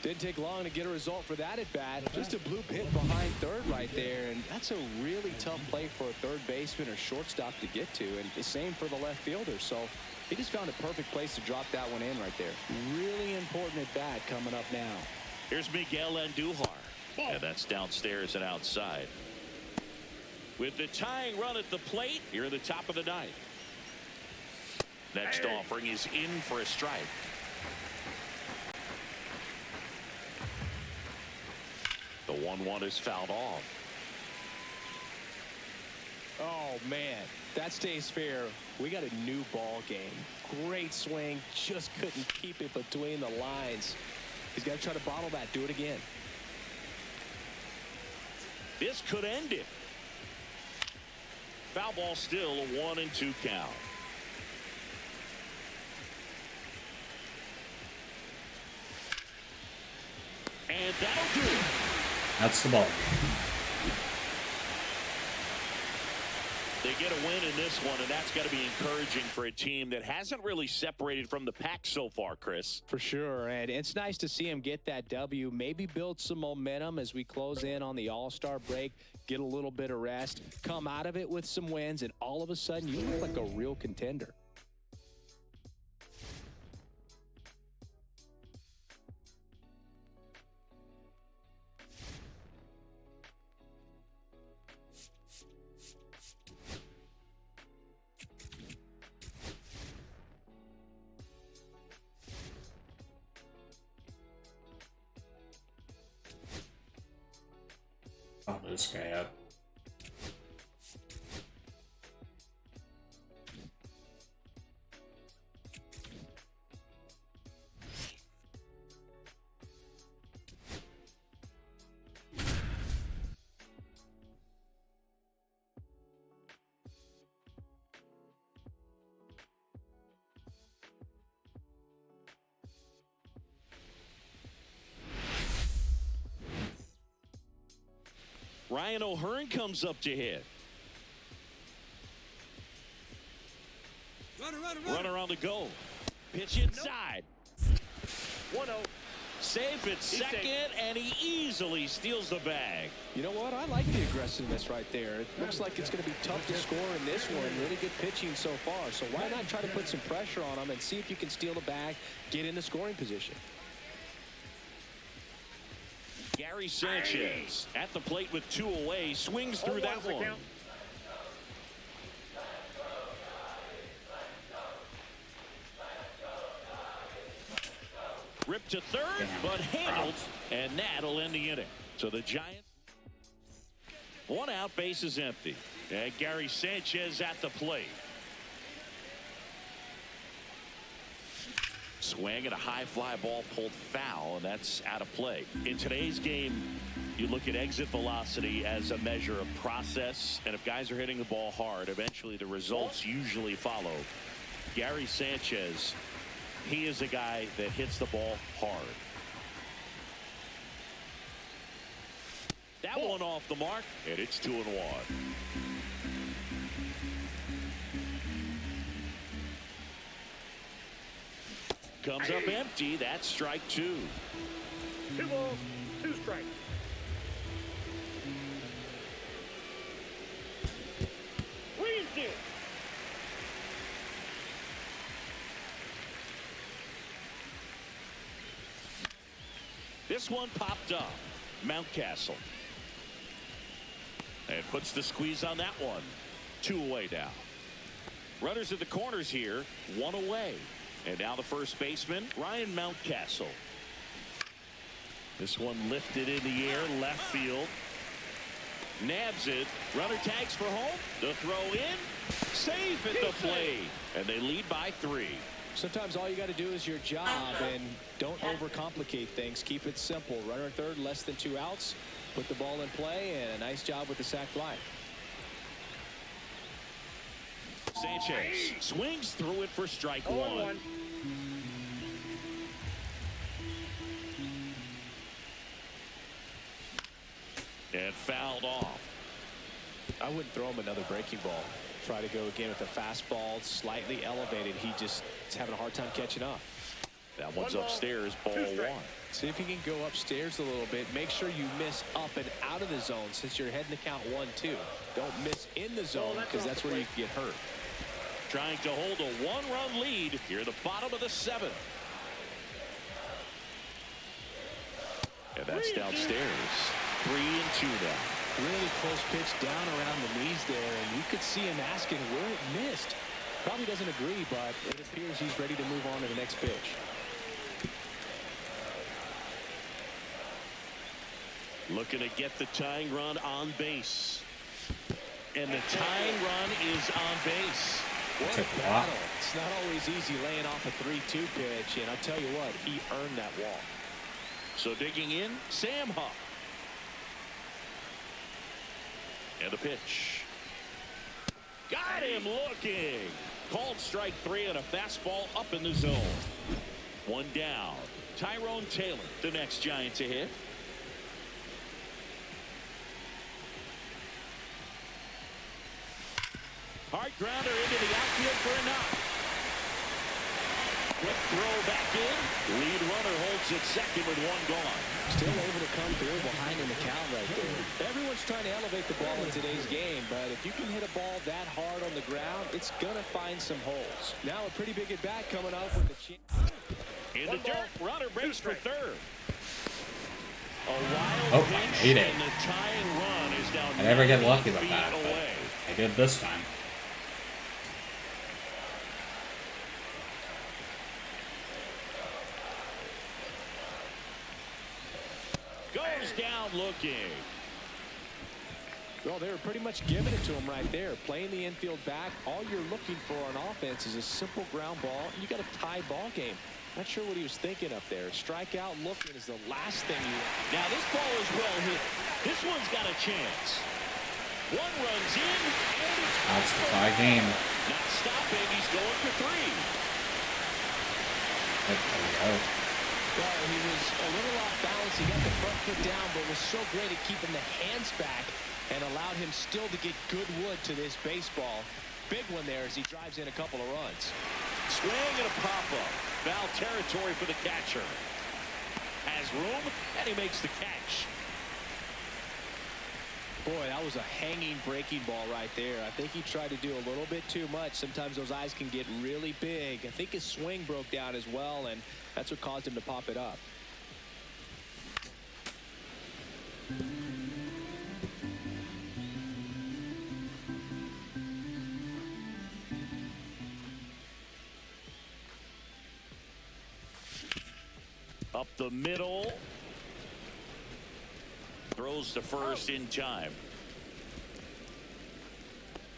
Didn't take long to get a result for that at bat. Just a bloop hit behind third right there, and that's a really tough play for a third baseman or shortstop to get to, and the same for the left fielder. So he just found a perfect place to drop that one in right there. Really important at bat coming up now. Here's Miguel Andujar. And that's downstairs and outside. With the tying run at the plate, here in the top of the 9th. Next offering is in for a strike. The 1-1 is fouled off. Oh, man, that stays fair. We got a new ball game. Great swing, just couldn't keep it between the lines. He's got to try to bottle that. Do it again. This could end it. Foul ball still, a 1-2 count. And that'll do it. That's the ball. They get a win in this one, and that's got to be encouraging for a team that hasn't really separated from the pack so far, Chris. For sure, and it's nice to see him get that W, maybe build some momentum as we close in on the All-Star break, get a little bit of rest, come out of it with some wins, and all of a sudden you look like a real contender. Oh, this guy up. Ryan O'Hearn comes up to hit. Runner on the go. Pitch inside. 1-0. Safe at second, and he easily steals the bag. You know what? I like the aggressiveness right there. It looks like it's going to be tough to score in this one. Really good pitching so far. So why not try to put some pressure on him and see if you can steal the bag, get in the scoring position. Gary Sanchez at the plate with 2 away, swings through that one. Ripped to third, but handled, and that'll end the inning. So the Giants, 1 out, base is empty. And Gary Sanchez at the plate. Swing and a high fly ball pulled foul, and that's out of play. In today's game, you look at exit velocity as a measure of process, and if guys are hitting the ball hard, eventually the results usually follow. Gary Sanchez, he is a guy that hits the ball hard. That one off the mark, and it's 2-1. Comes up empty. That's strike 2. 2 balls, 2 strikes. Squeezed it. This one popped up. Mountcastle. And puts the squeeze on that one. 2 away now. Runners at the corners here. 1 away. And now the first baseman, Ryan Mountcastle. This one lifted in the air, left field. Nabs it. Runner tags for home. The throw in. Safe at the plate. And they lead by 3. Sometimes all you got to do is your job and don't overcomplicate things. Keep it simple. Runner at third, less than 2 outs. Put the ball in play, and a nice job with the sac fly. Sanchez swings through it for strike 1. And fouled off. I wouldn't throw him another breaking ball. Try to go again with a fastball, slightly elevated. He just is having a hard time catching up. That one's upstairs, ball 1. See if you can go upstairs a little bit. Make sure you miss up and out of the zone since you're heading to count 1-2. Don't miss in the zone because that's where you can get hurt. Trying to hold a 1-run lead here at the bottom of the 7th. And that's downstairs. 3-2 now. Really close pitch down around the knees there, and you could see him asking where it missed. Probably doesn't agree, but it appears he's ready to move on to the next pitch. Looking to get the tying run on base. and the tying run is on base. What a battle. It's not always easy laying off a 3-2 pitch, and I'll tell you what, he earned that walk. So digging in, Sam Huff. And a pitch. Got him looking. Called strike 3 and a fastball up in the zone. One down. Tyrone Taylor, the next Giant to hit. Hard grounder into the outfield for a knock. Quick throw back in. Lead runner holds at second with one gone. Still able to come through behind in the count right there. Everyone's trying to elevate the ball in today's game, but if you can hit a ball that hard on the ground, it's going to find some holes. Now a pretty big at bat coming up with the chance. In the dirt, runner breaks for third. A wild I pitch, hate it. and the tying run is down. I never get 90 lucky with feet that, but away. I did this time. Goes down looking. Well, they were pretty much giving it to him right there. Playing the infield back, all you're looking for on offense is a simple ground ball. You got a tie ball game. Not sure what he was thinking up there. Strikeout looking is the last thing you want. Now this ball is well hit. This one's got a chance. One runs in, and it's That's the tie game. not stopping. He's going for 3. There we go. Well, he was a little off balance. He got the front foot down, but was so great at keeping the hands back and allowed him still to get good wood to this baseball. Big one there as he drives in a couple of runs. Swing and a pop-up. Foul territory for the catcher. Has room, and he makes the catch. Boy, that was a hanging breaking ball right there. I think he tried to do a little bit too much. Sometimes those eyes can get really big. I think his swing broke down as well, and that's what caused him to pop it up. Up the middle. Throws to first in time.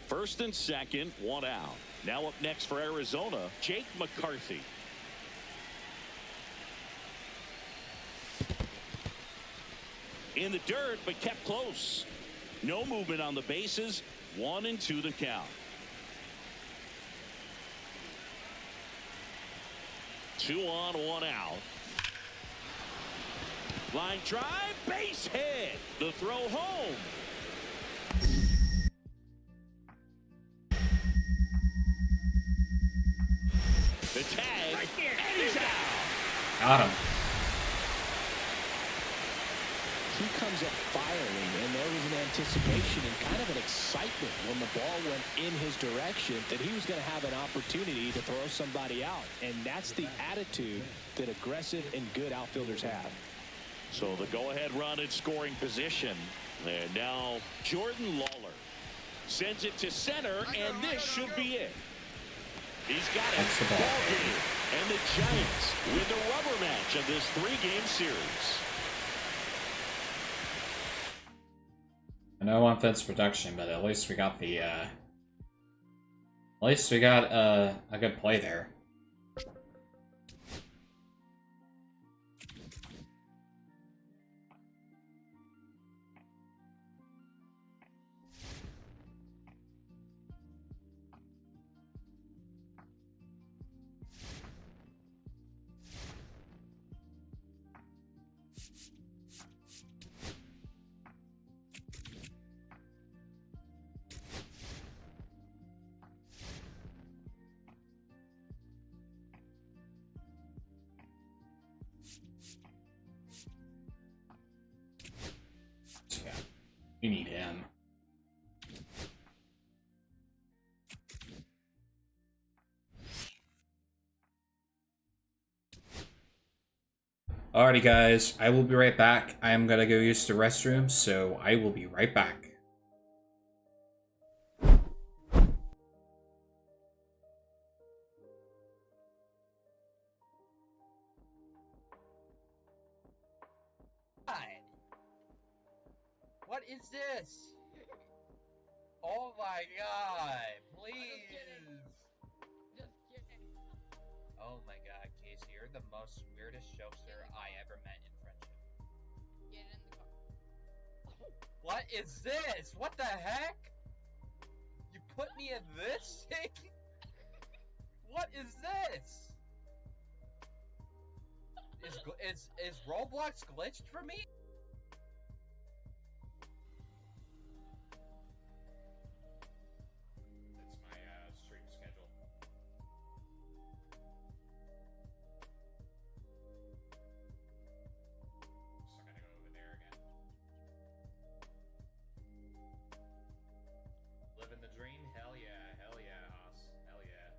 First and second, one out. Now up next for Arizona, Jake McCarthy. In the dirt, but kept close. No movement on the bases. 1-2 the count. 2 on, 1 out. Line drive, base hit. The throw home. The tag, and he's out. Got him. He comes up firing, and there was an anticipation and kind of an excitement when the ball went in his direction that he was going to have an opportunity to throw somebody out. And that's the attitude that aggressive and good outfielders have. So the go-ahead run in scoring position. And now Jordan Lawler sends it to center, and this should be it. He's got it. That's the ball. Ball game. And the Giants win the rubber match of this 3-game series. No offense production, but at least we got the a good play there. Yeah, we need him. Alrighty guys, I will be right back. I am gonna go use the restroom, so I will be right back. What is this? Oh my god, I'm please. just kidding. Oh my god, Casey, you're the most weirdest jokester I ever met in friendship. Get in the car. What is this? What the heck? You put me in this thing? What is this? Is Roblox glitched for me? It's my stream schedule. So I'm gonna go over there again. Living the dream? Hell yeah, Haas. Hell yeah.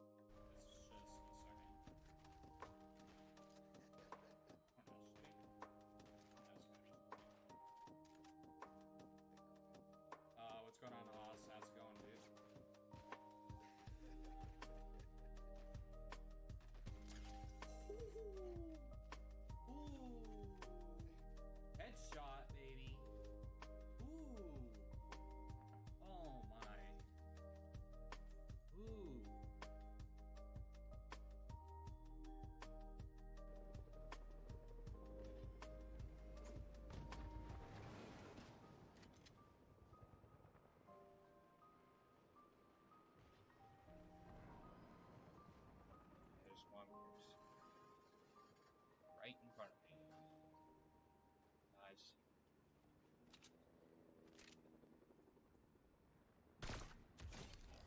It's just a second. What's going on, Haas? How's it going, dude? Ooh. Headshot, baby. Ooh. Oh my. Ooh. There's one right in front of me. Nice.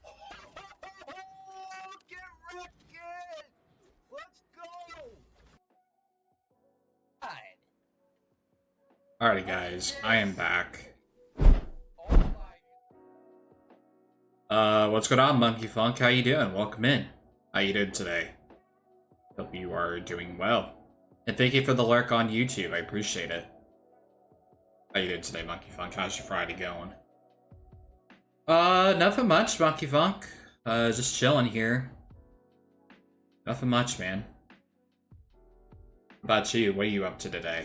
Oh, get wrecked, kid! Let's go! God. Alrighty, guys, I am back. Oh my. What's going on, Monkey Funk? How you doing? Welcome in. How you doing today? Hope you are doing well. And thank you for the lurk on YouTube. I appreciate it. How you doing today, Monkey Funk? How's your Friday going? Nothing much, Monkey Funk. Just chilling here. Nothing much, man. How about you? What are you up to today?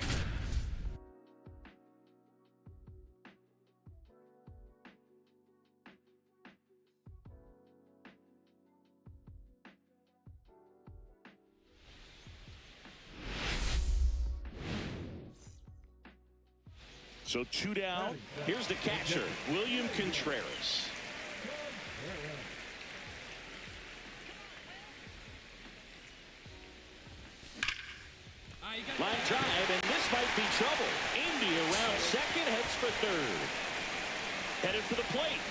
So 2 down. Here's the catcher, William Contreras. Line drive, and this might be trouble. Indy around second, heads for third. Headed for the plate.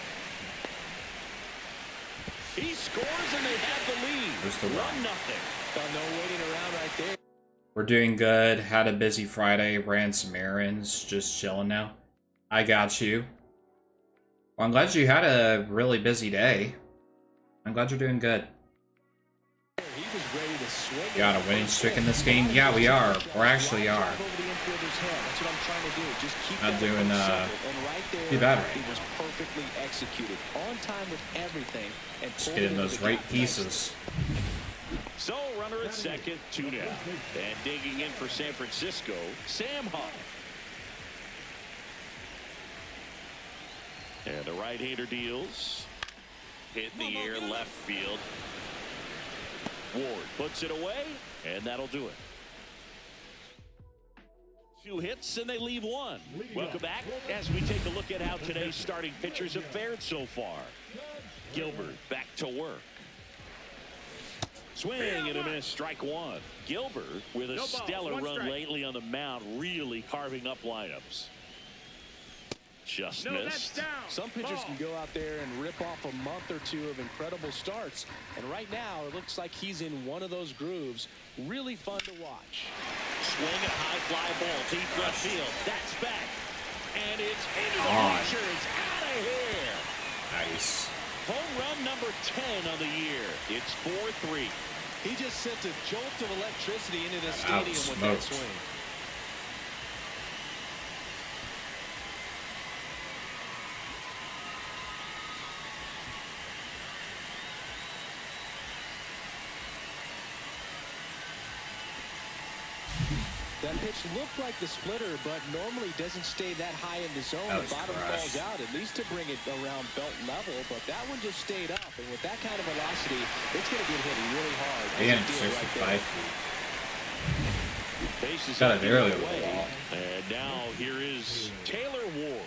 He scores, and they have the lead. There's the run. 1-0. No waiting around right there. We're doing good. Had a busy Friday. Ran some errands. Just chilling now. I got you. Well, I'm glad you had a really busy day. I'm glad you're doing good. He was ready to swing. Got a winning streak in this game? Yeah, we are. Or actually are. Not doing too bad right It was perfectly executed, on time with everything, and Just getting those right pieces. So, runner at second, 2 down. And digging in for San Francisco, Sam Huff. And the right-hander deals. Hit in the air, left field. Ward puts it away, and that'll do it. 2 hits, and they leave 1. Welcome back as we take a look at how today's starting pitchers have fared so far. Gilbert back to work. Swing and a miss, strike 1. Gilbert with a stellar run lately on the mound, really carving up lineups. Just missed. Some pitchers can go out there and rip off a month or 2 of incredible starts. And right now, it looks like he's in one of those grooves. Really fun to watch. Swing and a high fly ball, deep left field. That's back. And it's into the bleachers. Out of here. Nice. Home run number 10 on the year. It's 4-3. He just sent a jolt of electricity into the stadium with that swing. That pitch looked like the splitter, but normally doesn't stay that high in the zone. That The was bottom crushed. falls out, at least to bring it around belt level, but that one just stayed up. And with that kind of velocity, it's going to get hit really hard. Again, As it did 65 feet. Bases Got up it and early with away. the ball. And now here is Taylor Ward.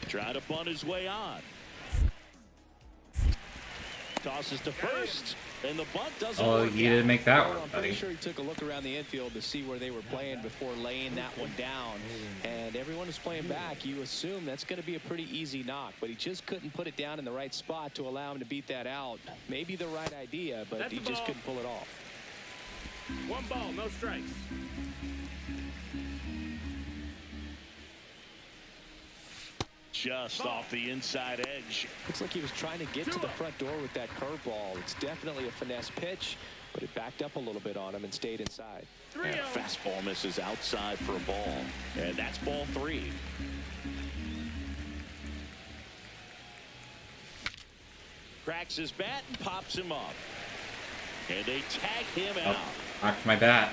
Trying to bunt his way on. Tosses to first, and the bunt doesn't Oh, work you out. didn't make that Well, work, I'm pretty buddy. sure he took a look around the infield to see where they were playing before laying that one down. And everyone is playing back. You assume that's going to be a pretty easy knock, but he just couldn't put it down in the right spot to allow him to beat that out. Maybe the right idea, but That's he the just ball. couldn't pull it off. 1 ball, no strikes. Just off the inside edge. Looks like he was trying to get to the front door with that curveball. It's definitely a finesse pitch, but it backed up a little bit on him and stayed inside. And a fastball misses outside for a ball. And that's ball 3. Cracks his bat and pops him up. And they tag him Oh, out. knocked my bat.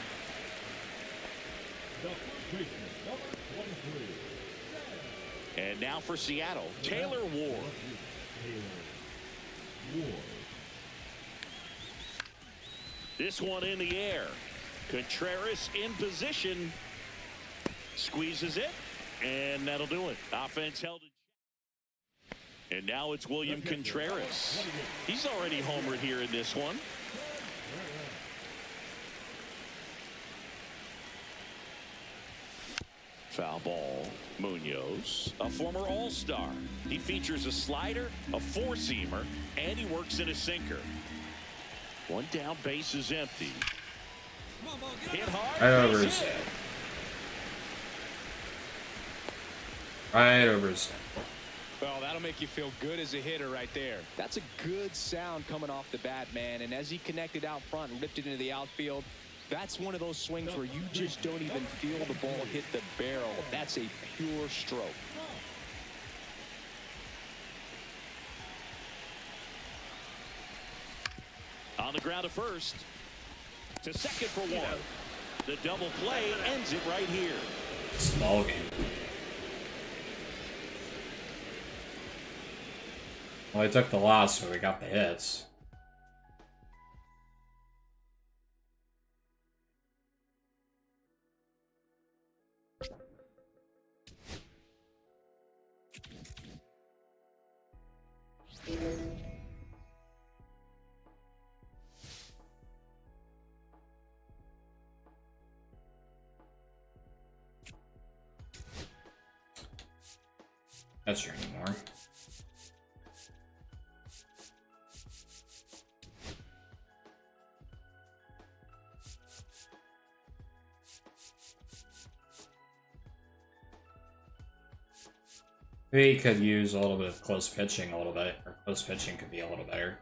The first baseman, number 23. And now for Seattle, Taylor Ward. Ward. This one in the air. Contreras in position. Squeezes it. And that'll do it. Offense held it. And now it's William Contreras. He's already homered here in this one. Foul ball. Munoz, a former All-Star. He features a slider, a four-seamer, and he works in a sinker. One down, base is empty. Hit hard. Right over base his hit. head. Right over his head. Well, that'll make you feel good as a hitter right there. That's a good sound coming off the bat, man. And as he connected out front and ripped it into the outfield, that's one of those swings where you just don't even feel the ball hit the barrel. That's a pure stroke. On the ground to first. To second for one. The double play ends it right here. Small game. Well, I took the loss, so we got the hits. That's your anymore. We could use a little bit of close pitching a little bit, or close pitching could be a little better.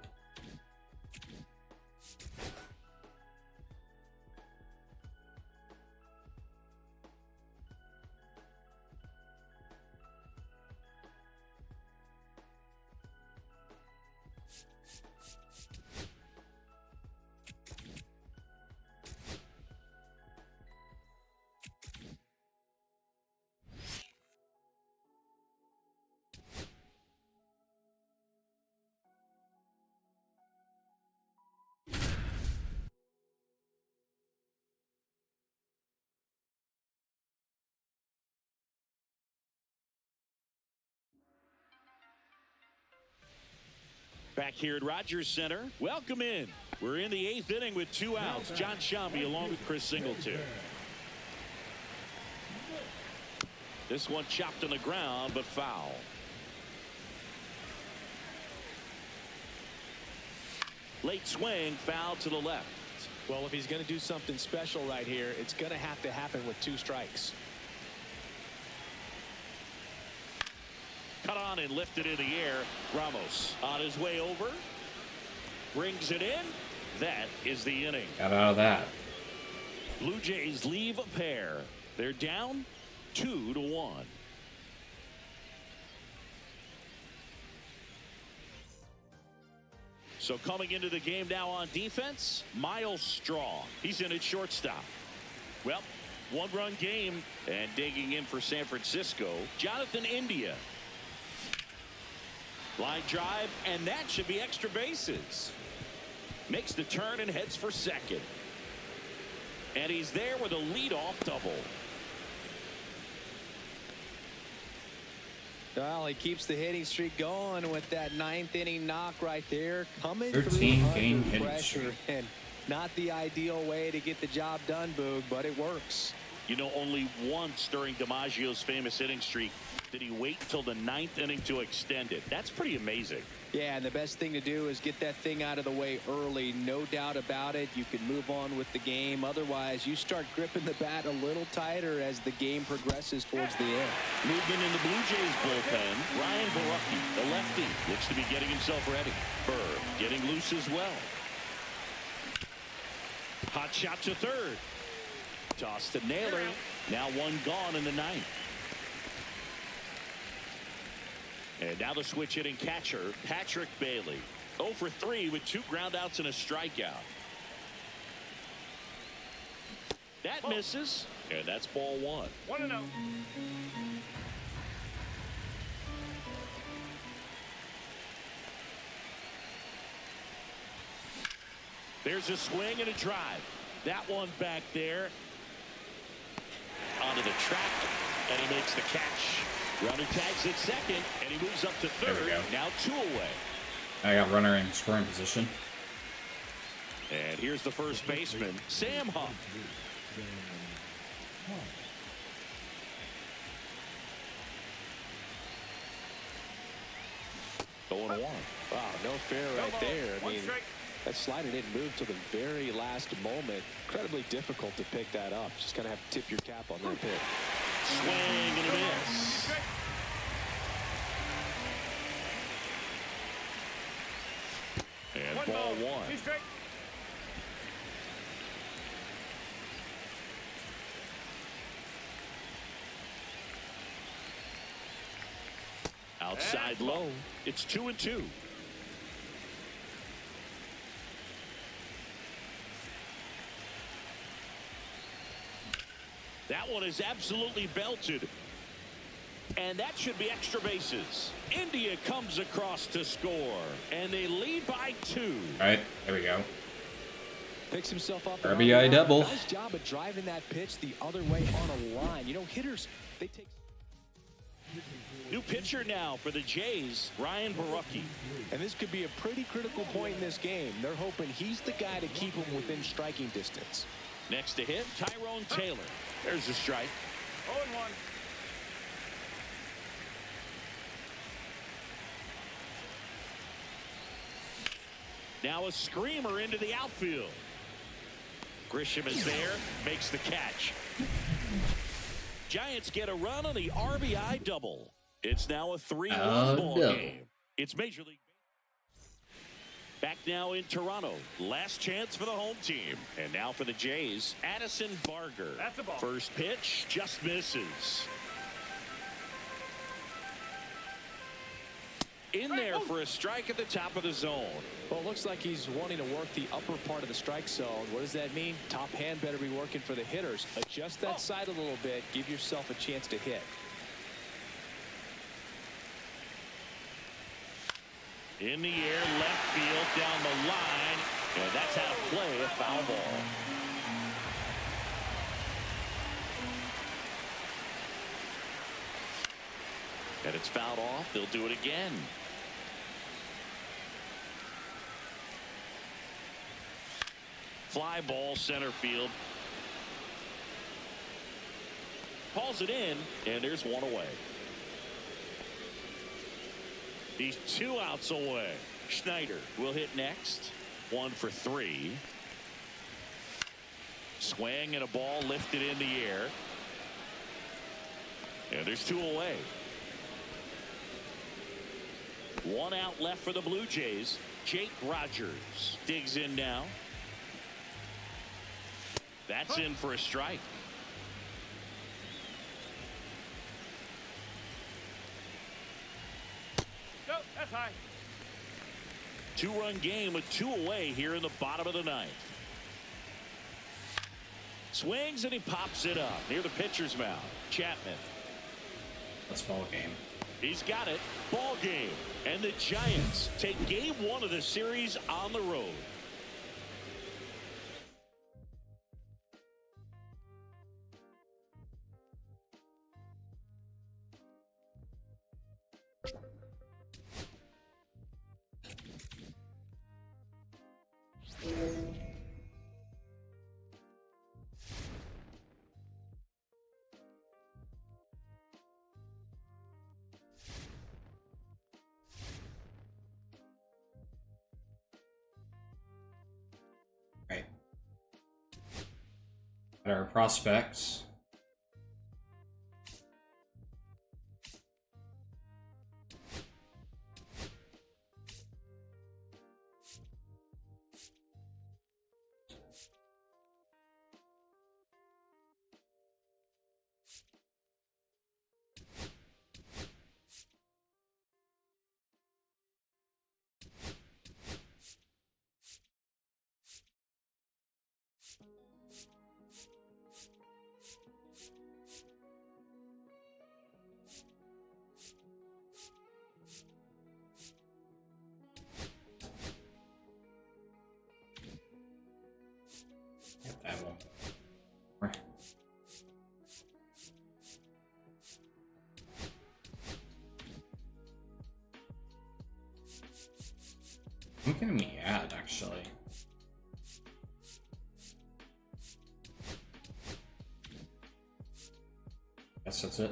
Back here at Rogers Center, welcome in. We're in the 8th inning with 2 outs. John Shambi along with Chris Singleton. This one chopped on the ground, but foul. Late swing, foul to the left. Well, if he's going to do something special right here, it's going to have to happen with 2 strikes. Cut on and lifted in the air. Ramos on his way over. Brings it in. That is the inning. Got out of that. Blue Jays leave a pair. They're down 2-1. So coming into the game now on defense, Miles Straw. He's in at shortstop. Well, one-run game, and digging in for San Francisco, Jonathan India. Line drive, and that should be extra bases. Makes the turn and heads for second. And he's there with a leadoff double. Well, he keeps the hitting streak going with that 9th inning knock right there. Coming 13 through game under hitting pressure. streak. And not the ideal way to get the job done, Boog, but it works. You know, only once during DiMaggio's famous hitting streak did he wait till the 9th inning to extend it. That's pretty amazing. Yeah, and the best thing to do is get that thing out of the way early. No doubt about it. You can move on with the game. Otherwise, you start gripping the bat a little tighter as the game progresses towards the end. Movement in the Blue Jays bullpen. Ryan Barucki, the lefty, looks to be getting himself ready. Burr getting loose as well. Hot shot to third. Toss to Naylor. Now one gone in the 9th. And now the switch hitting catcher, Patrick Bailey. 0 for 3 with 2 groundouts and a strikeout. That misses, and that's ball 1. 1-0. There's a swing and a drive. That one back there. Onto the track, and he makes the catch. Runner tags at second, and he moves up to third. There we go. Now 2 away. I got runner in scoring position. And here's the first baseman, Sam Huff. 0-1. Wow, no fair No right ball. there. I One mean, strike. that slider didn't move till the very last moment. Incredibly difficult to pick that up. Just kind of have to tip your cap on that pitch. Swing and a miss. And One ball ball. 1. 2 strike. Outside low. It's 2-2. That one is absolutely belted. And that should be extra bases. India comes across to score. And they lead by 2. All right, there we go. Picks himself up. RBI double. Nice job of driving that pitch the other way on a line. You know, hitters, they take... New pitcher now for the Jays, Ryan Barucki. And this could be a pretty critical point in this game. They're hoping he's the guy to keep him within striking distance. Next to hit, Tyrone Taylor. There's a strike. 0-1. Now a screamer into the outfield. Grisham is there, makes the catch. Giants get a run on the RBI double. It's now a 3-1 ball no. game. It's Major League. Back now in Toronto. Last chance for the home team. And now for the Jays, Addison Barger. That's a ball. First pitch just misses. In there for a strike at the top of the zone. Well, it looks like he's wanting to work the upper part of the strike zone. What does that mean? Top hand better be working for the hitters. Adjust that side a little bit. Give yourself a chance to hit. In the air, left field, down the line. And that's how to play a foul ball. And it's fouled off. They'll do it again. Fly ball center field. Calls it in, and there's one away. He's 2 outs away. Schneider will hit next. 1 for 3. Swing and a ball lifted in the air. And there's 2 away. 1 out left for the Blue Jays. Jake Rogers digs in now. That's in for a strike. Go. That's high. Two-run game with 2 away here in the bottom of the 9th. Swings and he pops it up near the pitcher's mound. Chapman. That's ball game. He's got it. Ball game. And the Giants take game 1 of the series on the road. Right. At our prospects. Get that one. Right. I'm getting me ad actually. Guess that's it.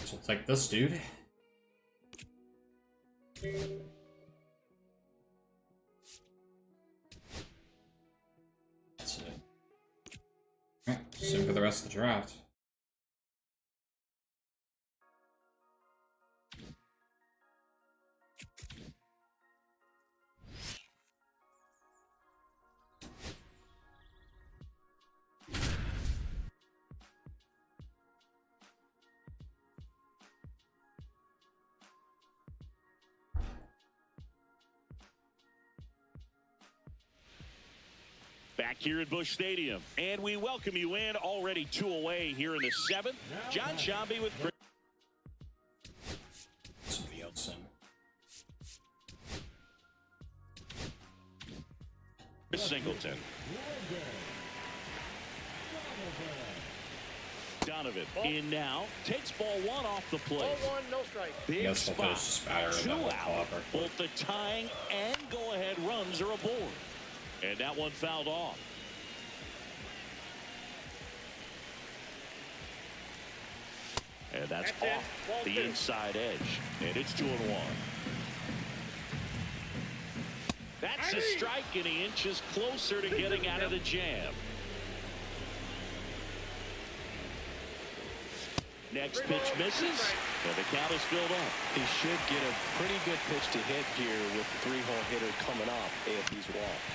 So it's like this dude. That's it. Alright, same for the rest of the draft. Back here at Busch Stadium, and we welcome you in. Already 2 away here in the 7th. John Shambi with Somebody else in. Chris Singleton. Donovan in now, takes ball 1 off the plate. Ball 1, no strike. Big Yes, the spot. first is better 2 than the out. Clobber. Both the tying and go-ahead runs are aboard. And that one fouled off. And that's That's it. off Ball the 2. inside edge. And it's 2-1. That's a strike, and he inches closer to getting out of the jam. Next pitch misses, and the count is filled up. He should get a pretty good pitch to hit here with the 3-hole hitter coming up if he's walked.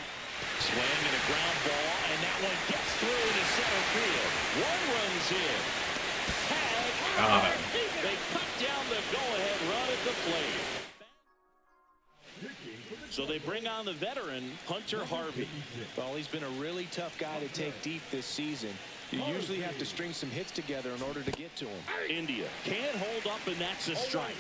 Swing and a ground ball, and that one gets through to center field. One runs in. Tag. They cut down the go-ahead run at the plate. So they bring on the veteran, Hunter Harvey. Well, he's been a really tough guy to take deep this season. You usually have to string some hits together in order to get to him. India can't hold up, and that's a strike.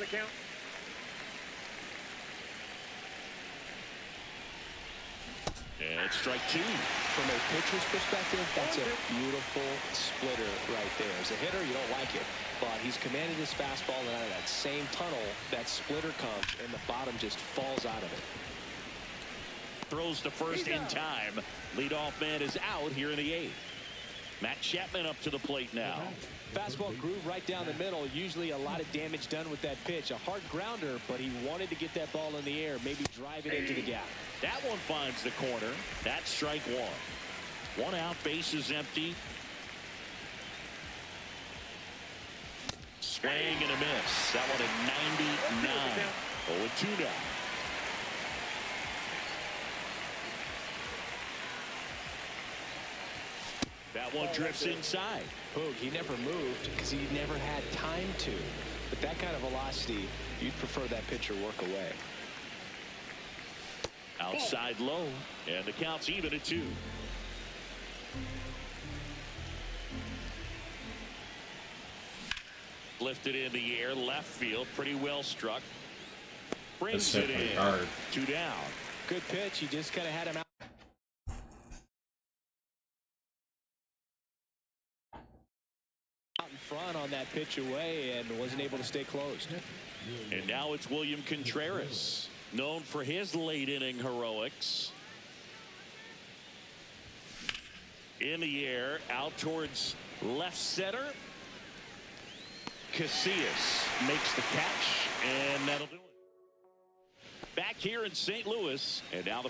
And it's strike two. From a pitcher's perspective, that's a beautiful splitter right there. As a hitter, you don't like it, but he's commanded his fastball, and out of that same tunnel, that splitter comes, and the bottom just falls out of it. Throws to first in time. Leadoff man is out here in the 8th. Matt Chapman up to the plate now. Fastball groove right down the middle. Usually a lot of damage done with that pitch. A hard grounder, but he wanted to get that ball in the air, maybe drive it into the gap. That one finds the corner. That's strike one. One out, base is empty. Swing and a miss. That one at 99. 0-2 now. That one drifts inside. Boog, he never moved because he never had time to. But that kind of velocity, you'd prefer that pitcher work away. Outside low, and the count's even at 2. Lifted in the air, left field, pretty well struck. Brings it in. Hard. 2 down. Good pitch. You just kind of had him out in front on that pitch away and wasn't able to stay closed. And now it's William Contreras, known for his late inning heroics. In the air, out towards left center. Casillas makes the catch, and that'll do it. Back here in St. Louis, and now the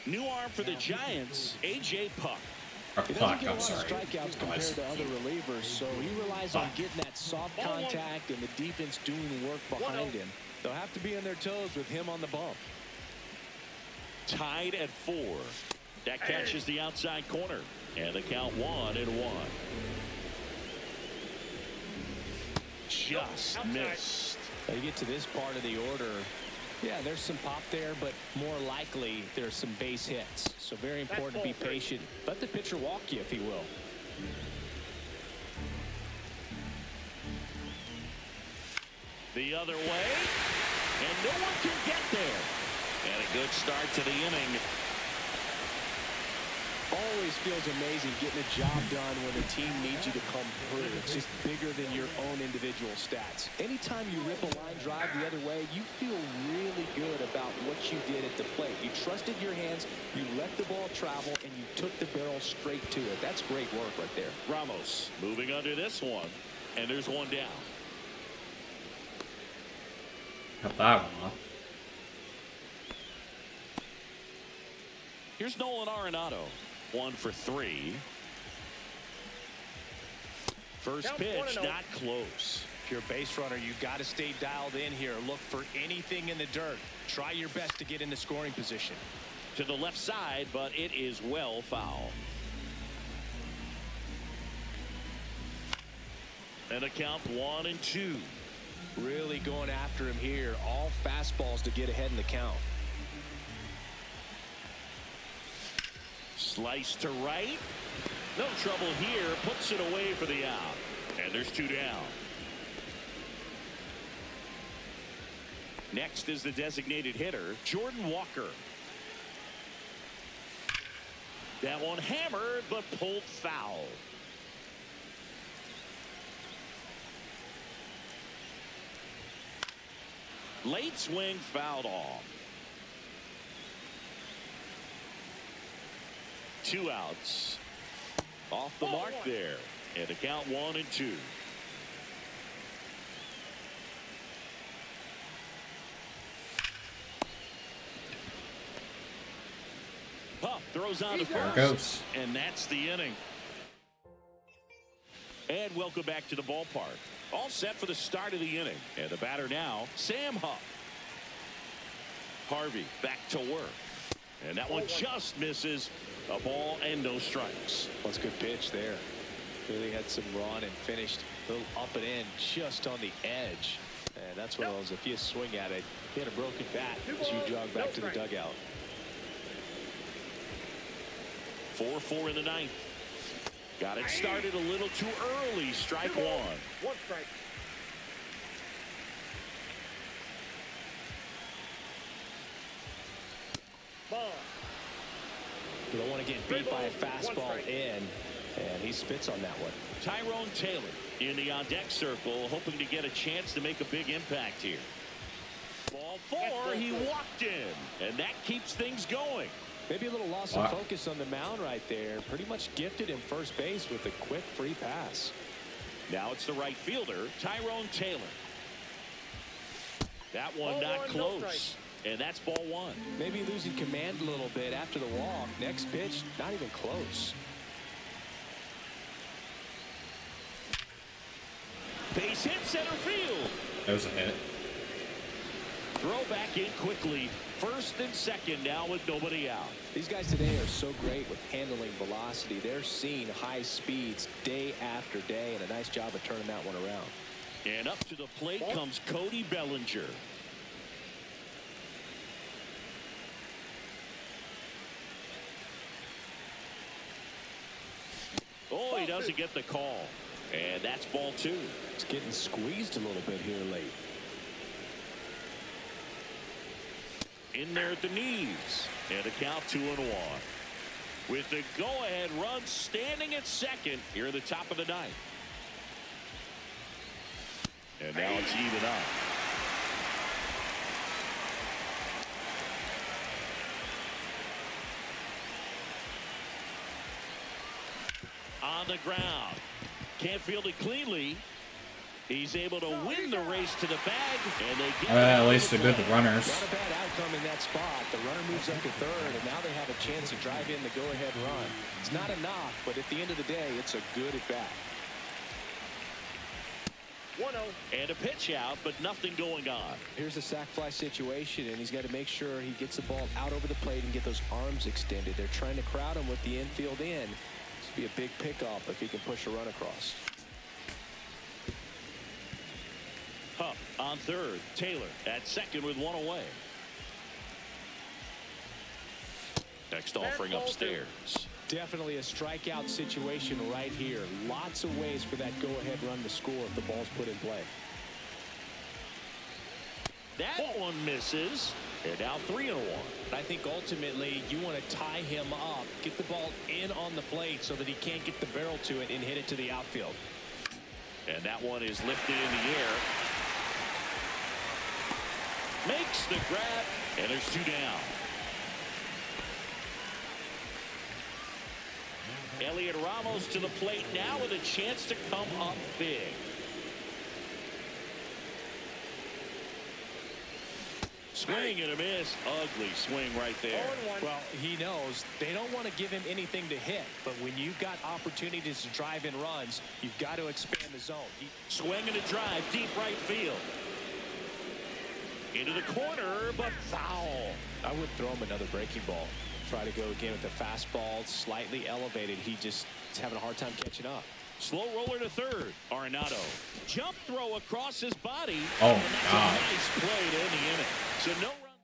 new arm for the Giants, A.J. Puck. He doesn't get a lot of strikeouts compared to other relievers, so he relies on getting that soft contact and the defense doing work behind him. They'll have to be on their toes with him on the bump. Tied at 4. That catches the outside corner, and the count 1-1. Just missed. They get to this part of the order. Yeah, there's some pop there, but more likely there's some base hits. So very important to be patient. Let the pitcher walk you, if he will. The other way, and no one can get there. And a good start to the inning. Always feels amazing getting a job done when the team needs you to come through. It's just bigger than your own individual stats. Anytime you rip a line drive the other way, you feel really good about what you did at the plate. You trusted your hands, you let the ball travel, and you took the barrel straight to it. That's great work right there. Ramos moving under this one, and there's one down. Got that one, huh? Here's Nolan Arenado. 1 for 3. First pitch, not close. If you're a base runner, you got to stay dialed in here. Look for anything in the dirt. Try your best to get into scoring position. To the left side, but it is well foul. And a count 1-2. Really going after him here. All fastballs to get ahead in the count. Slice to right. No trouble here. Puts it away for the out. And there's 2 down. Next is the designated hitter, Jordan Walker. That one hammered, but pulled foul. Late swing fouled off. 2 outs. Off the mark there. And the count 1-2. Puff throws on to There it first. goes. And that's the inning. And welcome back to the ballpark. All set for the start of the inning. And the batter now, Sam Huff. Harvey back to work. And that one just misses. A ball and no strikes. Well, it's a good pitch there. Really had some run and finished a little up and in just on the edge. And that's one of those, if you swing at it, you had a broken bat as you jog back to the dugout. 4-4 in the ninth. Got it started a little too early. Strike one. 1 strike. Ball. You don't want to get beat by a fastball in, and he spits on that one. Tyrone Taylor in the on-deck circle, hoping to get a chance to make a big impact here. Ball 4, he walked in, and that keeps things going. Maybe a little loss of focus on the mound right there. Pretty much gifted in first base with a quick free pass. Now it's the right fielder, Tyrone Taylor. That one not close. And that's ball 1. Maybe losing command a little bit after the walk. Next pitch, not even close. Base hit center field. That was a hit. Throw back in quickly. First and second now with nobody out. These guys today are so great with handling velocity. They're seeing high speeds day after day, and a nice job of turning that one around. And up to the plate comes Cody Bellinger. Oh, he doesn't get the call. And that's ball 2. It's getting squeezed a little bit here late. In there at the knees. And a count 2-1. With the go-ahead run standing at second here at the top of the ninth. And now it's even up. On the ground. Can't field it cleanly. He's able to win the race to the bag, and they get At least they're good, the runners. Not a bad outcome in that spot. The runner moves up to third, and now they have a chance to drive in the go-ahead run. It's not enough, but at the end of the day, it's a good at-bat. 1-0. And a pitch out, but nothing going on. Here's a sac fly situation, and he's got to make sure he gets the ball out over the plate and get those arms extended. They're trying to crowd him with the infield in. This would be a big pickup if he can push a run across. Huff on third. Taylor at second with one away. Next offering upstairs. Definitely a strikeout situation right here. Lots of ways for that go-ahead run to score if the ball's put in play. That one misses. And now 3-1. I think ultimately you want to tie him up, get the ball in on the plate so that he can't get the barrel to it and hit it to the outfield. And that one is lifted in the air. Makes the grab, and there's 2 down. Elliot Ramos to the plate now with a chance to come up big. Swing and a miss. Ugly swing right there. Well, he knows they don't want to give him anything to hit, but when you've got opportunities to drive in runs, you've got to expand the zone. Swing and a drive, deep right field. Into the corner, but foul. I would throw him another breaking ball. Try to go again with the fastball, slightly elevated. He just is having a hard time catching up. Slow roller to third. Arenado. Jump throw across his body. Oh, and that's God. a nice play to end the inning. So no runs.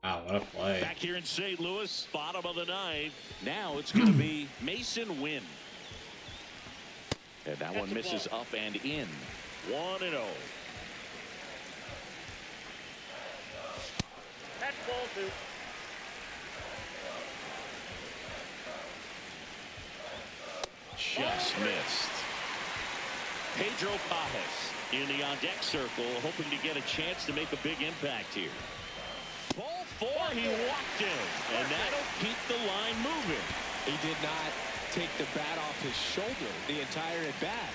Wow, what a play. Back here in St. Louis, bottom of the ninth. Now it's going to be Mason Wynn. And that one misses up and in. 1-0. That's ball 2. Just missed. Pedro Pajes in the on-deck circle, hoping to get a chance to make a big impact here. Ball 4, he walked in, and that'll keep the line moving. He did not take the bat off his shoulder the entire at bat.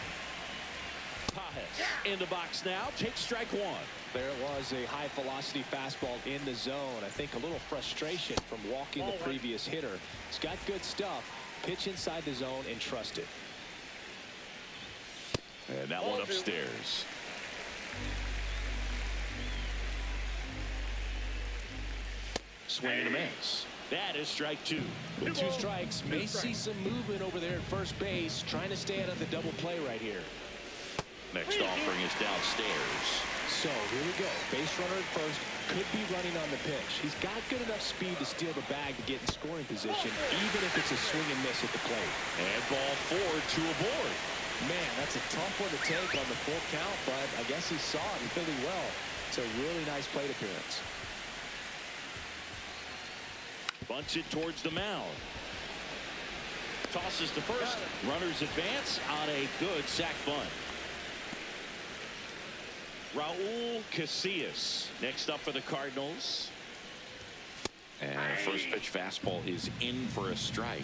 Pajes in the box now. Take strike one. There was a high velocity fastball in the zone. I think a little frustration from walking the previous hitter. He's got good stuff. Pitch inside the zone and trust it. And that one upstairs. Swing and a miss. That is strike two. With 2 strikes, may see some movement over there at first base, trying to stay out of the double play right here. Next offering is downstairs. So here we go. Base runner at first, could be running on the pitch. He's got good enough speed to steal the bag to get in scoring position, even if it's a swing and miss at the plate. And ball 4 to a board. Man, that's a tough one to take on the full count, but I guess he saw it really well. It's a really nice plate appearance. Bunts it towards the mound. Tosses to first. Runners advance on a good sac bunt. Raul Casillas next up for the Cardinals. And the first pitch fastball is in for a strike.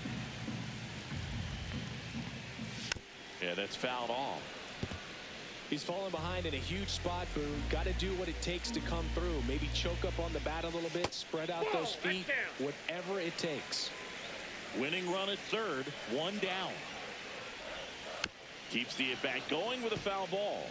Yeah, that's fouled off. He's fallen behind in a huge spot, Boone. Got to do what it takes to come through. Maybe choke up on the bat a little bit, spread out those feet, whatever it takes. Winning run at third, 1 down. Keeps the at bat going with a foul ball.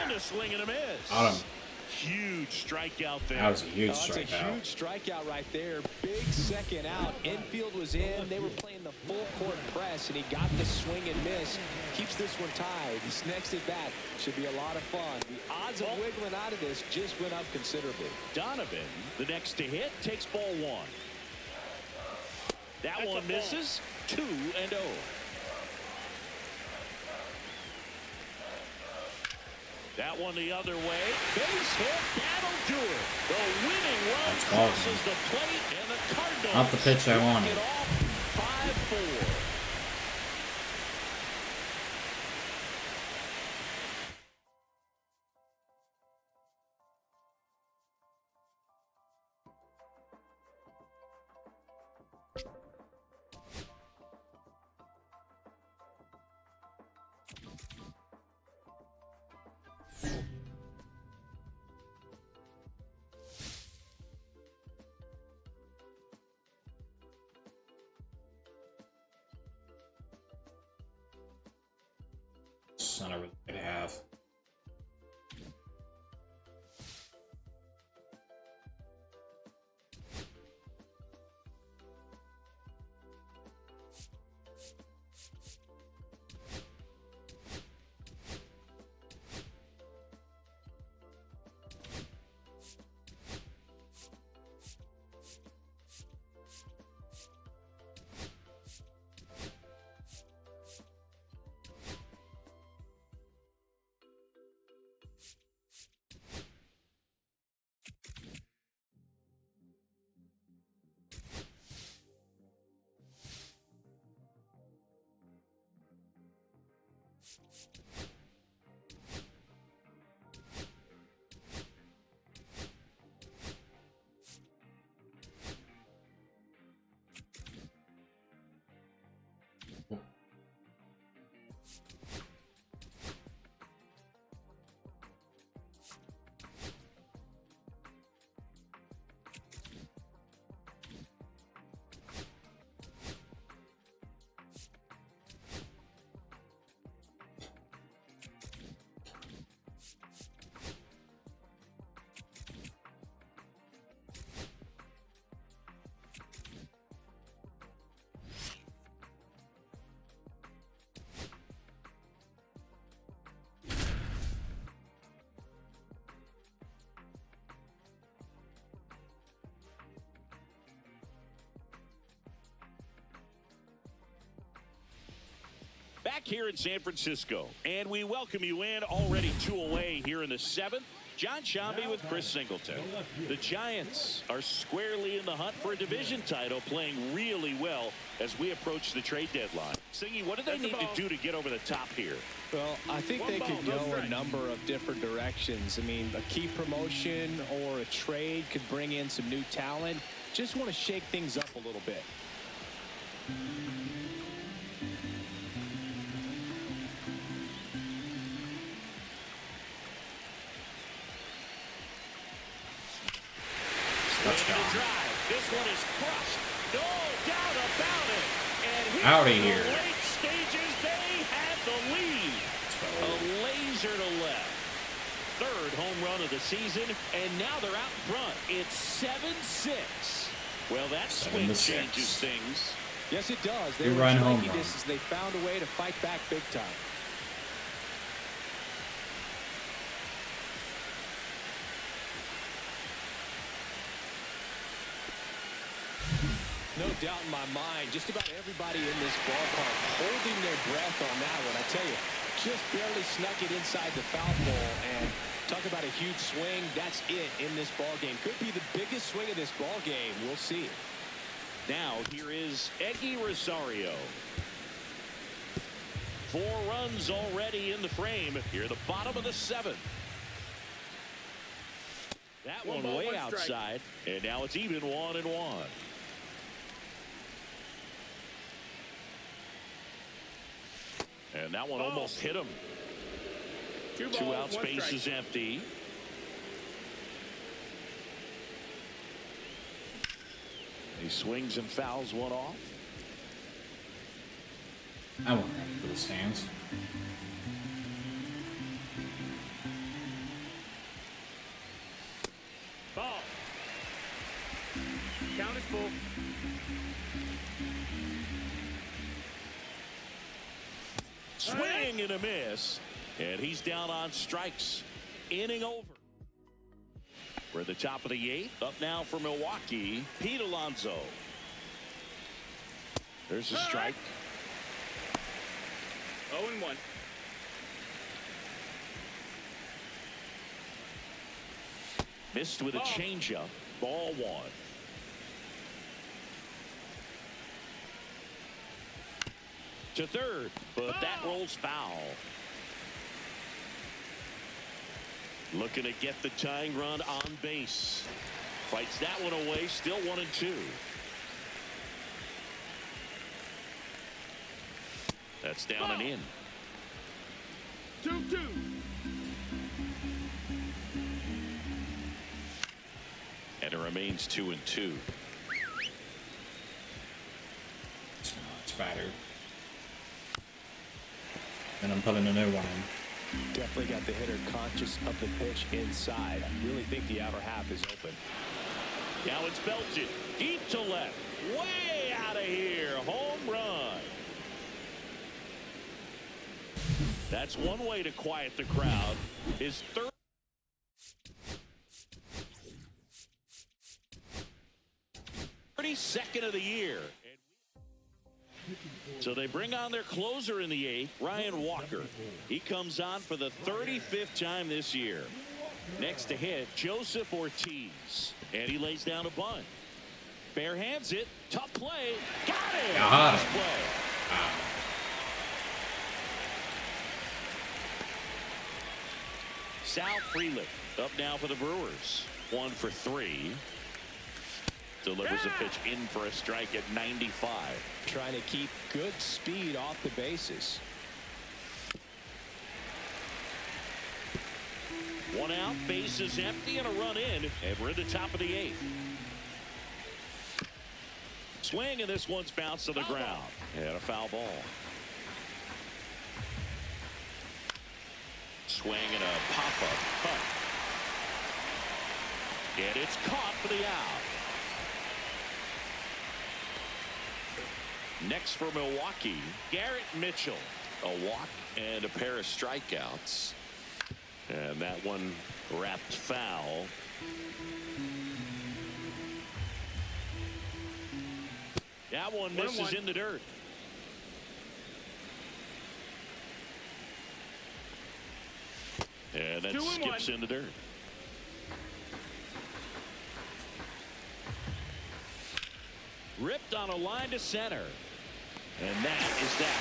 And a swing and a miss. Got him. Huge strikeout there. That was a huge That's a strikeout. huge strikeout right there. Big second out. Infield was in. They were playing the full court press, and he got the swing and miss. Keeps this one tied. This next at bat should be a lot of fun. The odds of wiggling out of this just went up considerably. Donovan, the next to hit, takes ball 1. That one misses. 2-0. That one the other way. Base hit. That'll do it. The winning run crosses the plate, and the Cardinals Not the pitch I wanted. get off 5-4. Not a really good half. Back here in San Francisco, and we welcome you in. Already 2 away here in the 7th. John Shambi with Chris Singleton. The Giants are squarely in the hunt for a division title, playing really well as we approach the trade deadline. Singy, what do they need to do to get over the top here? Well, I think they could go a number of different directions. I mean, a key promotion or a trade could bring in some new talent. Just want to shake things up a little bit. Let's go. Drive. This one is crushed. No doubt about it. And here Outta in here. the late stages, they had the lead. A laser to left. Third home run of the season, and now they're out in front. It's 7-6. Well, that swing 7-6. changes things. Yes, it does. They Two were run in home striking run. distance. They found a way to fight back big time. No doubt in my mind, just about everybody in this ballpark holding their breath on that one. I tell you, just barely snuck it inside the foul pole. And talk about a huge swing. That's it in this ball game. Could be the biggest swing of this ball game. We'll see. Now here is Eggy Rosario. 4 runs already in the frame. Here at the bottom of the 7th. That one ball, way one strike. outside. And now it's even 1-1. And that one almost hit him. 2 Two balls, outs, 1 base strike. is empty. He swings and fouls one off. I won't run for the stands. Ball. Count is full. Swing and a miss. And he's down on strikes. Inning over. We're at the top of the 8th. Up now for Milwaukee, Pete Alonso. There's a strike. 0-1. Missed with a changeup. Ball 1. To third, but that rolls foul. Looking to get the tying run on base. Fights that one away, still 1-2. That's down and in. 2-2. And it remains 2-2. It's battered. And I'm putting a new one in. Definitely got the hitter conscious of the pitch inside. I really think the outer half is open. Now it's belted deep to left. Way out of here. Home run. That's one way to quiet the crowd. His 32nd of the year. So they bring on their closer in the 8th, Ryan Walker. He comes on for the 35th time this year. Next to hit, Joseph Ortiz. And he lays down a bunt. Bare hands it. Tough play. Got it. Got Nice him. play. Sal Frelick up now for the Brewers. 1 for 3. Delivers a pitch in for a strike at 95. Trying to keep good speed off the bases. 1 out, base is empty, and a run in, and we're at the top of the 8th. Swing, and this one's bounced to the ground. And a foul ball. Swing and a pop-up punt. And it's caught for the out. Next for Milwaukee, Garrett Mitchell. A walk and a pair of strikeouts. And that one wrapped foul. That one misses in the dirt. And that skips in the dirt. Ripped on a line to center. And that is that.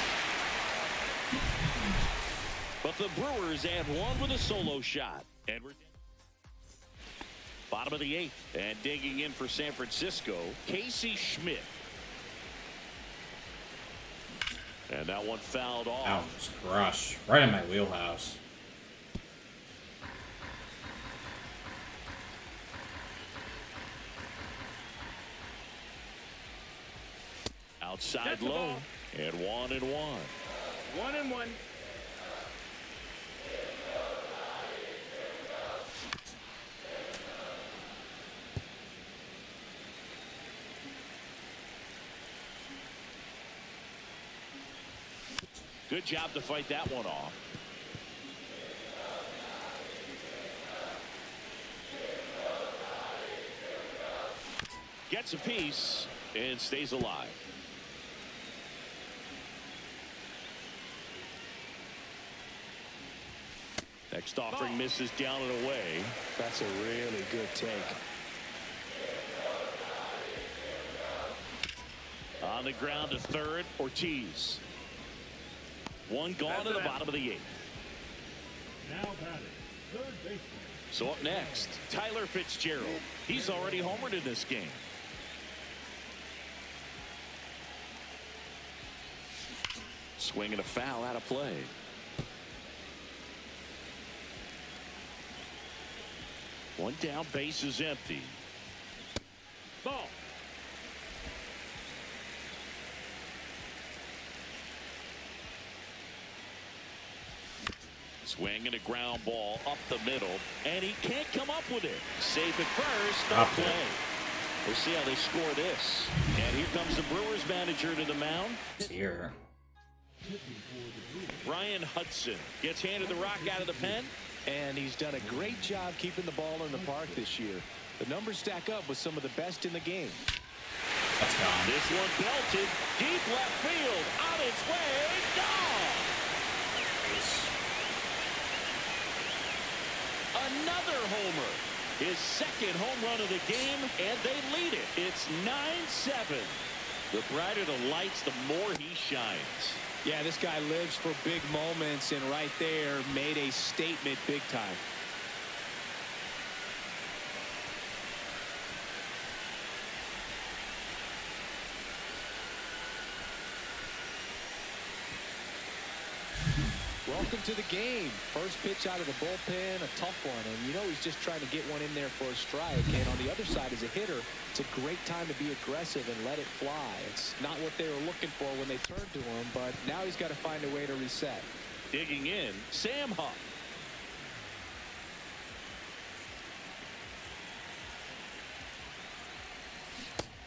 But the Brewers add one with a solo shot. And we're Bottom of the 8th. And digging in for San Francisco, Casey Schmidt. And that one fouled off. Ouch, crush. Right in my wheelhouse. Outside low. And 1-1. 1-1. Good job to fight that one off. Gets a piece and stays alive. Next offering misses down and away. That's a really good take. On the ground to third, Ortiz. One gone to the bottom of the 8th. Now batting, third baseman. So up next, Tyler Fitzgerald. He's already homered in this game. Swing and a foul out of play. One down, base is empty. Ball. Swing and a ground ball up the middle, and he can't come up with it. Safe at first, no Up play. it. We'll see how they score this. And here comes the Brewers manager to the mound. Here. Ryan Hudson gets handed the rock out of the pen. And he's done a great job keeping the ball in the park this year. The numbers stack up with some of the best in the game. That's gone. This one belted deep left field, on its way, gone. Another homer. His second home run of the game, and they lead it. It's 9-7. The brighter the lights, the more he shines. Yeah, this guy lives for big moments, and right there made a statement big time. Welcome to the game. First pitch out of the bullpen, a tough one. And you know he's just trying to get one in there for a strike. And on the other side, as a hitter, it's a great time to be aggressive and let it fly. It's not what they were looking for when they turned to him, but now he's got to find a way to reset. Digging in, Sam Huff.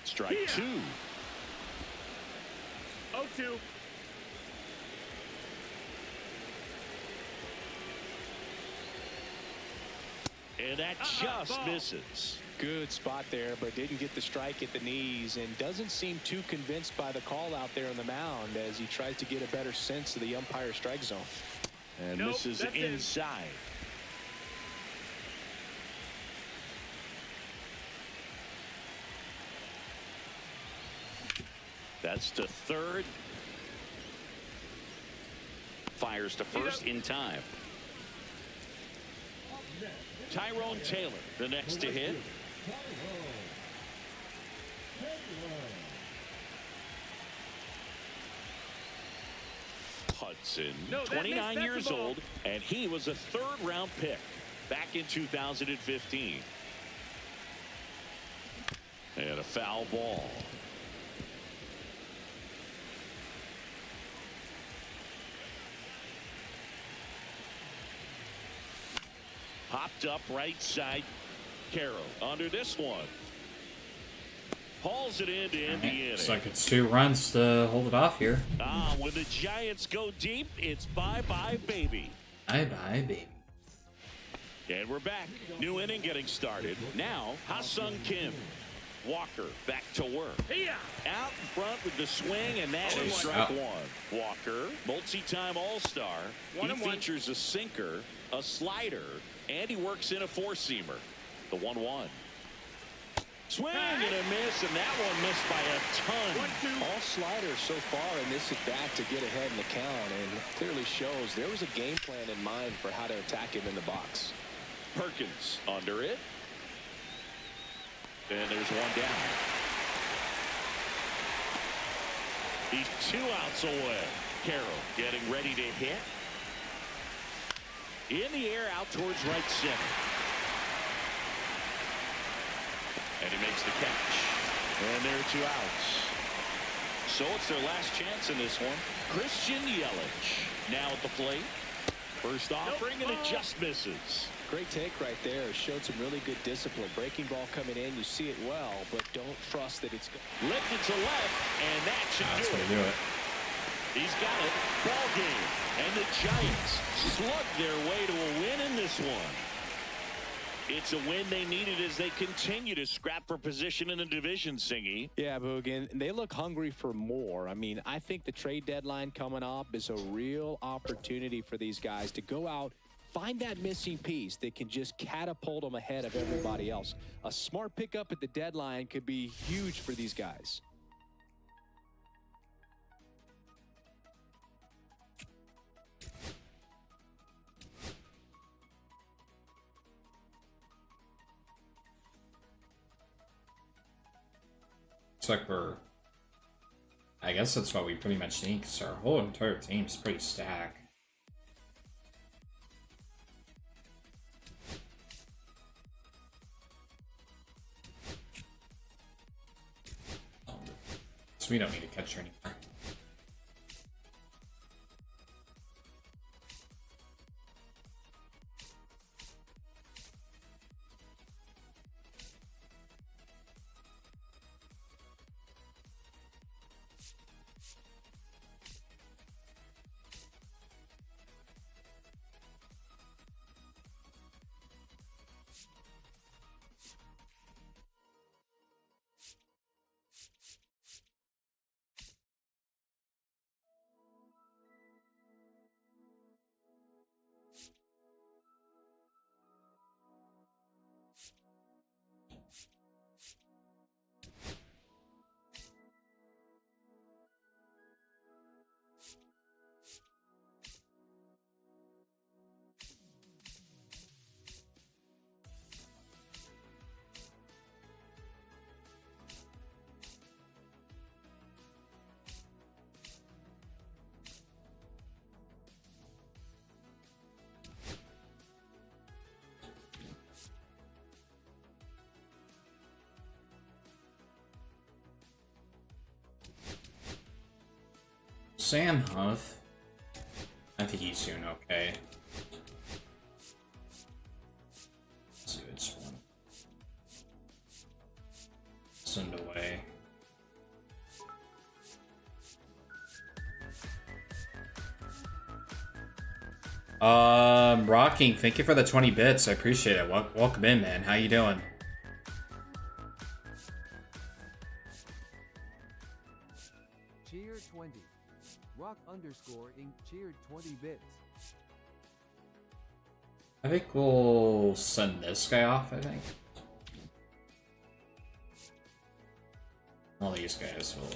Strike two. 0-2. And that just misses. Good spot there, but didn't get the strike at the knees and doesn't seem too convinced by the call out there on the mound as he tries to get a better sense of the umpire strike zone. And Nope, this is that's in. inside. That's to third. Fires to first in time. Tyrone Taylor, the next to hit. Hudson, No, that 29 missed. years That's a ball. old, and he was a third-round pick back in 2015. And a foul ball. Hopped up right side. Carroll under this one. Hauls it in to end the inning. Looks like it's 2 runs to hold it off here. When the Giants go deep, it's bye-bye, baby. Bye-bye, baby. And we're back. New inning getting started. Now, Ha-Sung Kim. Walker back to work. Out in front with the swing, and that is strike Out. one. Walker, multi-time All-Star. He 1-1. features a sinker, a slider, and he works in a four-seamer. The 1-1. Swing and a miss, and that one missed by a ton. 1-2. All sliders so far in this at bat to get ahead in the count, and clearly shows there was a game plan in mind for how to attack him in the box. Perkins under it. And there's one down. He's 2 outs away. Carroll getting ready to hit. In the air out towards right center. And he makes the catch. And there are 2 outs. So it's their last chance in this one. Christian Yelich now at the plate. First offering, and it just misses. Great take right there. Showed some really good discipline. Breaking ball coming in, you see it well, but don't trust that it's Lifted to left, and that should That's do way it. to do it. He's got it. Ball game. And the Giants slug their way to a win in this one. It's a win they needed as they continue to scrap for position in the division, Singy. Yeah, Boogan, they look hungry for more. I mean, I think the trade deadline coming up is a real opportunity for these guys to go out, find that missing piece that can just catapult them ahead of everybody else. A smart pickup at the deadline could be huge for these guys. Looks like I guess that's what we pretty much need, because our whole entire team's pretty stacked. So we don't need a catcher anymore. Sam Huff. I think he's doing okay. Let's see which one. Send away. Rocking, thank you for the 20 bits. I appreciate it. Welcome in, man. How you doing? Cheer 20. Rock underscore Inc. cheered 20 bits. I think we'll send this guy off, I think. All these guys will...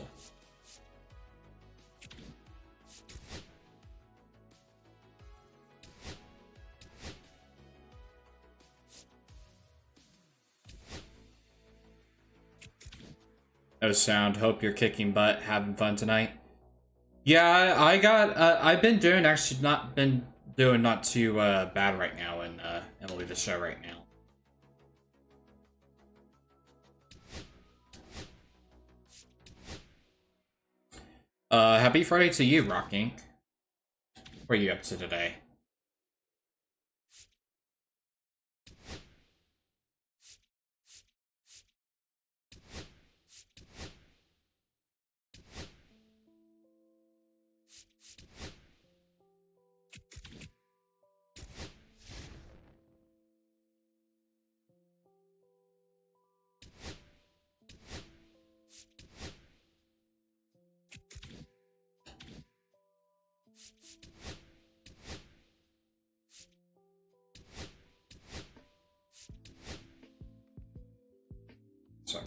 No sound. Hope you're kicking butt, having fun tonight. Yeah, I've been doing, actually not too bad right now in MLB The Show right now. Happy Friday to you, Rock Inc. What are you up to today? Sorry.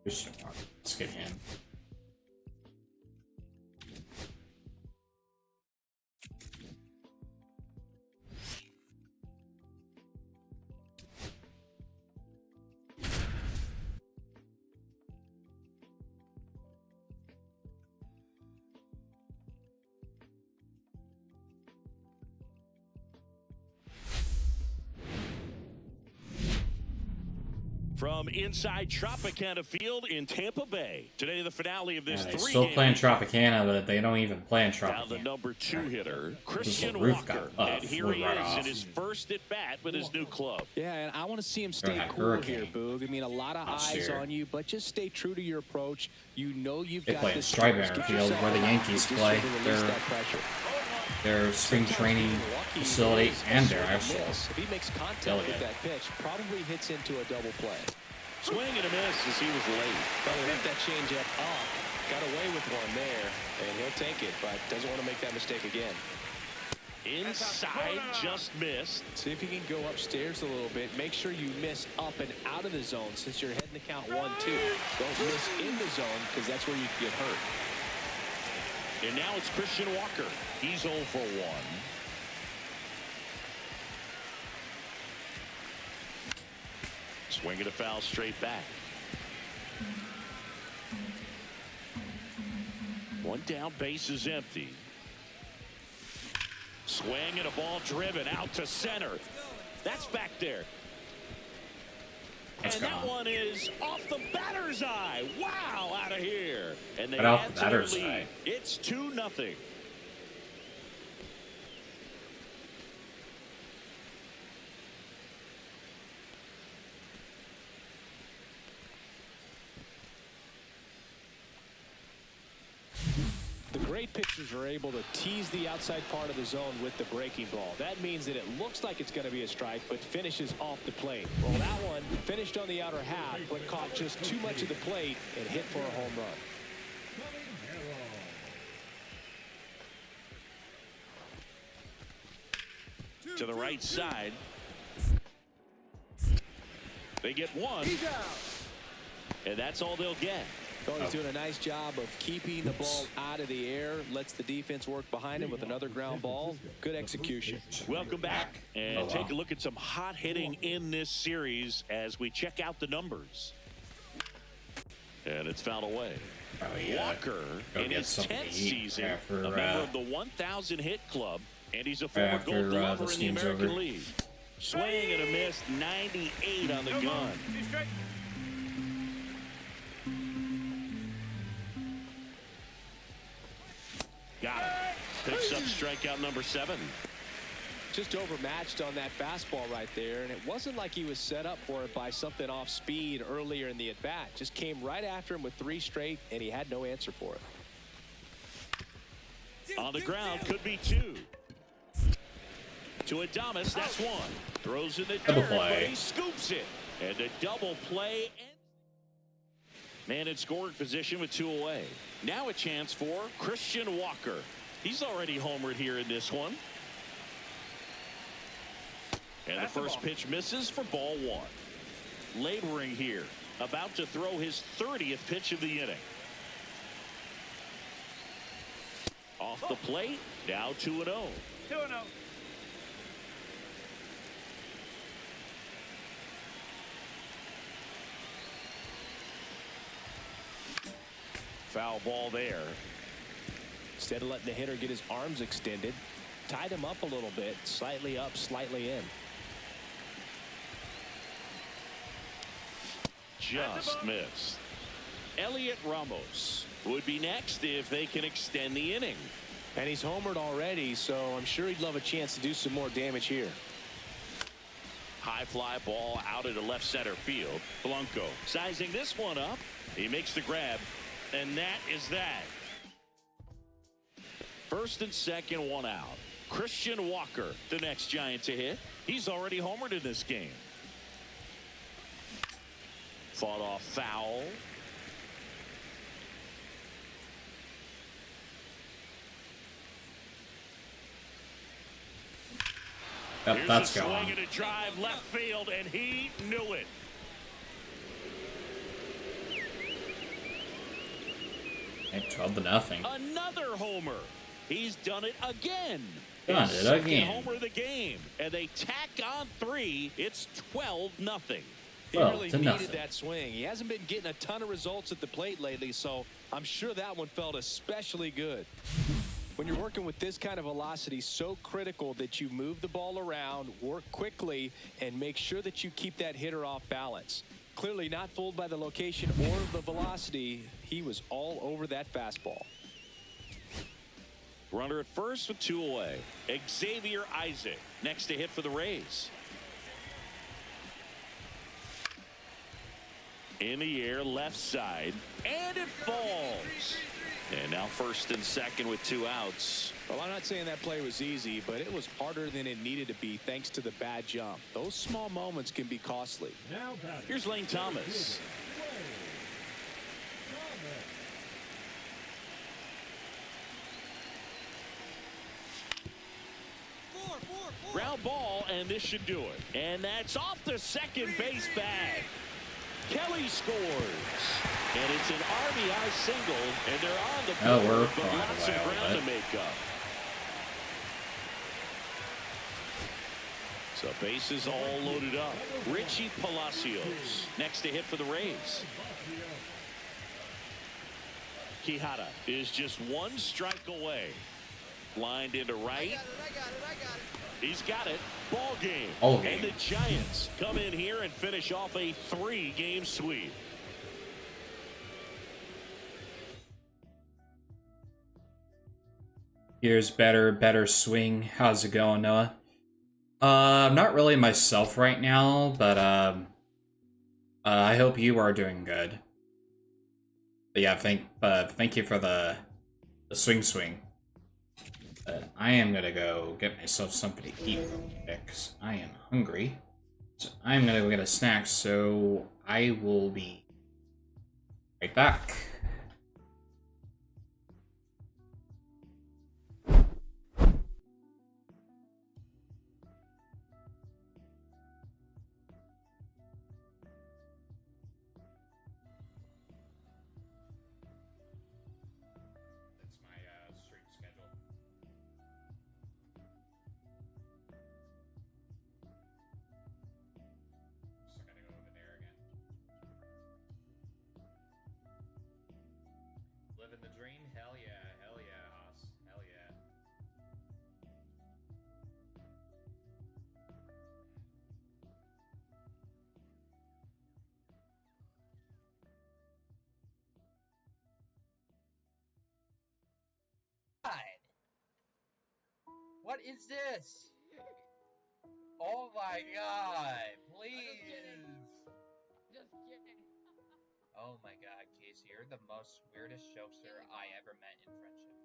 Just Let's get him. From inside Tropicana Field in Tampa Bay. Today, the finale of this They three-game. still play in Tropicana, but they don't even play in Now the Tropicana. number 2 hitter, The Christian roof Walker. got And here flew he right is off. in his first at-bat with his new club. Yeah, and I want to see him stay that cool hurricane. here, Boog. I mean, a lot of Last eyes year. on you, but just stay true to your approach. You know you've They got play in this. Strybear Get Field, yourself where the out. Yankees Just play. to release Their that pressure. spring training Sometimes lucky facility is and a their sort of actual miss. If he makes contact affiliate. with that pitch, probably hits into a double play. Swing and a miss as he was late. Well, he left that changeup up, got away with one there, and he'll take it, but doesn't want to make that mistake again. Inside, just missed. See if you can go upstairs a little bit. Make sure you miss up and out of the zone since you're heading to count 1-2. Don't miss in the zone because that's where you can get hurt. And now it's Christian Walker. He's 0 for 1. Swinging a foul straight back. One down, base is empty. Swing and a ball driven out to center. That's back there. That's and that gone. one is off the batter's eye. Wow, out of here. And they Right off add the to their batter's lead. eye. It's 2-0. The great pitchers are able to tease the outside part of the zone with the breaking ball. That means that it looks like it's going to be a strike, but finishes off the plate. Well, that one finished on the outer half, but caught just too much of the plate and hit for a home run. To the right side. They get one. And that's all they'll get. Oh, he's doing a nice job of keeping the ball out of the air. Lets the defense work behind him with another ground ball. Good execution. Welcome back and Oh, wow. take a look at some hot hitting in this series as we check out the numbers. And it's fouled away. Oh, yeah. Walker Go in get his something 10th to eat season, after, a member of the 1,000 hit club, and he's a former after, Gold Glover this in the game's American over. League. Swing and a miss, 98 on the gun. Got him. Picks up strikeout number 7. Just overmatched on that fastball right there, and it wasn't like he was set up for it by something off speed earlier in the at-bat. Just came right after him with 3 straight, and he had no answer for it. On the ground, could be 2. To Adames, that's 1. Throws in the Double dirt, play. but he scoops it. And a double play. Man in scoring position with 2 away. Now a chance for Christian Walker. He's already homered here in this one. And the first pitch misses for ball 1. Laboring here. About to throw his 30th pitch of the inning. Off the plate. Now 2-0. 2-0. Foul ball there. Instead of letting the hitter get his arms extended, tied him up a little bit, slightly up, slightly in. Just missed. Elliot Ramos would be next if they can extend the inning. And he's homered already, so I'm sure he'd love a chance to do some more damage here. High fly ball out into left center field. Blanco sizing this one up. He makes the grab, and that is that. First and second, 1 out. Christian Walker, the next Giant to hit. He's already homered in this game. Fought off foul. Yep, Here's that's a gone. swing and a drive left field, and he knew it. Okay, 12-0. Another homer. He's done it again. Done His it second again. homer of the game. And they tack on 3. It's 12-0. He Well, really to needed nothing. that swing. He hasn't been getting a ton of results at the plate lately, so I'm sure that one felt especially good. When you're working with this kind of velocity, so critical that you move the ball around, work quickly, and make sure that you keep that hitter off balance. Clearly not fooled by the location or the velocity. He was all over that fastball. Runner at first with 2 away. Xavier Isaac next to hit for the Rays. In the air, left side, and it falls. And now first and second with 2 outs. Well, I'm not saying that play was easy, but it was harder than it needed to be thanks to the bad jump. Those small moments can be costly. Now batting. Here's Lane Thomas. Ground ball, and this should do it. And that's off the second base bag. Kelly scores. And it's an RBI single, and they're on the Oh, board, we're but fine lots of away, ground but- to make up. So bases all loaded up. Richie Palacios next to hit for the Rays. Quijada is just 1 strike away. Lined into right. He's got it. Ball game. Ball game. And the Giants come in here and finish off a 3-game sweep. Here's better swing. How's it going, Noah? I'm not really myself right now, but I hope you are doing good. But yeah, thank you for the swing. I am gonna go get myself something to eat real quick, 'cause I am hungry. So I'm gonna go get a snack, so I will be right back. That's my stream schedule. So I gotta go over there again. Living the dream? Hell yeah, Haas. Hell yeah. God. What is this? Oh my god, please. Just kidding. Oh my god, Casey, you're the most weirdest jokester I ever met in friendship.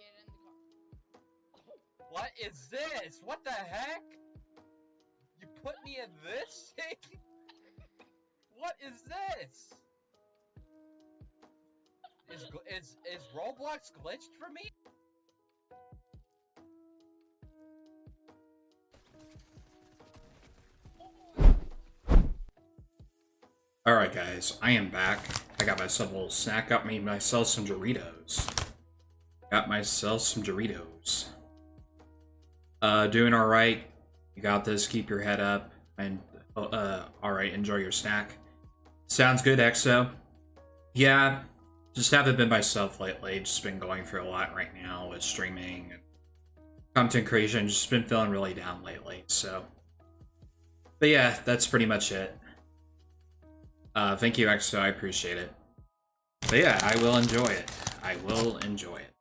Get in the car. What is this? What the heck? You put me in this thing? What is this? Is Roblox glitched for me? Alright guys, I am back. I got myself a little snack, got myself some Doritos. Doing alright. You got this, keep your head up, and alright, enjoy your snack. Sounds good, EXO. Yeah, just haven't been myself lately, just been going through a lot right now with streaming and content creation, just been feeling really down lately, so. But yeah, that's pretty much it. Thank you, EXO, I appreciate it. But yeah, I will enjoy it. I will enjoy it.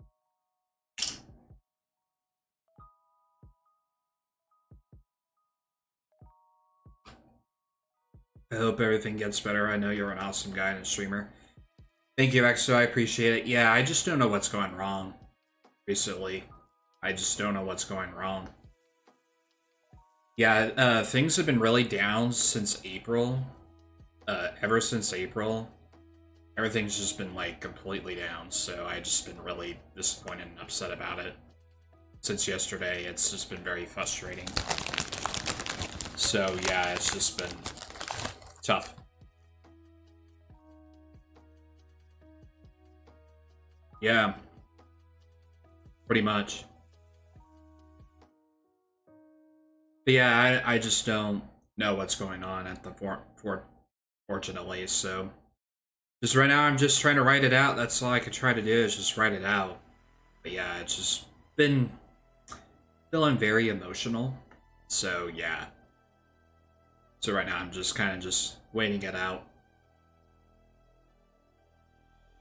I hope everything gets better. I know you're an awesome guy and a streamer. Thank you, EXO, I appreciate it. Yeah, I just don't know what's going wrong recently. I just don't know what's going wrong. Yeah, things have been really down since April. Ever since April, everything's just been like completely down, so I just been really disappointed and upset about it. Since yesterday, it's just been very frustrating. So yeah, it's just been tough. Yeah. Pretty much. But yeah, I just don't know what's going on at the fortunately, so just right now I'm just trying to write it out. That's all I could try to do is just write it out. But yeah, it's just been feeling very emotional. So yeah. So right now I'm just kind of just waiting it out.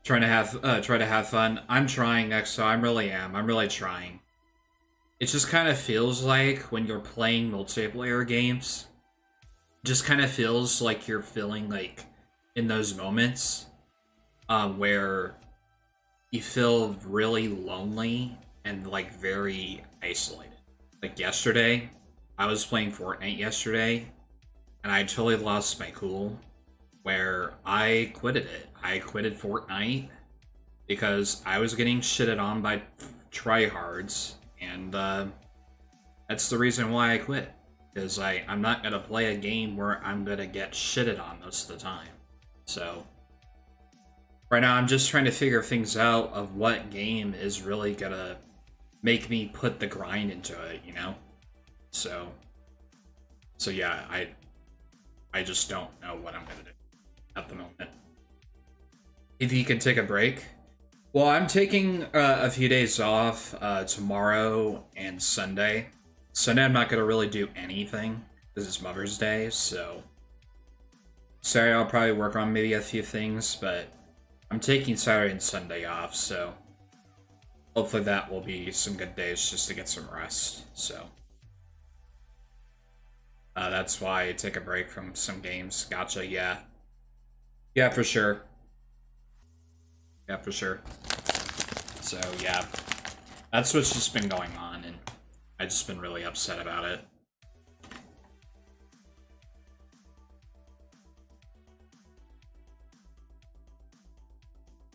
Trying to have fun. I'm trying next, so I'm really trying. It just kind of feels like when you're playing multiplayer games, just kind of feels like you're feeling like in those moments where you feel really lonely and like very isolated. Like yesterday, I was playing Fortnite yesterday, and I totally lost my cool, where I quitted it. I quitted Fortnite because I was getting shitted on by tryhards, and that's the reason why I quit. Because I'm not gonna play a game where I'm gonna get shitted on most of the time. So right now I'm just trying to figure things out of what game is really gonna make me put the grind into it, you know? So yeah, I just don't know what I'm gonna do at the moment. If you can take a break. Well, I'm taking a few days off tomorrow and Sunday. Sunday I'm not gonna really do anything because it's Mother's Day, so Saturday I'll probably work on maybe a few things, but I'm taking Saturday and Sunday off, so hopefully that will be some good days just to get some rest. So that's why I take a break from some games. Gotcha, yeah. Yeah, for sure. Yeah, for sure. So, yeah. That's what's just been going on, and I've just been really upset about it.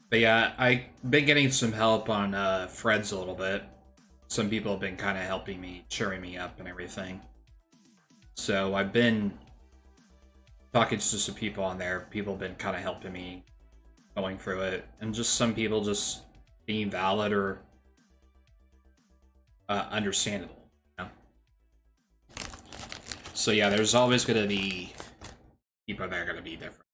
But yeah, I've been getting some help on Fred's a little bit. Some people have been kind of helping me, cheering me up and everything. So I've been talking to some people on there. People have been kind of helping me going through it. And just some people just being valid or understandable. You know? So yeah, there's always going to be people that are going to be different.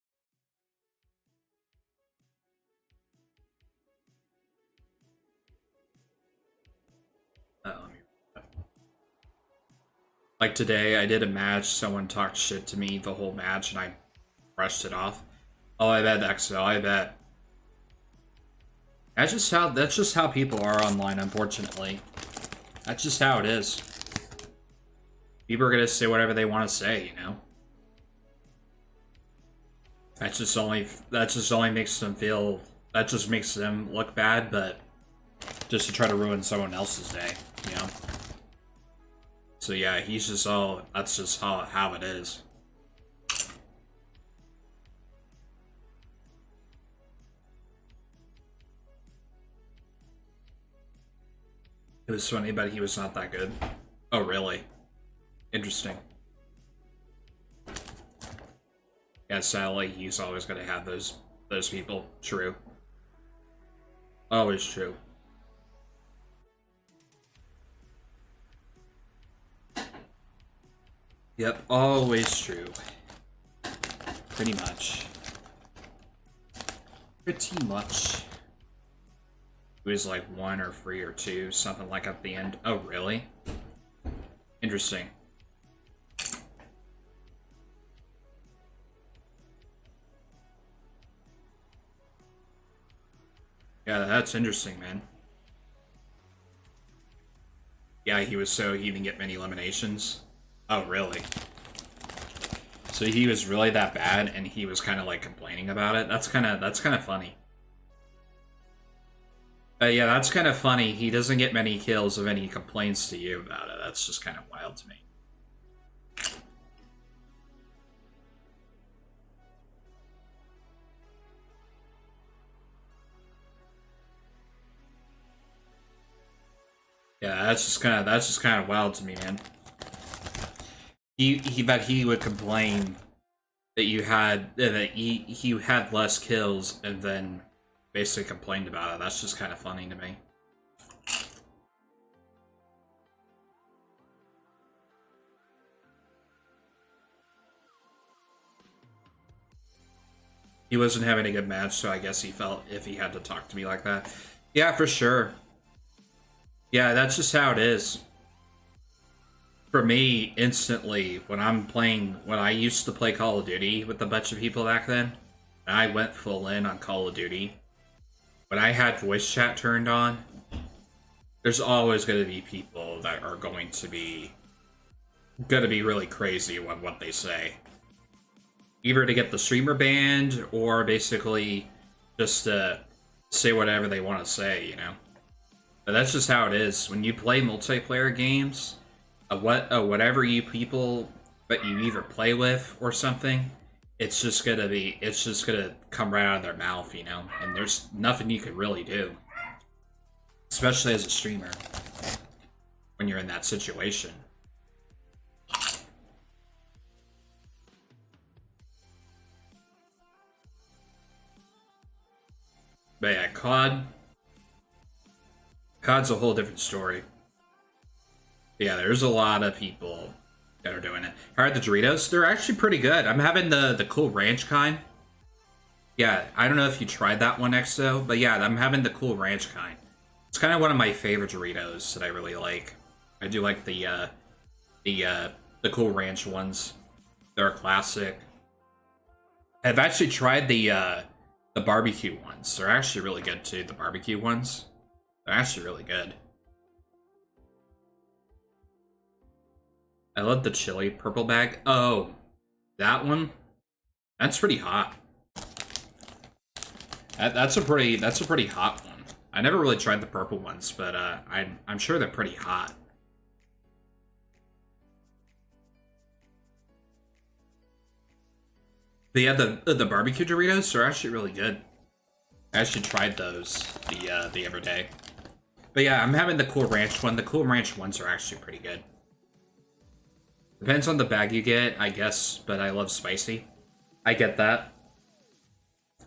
Like today, I did a match, someone talked shit to me the whole match, and I brushed it off. Oh, I bet, XO, I bet. That's just how people are online, unfortunately. That's just how it is. People are gonna say whatever they want to say, you know? That just only makes them feel, that just makes them look bad, but just to try to ruin someone else's day, you know? So yeah, he's just that's just how it is. It was funny, but he was not that good. Oh, really? Interesting. Yeah, sadly, he's always gonna have those people. True. Always true. Yep, always true. Pretty much. Pretty much. It was like 1 or 3 or 2, something like at the end. Oh, really? Interesting. Yeah, that's interesting, man. Yeah, he didn't get many eliminations. Oh, really? So he was really that bad, and he was kind of like complaining about it. That's kind of funny. Yeah, that's kind of funny. He doesn't get many kills, and then he complains to you about it. That's just kind of wild to me. Yeah, that's just kind of wild to me, man. He would complain that he had less kills, and then basically complained about it. That's just kind of funny to me. He wasn't having a good match, so I guess he felt if he had to talk to me like that. Yeah, for sure. Yeah, that's just how it is. For me, instantly, when I used to play Call of Duty with a bunch of people back then, and I went full in on Call of Duty, when I had voice chat turned on, there's always going to be people that are going to be really crazy with what they say. Either to get the streamer banned, or basically just to say whatever they want to say, you know? But that's just how it is. When you play multiplayer games, whatever you people that you either play with or something, it's just gonna come right out of their mouth, you know? And there's nothing you could really do. Especially as a streamer. When you're in that situation. But yeah, COD's a whole different story. Yeah, there's a lot of people that are doing it. Alright, the Doritos, they're actually pretty good. I'm having the Cool Ranch kind. Yeah, I don't know if you tried that one, XO, but yeah, I'm having the Cool Ranch kind. It's kind of one of my favorite Doritos that I really like. I do like the Cool Ranch ones. They're a classic. I've actually tried the barbecue ones. They're actually really good too, the barbecue ones. They're actually really good. I love the chili purple bag. Oh, that one? That's pretty hot. That's a pretty hot one. I never really tried the purple ones, but I'm sure they're pretty hot. But yeah, the barbecue Doritos are actually really good. I actually tried those the other day. But yeah, I'm having the Cool Ranch one. The Cool Ranch ones are actually pretty good. Depends on the bag you get, I guess, but I love spicy. I get that.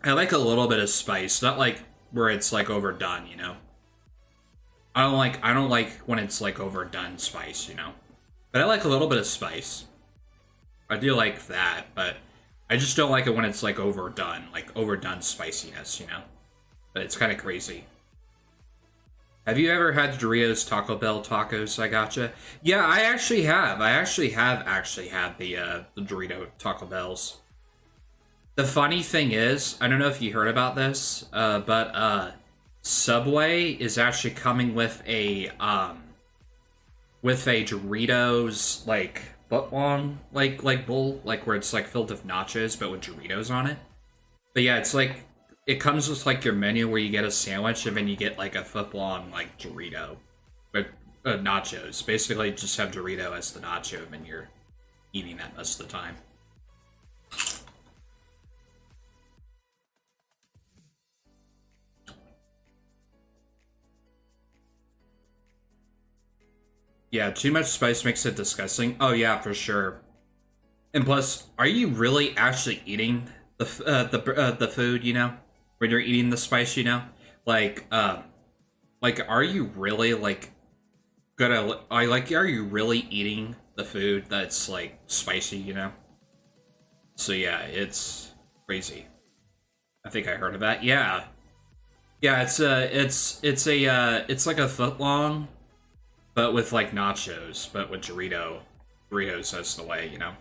I like a little bit of spice, not like where it's like overdone, you know. I don't like when it's like overdone spice, you know. But I like a little bit of spice. I do like that, but I just don't like it when it's like overdone spiciness, you know. But it's kind of crazy. Have you ever had Doritos Taco Bell tacos? I gotcha. Yeah, I actually have. I actually have had the Dorito Taco Bells. The funny thing is, I don't know if you heard about this, but Subway is actually coming with a Doritos like footlong like bowl, like where it's like filled with nachos but with Doritos on it. But yeah, it's like it comes with like your menu where you get a sandwich and then you get like a footlong like Dorito with nachos. Basically, just have Dorito as the nacho and then you're eating that most of the time. Yeah, too much spice makes it disgusting. Oh yeah, for sure. And plus, are you really actually eating the food? You know, when you're eating the spice, you know, like are you really like are you really eating the food that's like spicy? You know. So yeah, it's crazy. I think I heard of that. Yeah, yeah. It's like a foot long. But with like nachos, but with Doritos as the way, you know.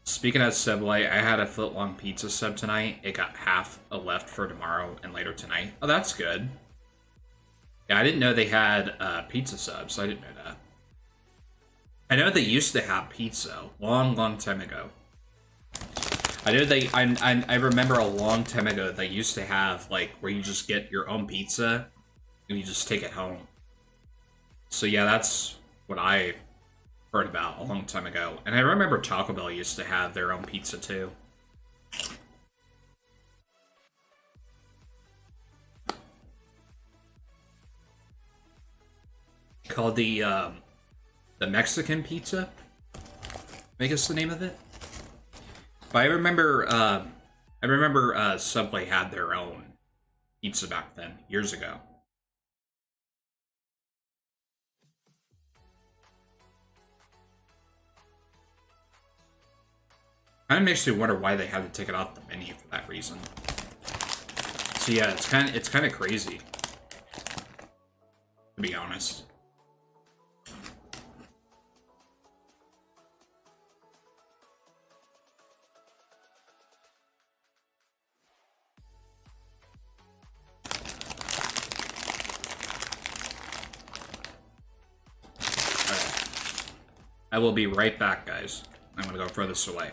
Speaking of Subway, I had a foot-long pizza sub tonight. It got half left for tomorrow and later tonight. Oh, that's good. Yeah, I didn't know they had pizza subs. I didn't know that. I know they used to have pizza long time ago. I know I remember a long time ago they used to have like where you just get your own pizza and you just take it home. So yeah, that's what I heard about a long time ago. And I remember Taco Bell used to have their own pizza too. Called the Mexican pizza, I guess the name of it. But I remember Subway had their own pizza back then, years ago. Kind of makes me wonder why they had to take it off the menu for that reason. So yeah, it's kind of crazy, to be honest. I will be right back, guys. I'm gonna go furthest away.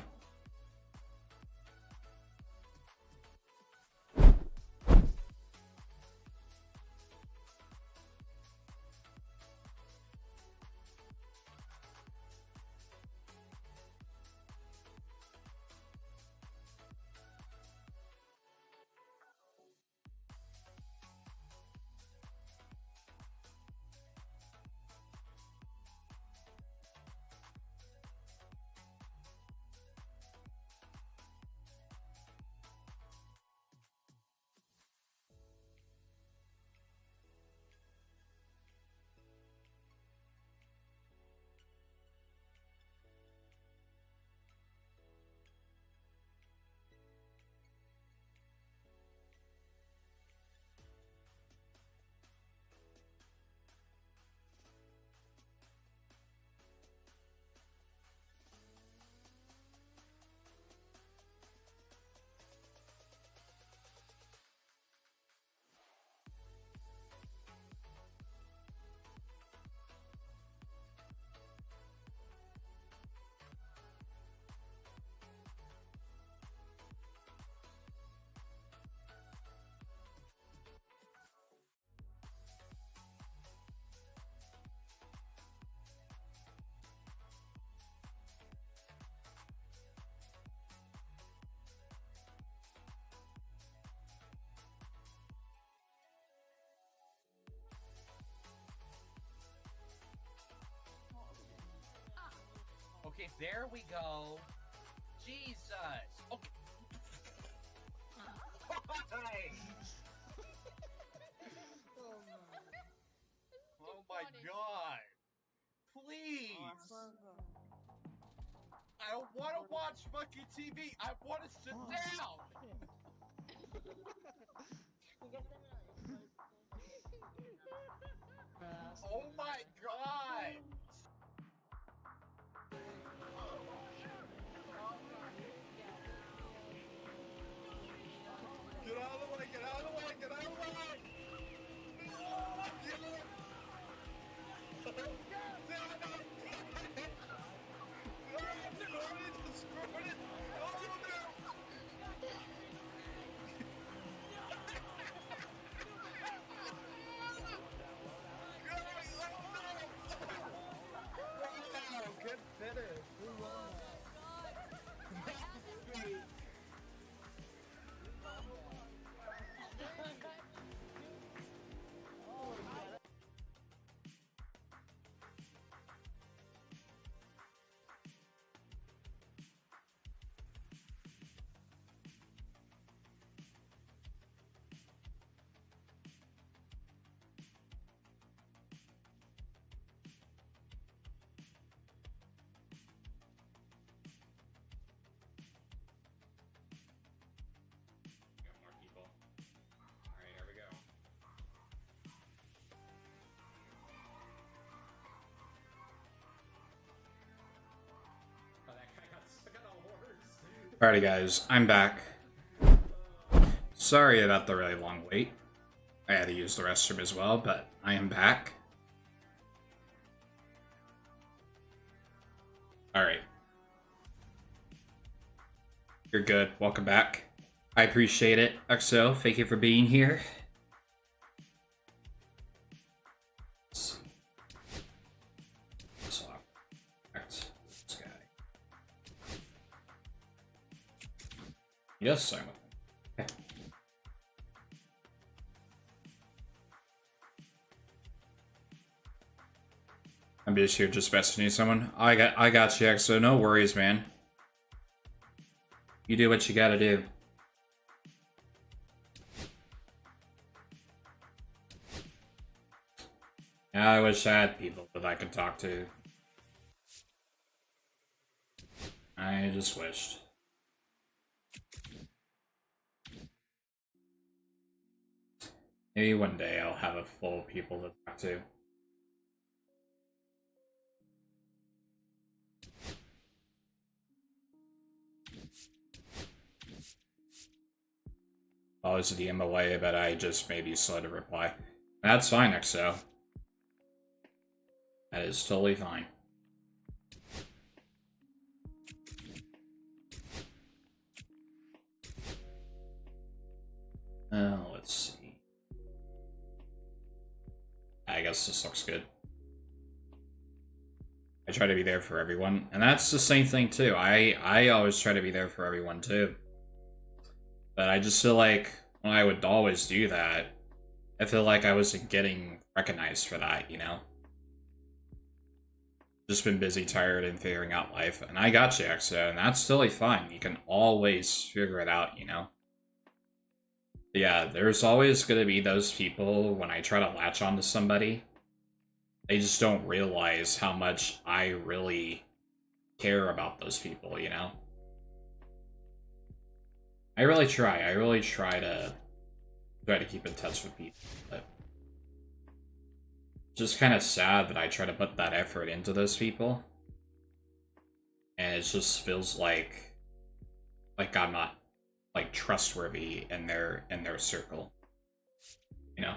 Okay, there we go. Jesus. Okay. Why? Oh my god. Please. I don't want to watch fucking TV. I want to sit down. Oh my god. Get out of the way, get out of the way, get out of the way! Get better. More people. Alright, here we go. Oh, that guy got stuck on the horse. Alrighty, guys, I'm back. Sorry about the really long wait. I had to use the restroom as well, but I am back. Alright. You're good. Welcome back. I appreciate it, XO. Thank you for being here. Let's see. This off. Correct. This guy. Yes, I'm with him. Okay. I'm just here just messaging someone. I got you, XO. No worries, man. You do what you gotta do. Yeah, I wish I had people that I could talk to. I just wished. Maybe one day I'll have a full people to talk to. Oh, is the MLA, but I just maybe slow to reply. That's fine, XO. That is totally fine. Let's see. I guess this looks good. I try to be there for everyone, and that's the same thing too. I always try to be there for everyone too. But I just feel like when I would always do that, I feel like I wasn't getting recognized for that, you know? Just been busy, tired, and figuring out life. And I got you, XO, and that's totally fine. You can always figure it out, you know? But yeah, there's always going to be those people when I try to latch onto somebody. They just don't realize how much I really care about those people, you know? I really try. I really try to keep in touch with people, but just kind of sad that I try to put that effort into those people, and it just feels like I'm not like trustworthy in their circle, you know.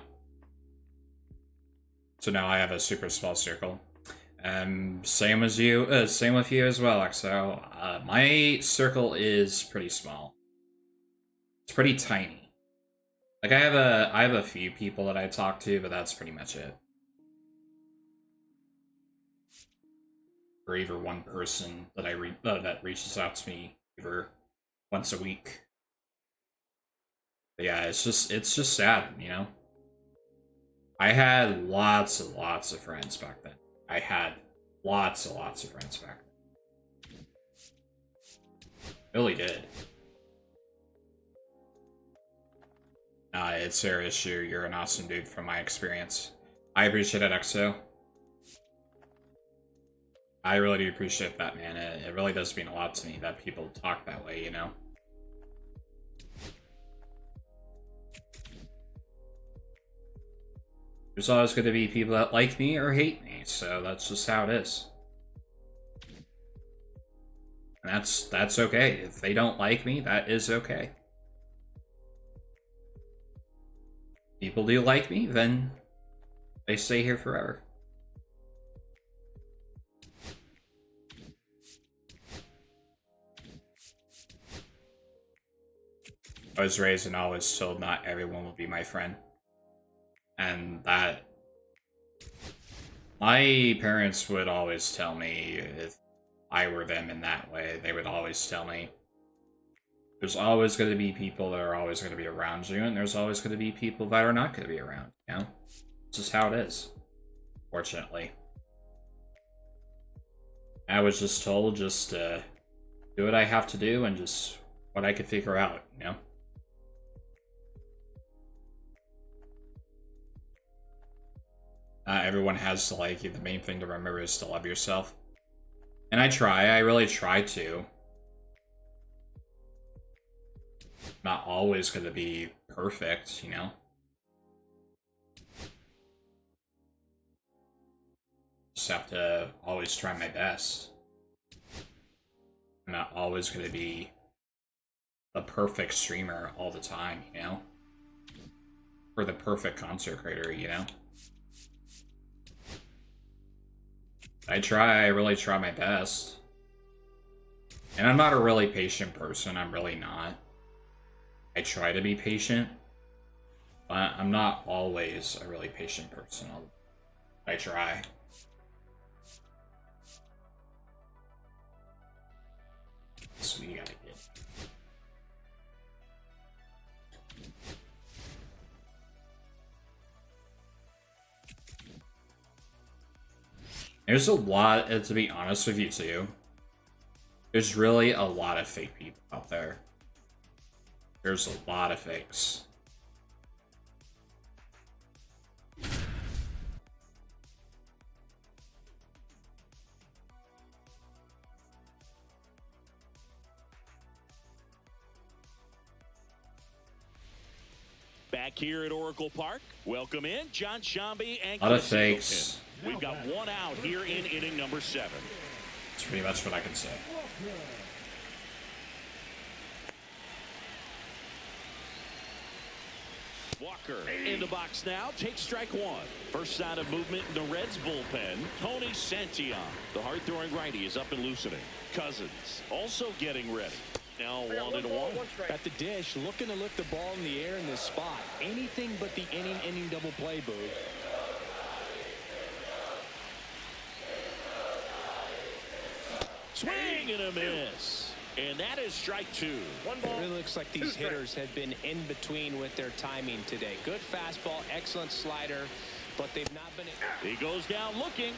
So now I have a super small circle. Same as you. Same with you as well, XO. My circle is pretty small. It's pretty tiny. Like I have a few people that I talk to, but that's pretty much it. Or even one person that that reaches out to me either once a week. But yeah, it's just sad, you know. I had lots and lots of friends back then. I had lots and lots of friends back then. Really did. Nah, it's their issue. You're an awesome dude from my experience. I appreciate it, XO. I really do appreciate that, man. It really does mean a lot to me that people talk that way, you know? There's always going to be people that like me or hate me, so that's just how it is. And that's okay. If they don't like me, that is okay. People do like me, then they stay here forever. I was raised and always told not everyone will be my friend. And that... My parents would always tell me if I were them in that way. They would always tell me, there's always going to be people that are always going to be around you, and there's always going to be people that are not going to be around, you know? It's just how it is, fortunately. I was just told just to do what I have to do and just what I could figure out, you know? Everyone has to like you. The main thing to remember is to love yourself. And I really try to. Not always going to be perfect, you know? Just have to always try my best. I'm not always going to be the perfect streamer all the time, you know? Or the perfect concert creator, you know? I really try my best. And I'm not a really patient person, I'm really not. I try to be patient, but I'm not always a really patient person. I try. So we gotta get... There's a lot, to be honest with you too, there's really a lot of fake people out there. There's a lot of fakes. Back here at Oracle Park, welcome in John Shambi and A lot of Chris fakes. Singleton. We've got one out here in inning number 7. That's pretty much what I can say. Walker in the box now, takes strike 1. First sign of movement in the Reds bullpen. Tony Santillan, the hard-throwing righty, is up and loosening. Cousins also getting ready. Now 1-1. At the dish, looking to lift the ball in the air in this spot. Anything but the inning double play, Boo. Swing and a miss. And that is strike 2. It really looks like these hitters have been in between with their timing today. Good fastball, excellent slider, but they've not been. He goes down looking.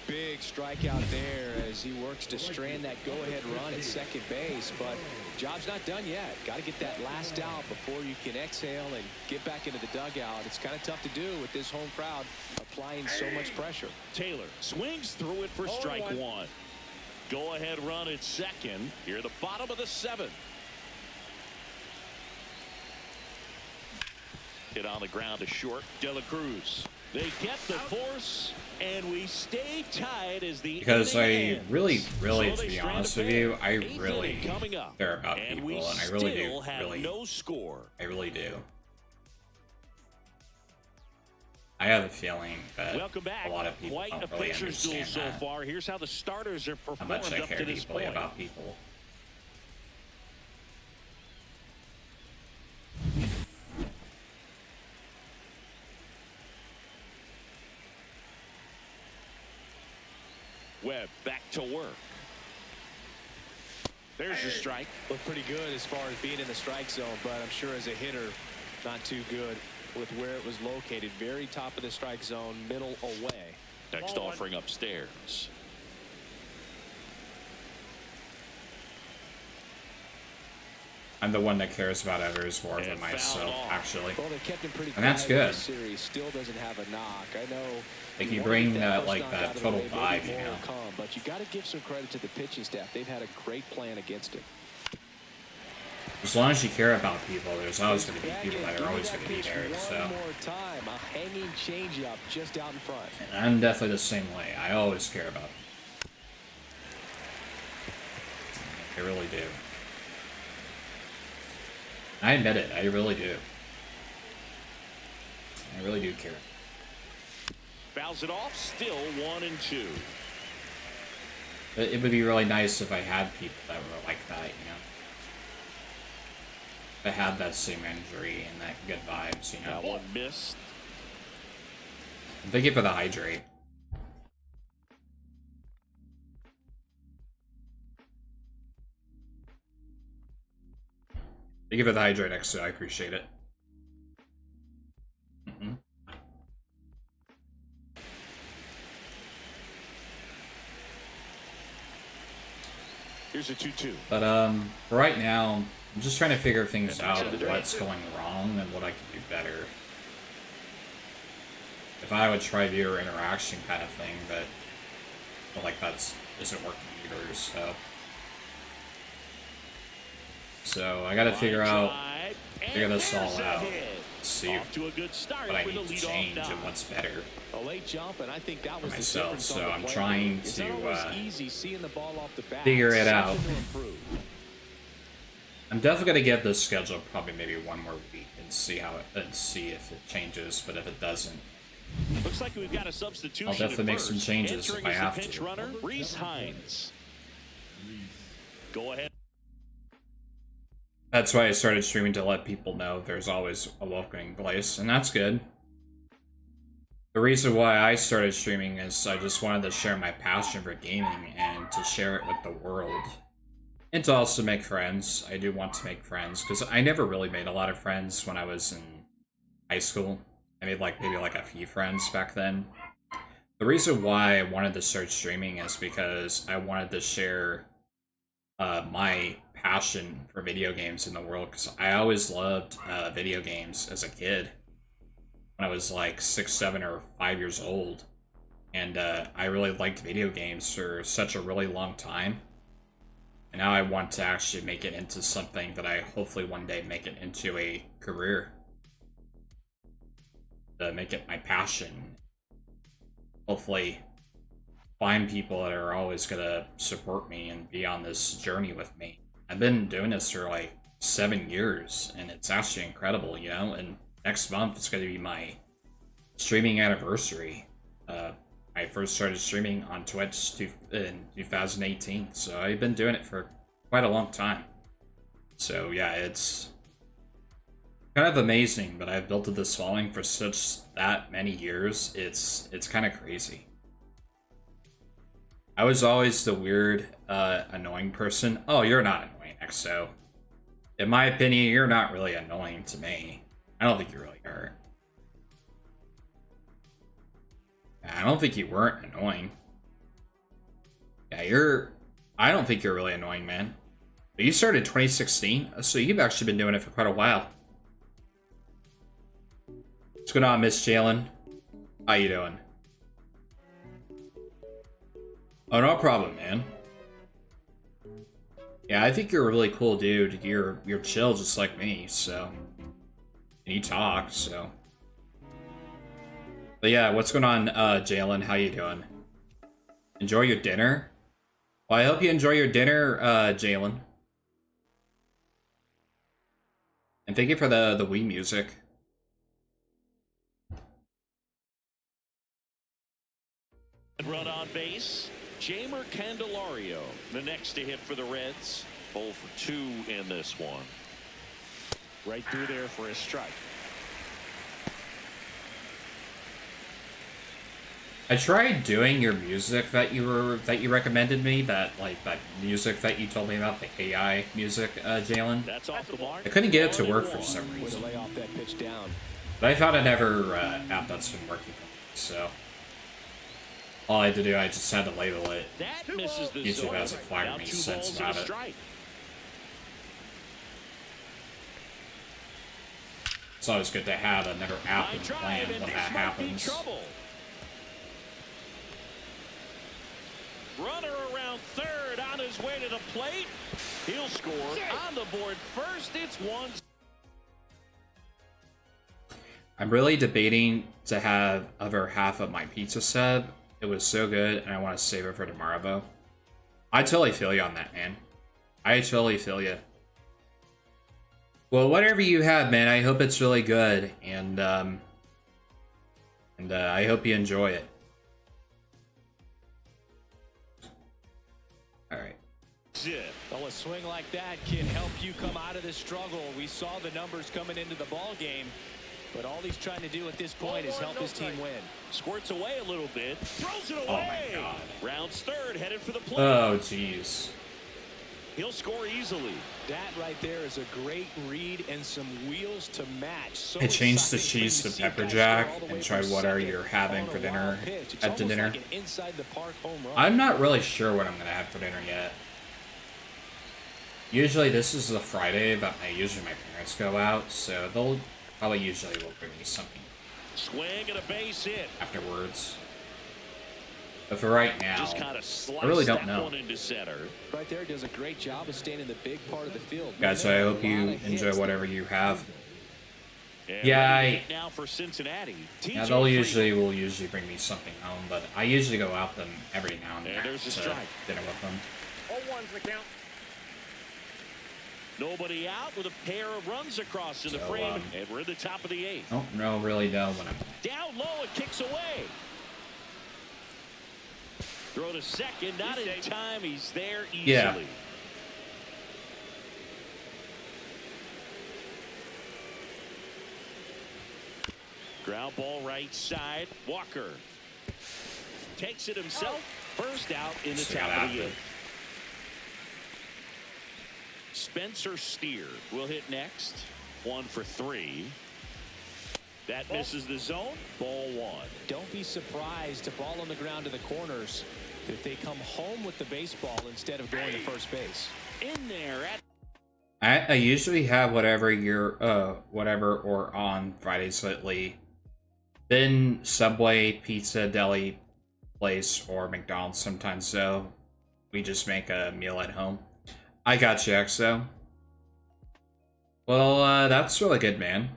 Big strikeout there as he works to strand that go-ahead run at second base, but job's not done yet. Got to get that last out before you can exhale and get back into the dugout. It's kind of tough to do with this home crowd applying so much pressure. Taylor swings through it for strike 1. Go-ahead run at second. Here at the bottom of the 7th. Hit on the ground to short. De La Cruz. They get the force, and we stay tied as the Because I ends. really, So to they be strand honest a with you, pair. I Eighth really inning coming up, care about and people, we and I really still do. have no score. I really do. I have a feeling that Welcome back. a lot of people Quite a don't really pitcher's duel understand so that, far. Here's how the starters are how performed much I up care to this deeply point. about people. Webb back to work. There's your strike. Looked pretty good as far as being in the strike zone, but I'm sure as a hitter, not too good with where it was located. Very top of the strike zone, middle away. Next offering upstairs. I'm the one that cares about others more than And myself, fouled off. actually. Well, they kept him pretty And that's quiet in good. this series. Still doesn't have a knock. I know. Like, you you wanna bring get that, first like, knock that out of the total way, maybe vibe, you more know? will come, but you got to give some credit to the pitching staff. They've had a great plan against it. As long as you care about people, there's always going to be people that are always going to be there, One so. more time, a hanging changeup just out in front. And I'm definitely the same way. I always care about people. I really do. I admit it, I really do. I really do care. Fouls it off. Still 1-2. But it would be really nice if I had people that were like that, you know? That had that same injury and that good vibes, you know? That one missed. Thank you for the hydrate. Thank you for the hydrate, extra. I appreciate it. Here's a 2-2. But for right now, I'm just trying to figure things out of what's going wrong and what I can do better. If I would try viewer interaction kind of thing, but I feel like that's isn't working either, so I gotta figure this all out. See Off to a good start what I with need the to leadoff change knock. and what's better. A late jump, and I think that was the myself, difference so on the I'm play. trying It's to, not always easy seeing the ball off the bat. figure it out. Something to improve. I'm definitely gonna give this schedule probably maybe one more week and see if it changes. But if it doesn't, Looks like we've got a substitution. I'll definitely at make some first. changes if Entering I is the have pinch to. runner, Reese Hines. Go ahead. that's why I started streaming, to let people know there's always a welcoming place, and that's good. The reason why I started streaming is I just wanted to share my passion for gaming and to share it with the world. And to also make friends. I do want to make friends, because I never really made a lot of friends when I was in high school. I made maybe a few friends back then. The reason why I wanted to start streaming is because I wanted to share my passion for video games in the world, because I always loved video games as a kid. When I was 6, 7, or 5 years old. And I really liked video games for such a really long time. And now I want to actually make it into something that I hopefully one day make it into a career. To make it my passion. Hopefully find people that are always gonna support me and be on this journey with me. I've been doing this for like 7 years, and it's actually incredible, you know? And next month it's gonna be my streaming anniversary. I first started streaming on Twitch in 2018, so I've been doing it for quite a long time. So yeah, it's kind of amazing, but I've built this following for such that many years. It's kind of crazy. I was always the weird, annoying person. Oh, you're not annoying, XO. In my opinion, you're not really annoying to me. I don't think you really are. I don't think you weren't annoying. Yeah, I don't think you're really annoying, man. But you started 2016, so you've actually been doing it for quite a while. What's going on, Miss Jalen? How you doing? Oh, no problem, man. Yeah, I think you're a really cool dude. You're chill just like me, so. And you talk, so. But yeah, what's going on, Jalen? How you doing? Enjoy your dinner? Well, I hope you enjoy your dinner, Jalen. And thank you for the Wii music. Run on base, Jamer Candelario, the next to hit for the Reds. 0 for 2 in this one. Right through there for a strike. I tried doing your music that you recommended me, that music that you told me about, the AI music, Jalen. That's off the mark. I couldn't get it to work for some reason. Lay off that pitch down. But I found another app that's been working for me, so all I had to do, I just had to label it. That misses the YouTube zone. hasn't flagged Now me 2 since balls and a about it. strike. It's always good to have another app in Line the drive, plan and when this that might be happens. trouble. Runner around third on his way to the plate. He'll score on the board first. It's 1. I'm really debating to have other half of my pizza sub. It was so good, and I want to save it for tomorrow, though. I totally feel you on that, man. I totally feel you. Well, whatever you have, man, I hope it's really good, and I hope you enjoy it. All right. Well, a swing like that can help you come out of this struggle. We saw the numbers coming into the ball game, but all he's trying to do at this point is help his team win. Squirts away a little bit. Throws it away. Oh my God. Rounds third, headed for the plate. Oh, jeez. He'll score easily. That right there is a great read and some wheels to match. So I changed the exciting cheese when to you pepper see guys jack go all the way and from tried what are second you having on a for dinner wild pitch. It's at the almost dinner. like an inside the park home run. I'm not really sure what I'm gonna have for dinner yet. Usually this is the Friday that usually my parents go out, so they'll probably usually will bring me something Swing and a base hit. afterwards. But for right now, Just kind of sliced I really don't that know. one into center. Right there does a great job of staying in the big part of the field. Guys, so I hope you enjoy whatever you have. And Yeah, ready now for Cincinnati. Yeah, TJ they'll Friedl. will usually bring me something home, but I usually go out them every now and And then there's the to strike. dinner with them. 0-1's the count. Nobody out with a pair of runs across in the So, frame, and we're in the top of the 8th. Don't really know when I'm. Down low, it kicks away. Throw to second, not in time. He's there easily. Yeah. Ground ball right side. Walker takes it himself. First out in the Just got top of out the there. 8th. Spencer Steer will hit next. 1 for 3. That misses the zone. Ball 1. Don't be surprised to ball on the ground to the corners if they come home with the baseball instead of going to first base. In there at I usually have whatever or on Fridays lately. Been Subway, pizza, deli place, or McDonald's sometimes, so we just make a meal at home. I got you, XO. Well, that's really good, man.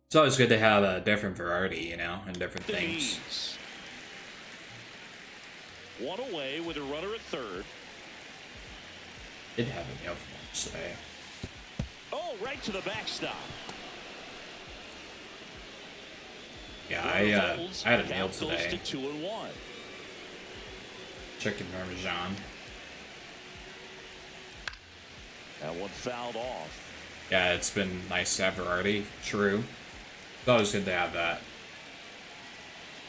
It's always good to have a different variety, you know, and different things. Knees. One away with a runner at third. Did have a meal for lunch today. Oh, right to the backstop. Yeah, I had a meal today. To 2-1. Chicken Parmesan. That one fouled off. Yeah, it's been nice to have variety. True. It's always good to have that.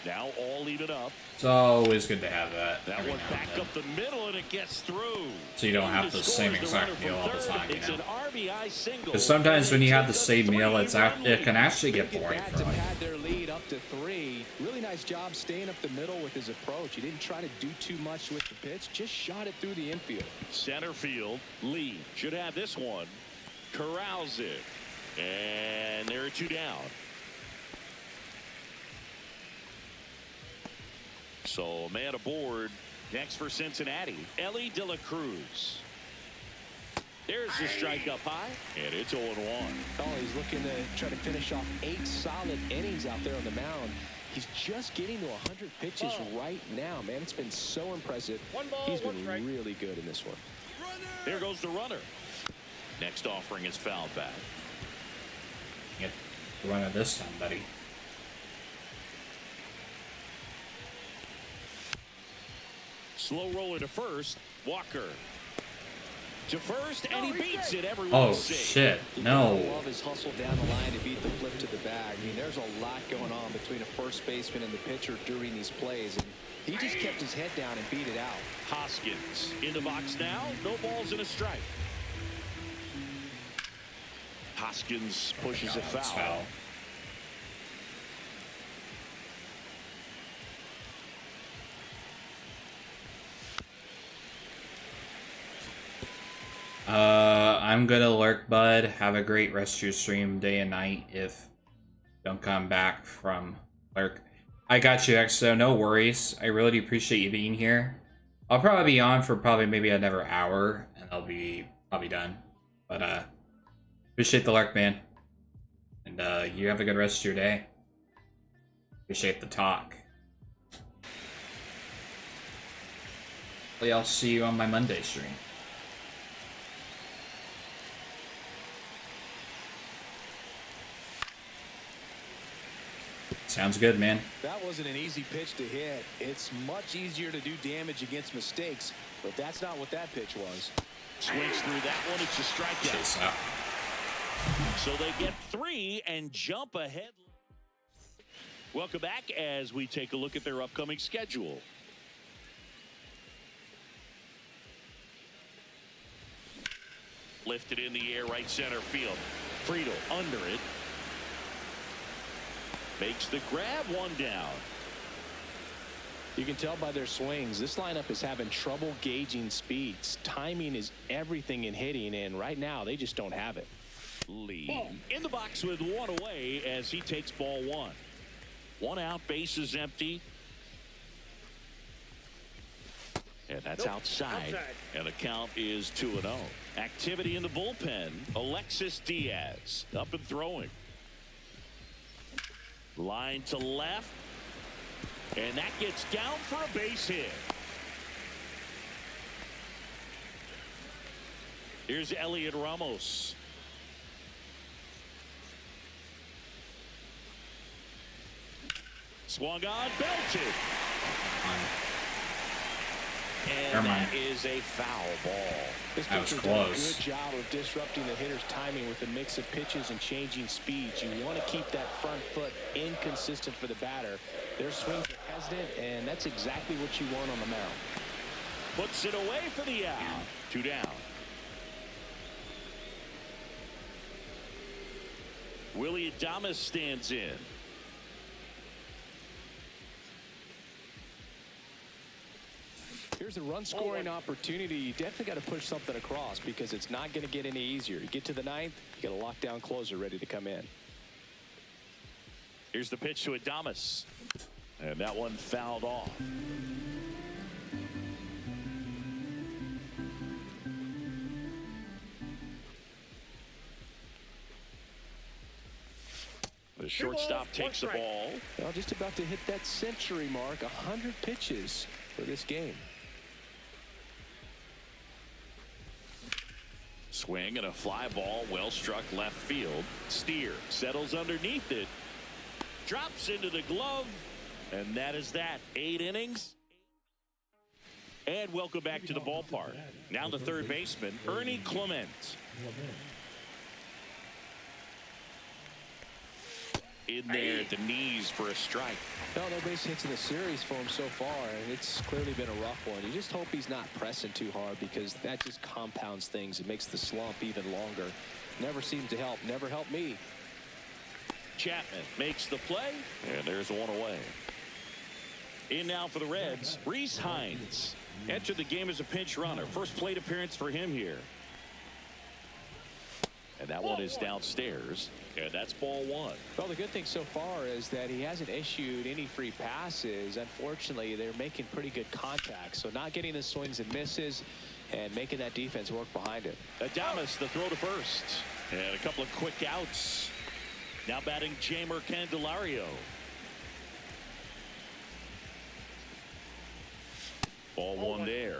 Now all even up. It's always good to have that. That one back up the middle and it gets through. So you don't have the same exact meal all the time, you know. RBI single. Because sometimes when you have the same meal, it can actually get boring for like. Had their lead up to 3. Really nice job staying up the middle with his approach. He didn't try to do too much with the pitch, just shot it through the infield. Center field, Lee should have this one. Corrals it. And there are 2 down. So, man aboard. Next for Cincinnati, Ellie De La Cruz. There's the strike up high, and it's 0-1. Oh, he's looking to try to finish off 8 solid innings out there on the mound. He's just getting to 100 pitches right now, man. It's been so impressive. He's been really good in this one. There goes the runner. Next offering is fouled back. Get the runner this time, buddy. Slow roller to first. Walker to first, and he beats it. Everyone Oh safe. shit! No. Love his hustle down the line to beat the flip to the bag. I mean, there's a lot going on between a first baseman and the pitcher during these plays, and he just kept his head down and beat it out. Hoskins in the box now. No balls and a strike. Hoskins pushes a foul. I'm gonna lurk, bud. Have a great rest of your stream, day and night. If you don't come back from lurk, I got you, XO. No worries. I really do appreciate you being here. I'll probably be on for maybe another hour, and I'll be probably done. But appreciate the lurk, man. And you have a good rest of your day. Appreciate the talk. Hopefully I'll see you on my Monday stream. Sounds good, man. That wasn't an easy pitch to hit. It's much easier to do damage against mistakes, but that's not what that pitch was. Swings through that one. It's a strikeout. Chase out. So they get 3 and jump ahead. Welcome back as we take a look at their upcoming schedule. Lifted in the air, right center field. Friedel under it. Makes the grab, 1 down. You can tell by their swings, this lineup is having trouble gauging speeds. Timing is everything in hitting, and right now they just don't have it. Lee in the box with 1 away as he takes ball 1. 1 out, bases empty. And that's outside. And the count is 2-0. Activity in the bullpen. Alexis Diaz up and throwing. Line to left. And that gets down for a base hit. Here's Elliot Ramos. Swung on, belted. And that is a foul ball. This That was pitcher's done a close. good job of disrupting the hitter's timing with a mix of pitches and changing speeds. You want to keep that front foot inconsistent for the batter. Their swings are hesitant, and that's exactly what you want on the mound. Puts it away for the out. 2 down. Willie Adames stands in. Here's a run-scoring opportunity. You definitely got to push something across because it's not going to get any easier. You get to the 9th, you got a lockdown closer ready to come in. Here's the pitch to Adames. And that one fouled off. The shortstop takes the ball. Well, just about to hit that century mark. 100 pitches for this game. Swing and a fly ball, well struck left field. Steer settles underneath it. Drops into the glove. And that is that. 8 innings. And welcome back to the ballpark. Now the third baseman, Ernie Clement. In there at the knees for a strike. No base hits in the series for him so far, and it's clearly been a rough one. You just hope he's not pressing too hard, because that just compounds things. It makes the slump even longer. Never seems to help. Never helped me. Chapman makes the play, and there's one away. In now for the Reds, Rhys Hines. Entered the game as a pinch runner. First plate appearance for him here. And that one is downstairs. And that's ball 1. Well, the good thing so far is that he hasn't issued any free passes. Unfortunately, they're making pretty good contact. So not getting the swings and misses and making that defense work behind it. Adames, the throw to first. And a couple of quick outs. Now batting Jamer Candelario. Ball 1 there.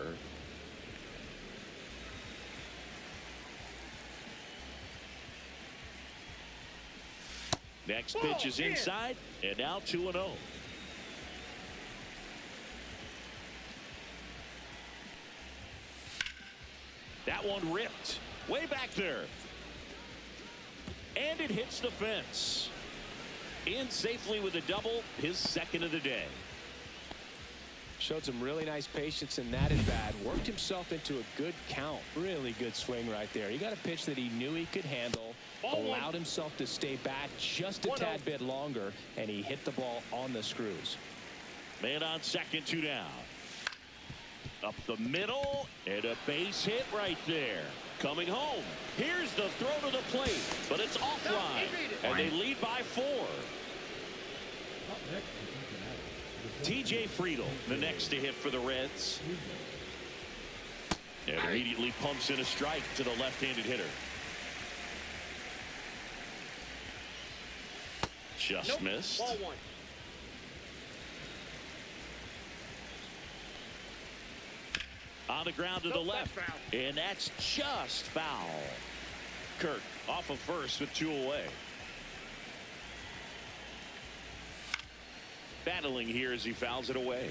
Next pitch is inside, and now 2-0. That one ripped way back there. And it hits the fence. In safely with a double, his second of the day. Showed some really nice patience in that at bat. Worked himself into a good count. Really good swing right there. He got a pitch that he knew he could handle. Allowed himself to stay back just a tad bit longer, and he hit the ball on the screws. Man on second, 2 down. Up the middle, and a base hit right there. Coming home. Here's the throw to the plate, but it's offline, and they lead by 4. TJ Friedel, the next to hit for the Reds. And immediately pumps in a strike to the left-handed hitter. Just missed. Ball 1. On the ground to the left. And that's just foul. Kirk off of first with 2 away. Battling here as he fouls it away.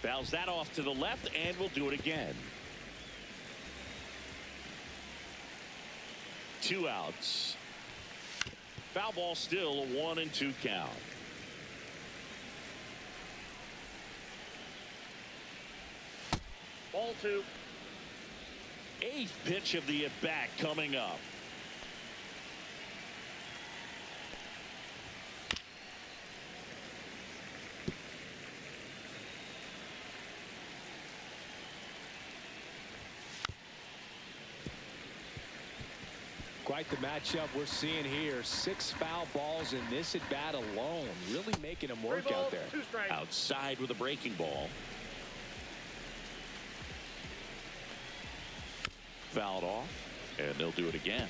Fouls that off to the left, and will do it again. 2 outs. Foul ball still, a 1-2 count. Ball 2. 8th pitch of the at-bat coming up. Quite the matchup we're seeing here. 6 foul balls in this at bat alone. Really making them work out there. 2 strikes. Outside with a breaking ball. Fouled off, and they'll do it again.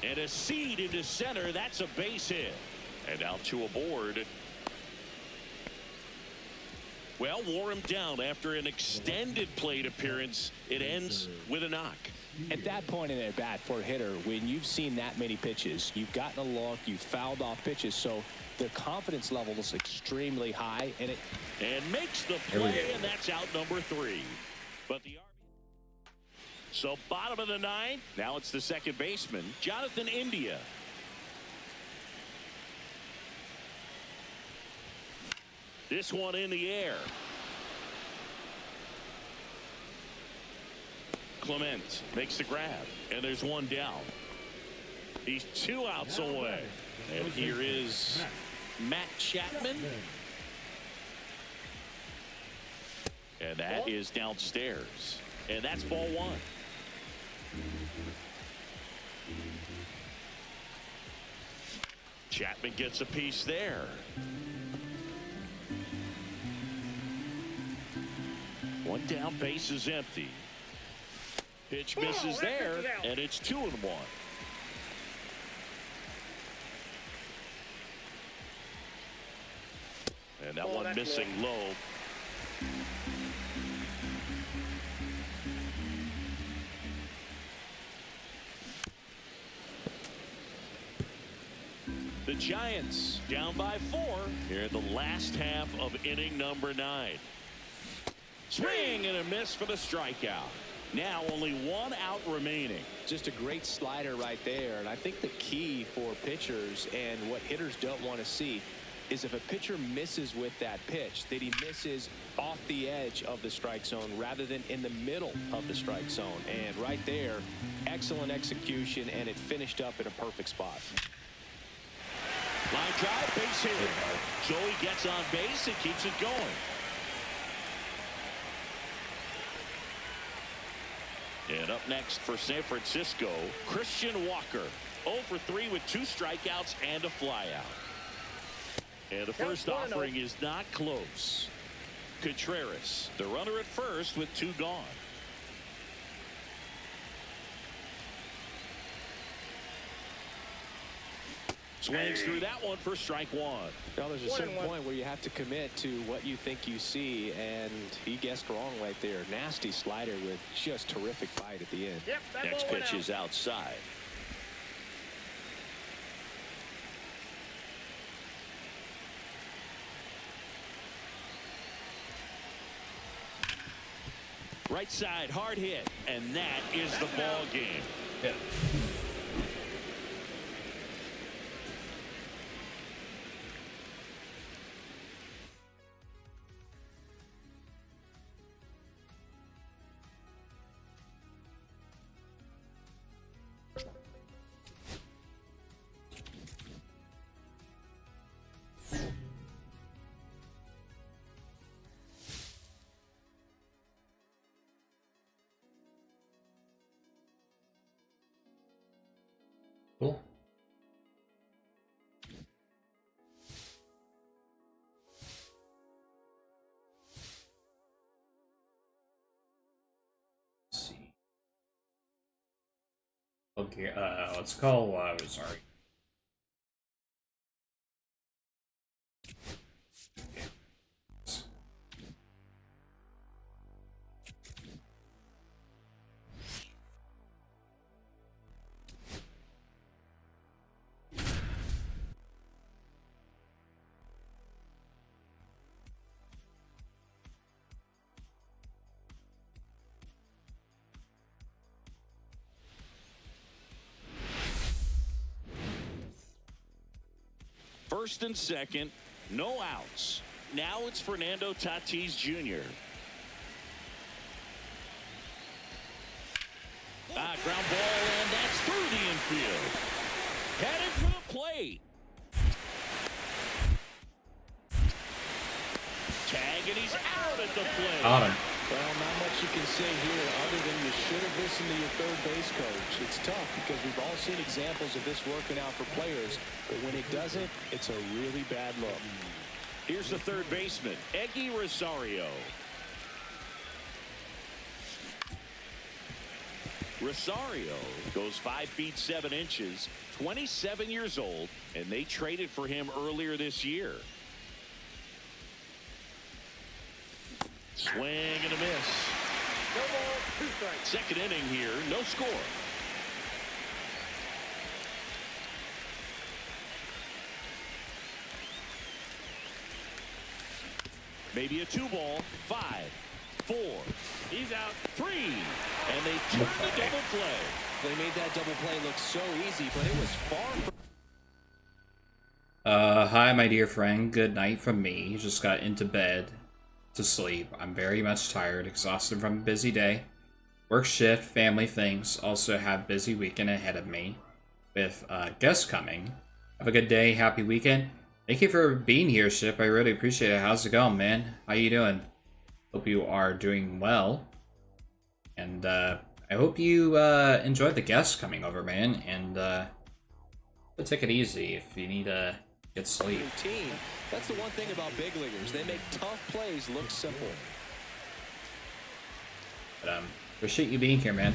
And a seed into center. That's a base hit. And now 2 aboard. Well, wore him down after an extended plate appearance. It ends with a knock. At that point in at bat for a hitter, when you've seen that many pitches, you've gotten a look, you've fouled off pitches, so the confidence level is extremely high, and makes the play, and that's out number 3. But the so bottom of the 9th. Now it's the second baseman, Jonathan India. This one in the air. Clement makes the grab, and there's 1 down. He's 2 outs away. And here is Matt Chapman. And that is downstairs. And that's ball 1. Chapman gets a piece there. One down, base is empty. Pitch misses there, and it's 2-1. And that one missing low. The Giants down by 4 here in the last half of inning number 9. Swing and a miss for the strikeout. Now only 1 out remaining. Just a great slider right there. And I think the key for pitchers and what hitters don't want to see is if a pitcher misses with that pitch, that he misses off the edge of the strike zone rather than in the middle of the strike zone. And right there, excellent execution, and it finished up in a perfect spot. Line drive, base hit. Joey gets on base and keeps it going. And up next for San Francisco, Christian Walker. 0 for 3 with 2 strikeouts and a flyout. And the first offering is not close. Contreras, the runner at first with 2 gone. Swings through that one for strike 1. Now there's a certain point where you have to commit to what you think you see, and he guessed wrong right there. Nasty slider with just terrific bite at the end. Next pitch is outside. Right side, hard hit, and that is the ball game. Yeah. Cool. Let's see. Okay, let's call sorry. First and second, no outs. Now it's Fernando Tatis Jr. Ground ball, and that's through the infield. Headed for the plate. Tag, and he's out at the plate. Got him. Well, not much you can say here other than you should have listened to your third base coach. It's tough because we've all seen examples of this working out for players, but when it doesn't, it's a really bad look. Here's the third baseman, Eggy Rosario. Rosario goes 5 feet 7 inches, 27 years old, and they traded for him earlier this year. Swing and a miss. No ball, 2 strikes. Second inning here, no score. Maybe a 2-ball, 5, 4. He's out. 3. And they turn the double play. They made that double play look so easy, but it was far from... Hi, my dear friend. Good night from me. Just got into bed to sleep. I'm very much tired, exhausted from a busy day. Work shift, family things. Also have busy weekend ahead of me with guests coming. Have a good day. Happy weekend. Thank you for being here, Ship. I really appreciate it. How's it going, man? How you doing? Hope you are doing well. And I hope you enjoyed the guests coming over, man. And take it easy if you need to get sleep. Routine. That's the one thing about big leaguers. They make tough plays look simple. But appreciate you being here, man.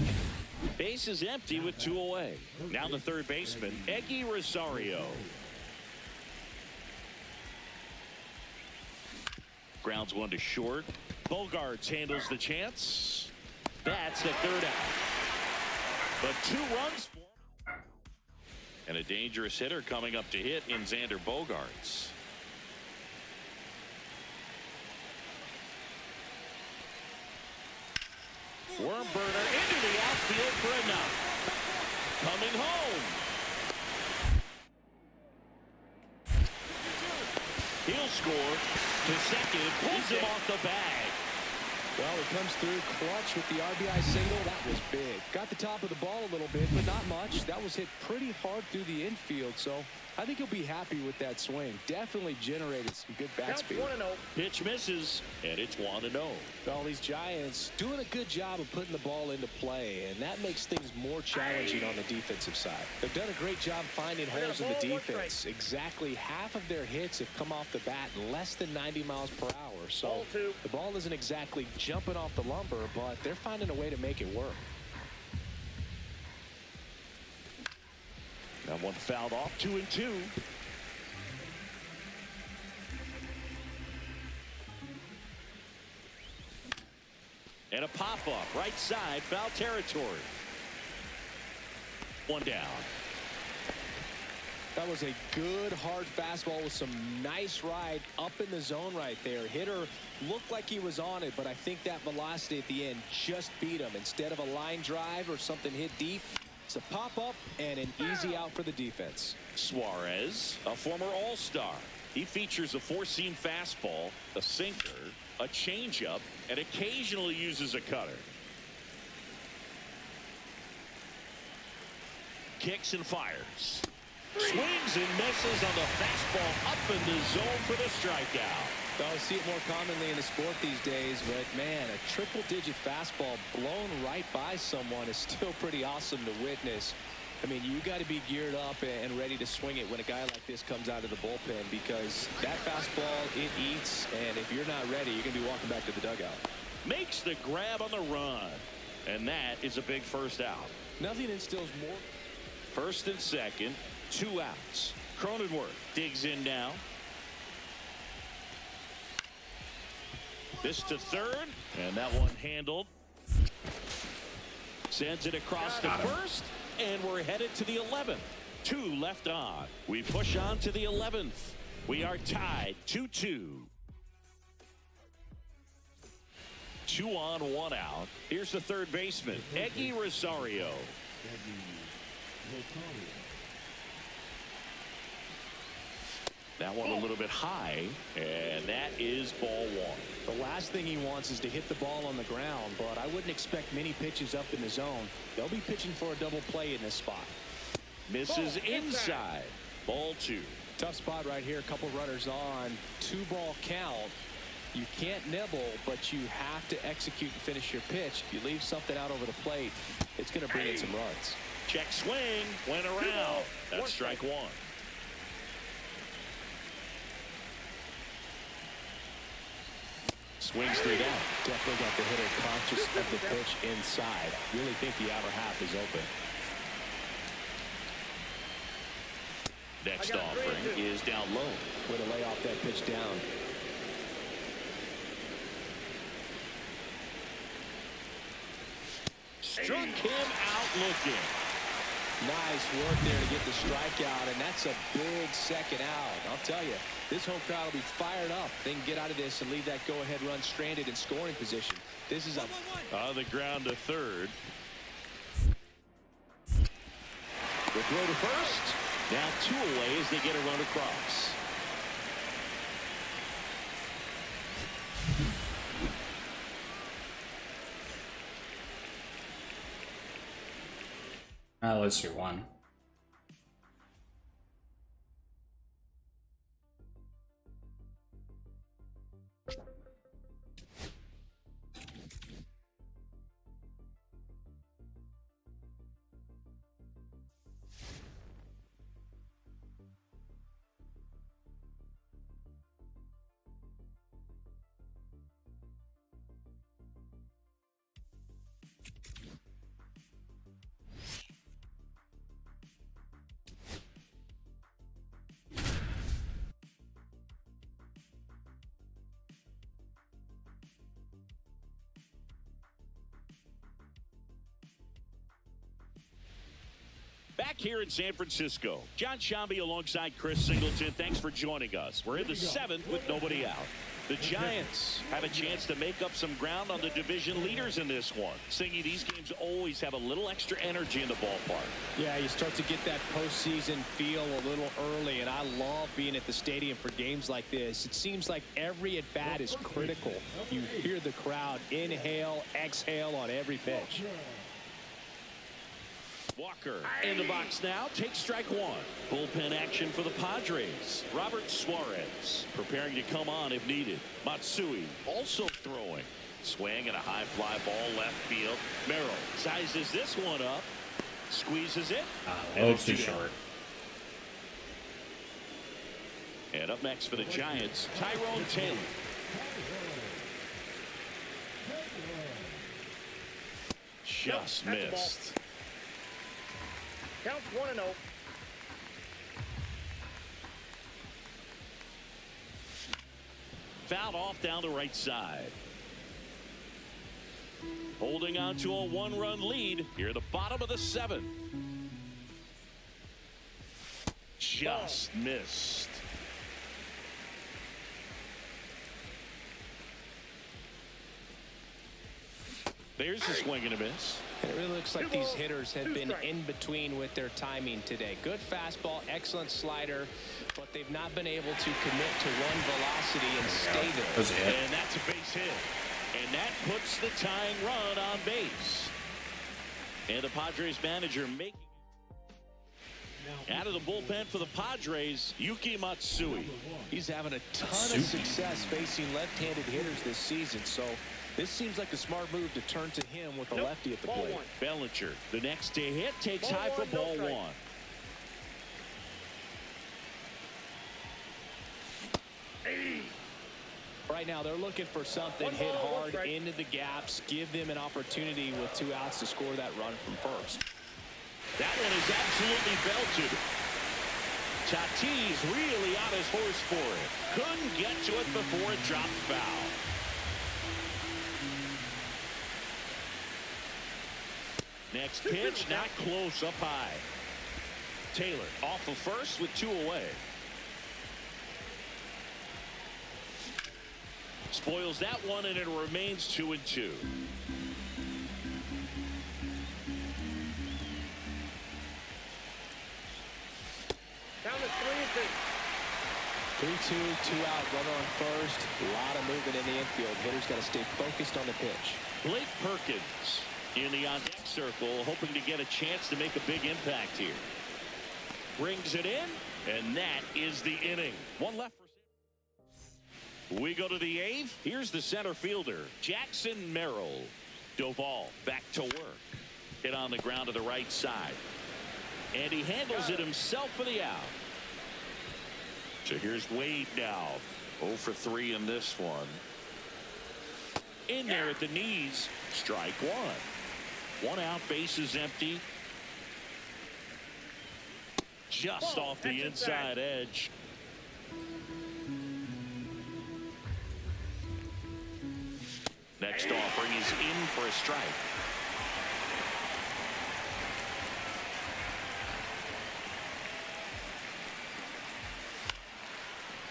Base is empty with 2 away. Now the third baseman, Eggy Rosario. Grounds one to short. Bogarts handles the chance. That's the third out. But 2 runs for him. And a dangerous hitter coming up to hit in Xander Bogarts. Worm burner into the outfield for enough. Coming home. He'll score to second. Pulls him off the bag. Well, he comes through clutch with the RBI single. That was big. Got the top of the ball a little bit, but not much. That was hit pretty hard through the infield, so I think he'll be happy with that swing. Definitely generated some good bat speed. Pitch misses, and it's 1-0. Well, these Giants doing a good job of putting the ball into play, and that makes things more challenging on the defensive side. They've done a great job finding holes in the defense. Exactly half of their hits have come off the bat less than 90 miles per hour. So the ball isn't exactly jumping off the lumber, but they're finding a way to make it work. That one fouled off. 2-2. And a pop-up right side, foul territory. 1 down. That was a good hard fastball with some nice ride up in the zone right there. Hitter looked like he was on it, but I think that velocity at the end just beat him. Instead of a line drive or something hit deep, it's a pop-up and an easy out for the defense. Suarez, a former All-Star. He features a 4-seam fastball, a sinker, a changeup, and occasionally uses a cutter. Kicks and fires. Swings and misses on the fastball up in the zone for the strikeout. Well, I see it more commonly in the sport these days, but man, a triple-digit fastball blown right by someone is still pretty awesome to witness. I mean, you got to be geared up and ready to swing it when a guy like this comes out of the bullpen, because that fastball, it eats, and if you're not ready, you're going to be walking back to the dugout. Makes the grab on the run, and that is a big first out. Nothing instills more. First and second, 2 outs. Cronenworth digs in now. This to third, and that one handled. Sends it across to first, and we're headed to the 11th. 2 left on. We push on to the 11th. We are tied 2-2. 2 on, 1 out. Here's the third baseman, Eggy Rosario. That one a little bit high, and that is ball 1. The last thing he wants is to hit the ball on the ground, but I wouldn't expect many pitches up in the zone. They'll be pitching for a double play in this spot. Misses inside. Ball 2. Tough spot right here. A couple runners on. 2-ball count. You can't nibble, but you have to execute and finish your pitch. If you leave something out over the plate, it's going to bring in some runs. Check swing. Went around. That's strike 1. Swings through that. Definitely got the hitter conscious of the pitch inside. Really think the outer half is open. Next offering is down low. Way to lay off that pitch down. Struck him out looking. Nice work there to get the strikeout, and that's a big second out. I'll tell you, this home crowd will be fired up. They can get out of this and leave that go-ahead run stranded in scoring position. This is on the ground to third. The throw to first. Now 2 away as they get a run across. Let's do 1. Back here in San Francisco, John Shambi alongside Chris Singleton. Thanks for joining us. We're in the 7th with nobody out. The Giants have a chance to make up some ground on the division leaders in this one. Singy, these games always have a little extra energy in the ballpark. Yeah, you start to get that postseason feel a little early, and I love being at the stadium for games like this. It seems like every at-bat is critical. You hear the crowd inhale, exhale on every pitch. Walker in the box now. Takes strike one. Bullpen action for the Padres. Robert Suarez preparing to come on if needed. Matsui also throwing. Swing and a high fly ball left field. Merrill sizes this one up. Squeezes it. Oh, too short. And up next for the Giants, Tyrone Taylor. Just missed. Counts 1-0. Fouled off down the right side. Holding on to a one-run lead here at the bottom of the 7th. Just missed. There's a swing and a miss. It really looks like these hitters have been in between with their timing today. Good fastball, excellent slider, but they've not been able to commit to one velocity and stay there. And that's a base hit. And that puts the tying run on base. And the Padres manager making out of the bullpen for the Padres, Yuki Matsui. He's having a ton of success facing left-handed hitters this season, so this seems like a smart move to turn to him with a lefty at the plate. Bellinger, the next to hit, takes high for ball one. Right now, they're looking for something, hit hard into the gaps, give them an opportunity with 2 outs to score that run from first. That one is absolutely belted. Tatis really on his horse for it. Couldn't get to it before it dropped foul. Next pitch, not close, up high. Taylor off of first with 2 away. Spoils that one, and it remains 2-2. Count is 3-2. 3-2, 2-out, runner on first. A lot of movement in the infield. Hitters got to stay focused on the pitch. Blake Perkins in the on-deck circle, hoping to get a chance to make a big impact here. Brings it in, and that is the inning. One left for we go to the 8th. Here's the center fielder, Jackson Merrill. Doval back to work. Hit on the ground to the right side. And he handles it himself for the out. So here's Wade now. 0 for 3 in this one. In there at the knees. Strike one. 1 out, base is empty. Just off the inside edge. Next offering is in for a strike.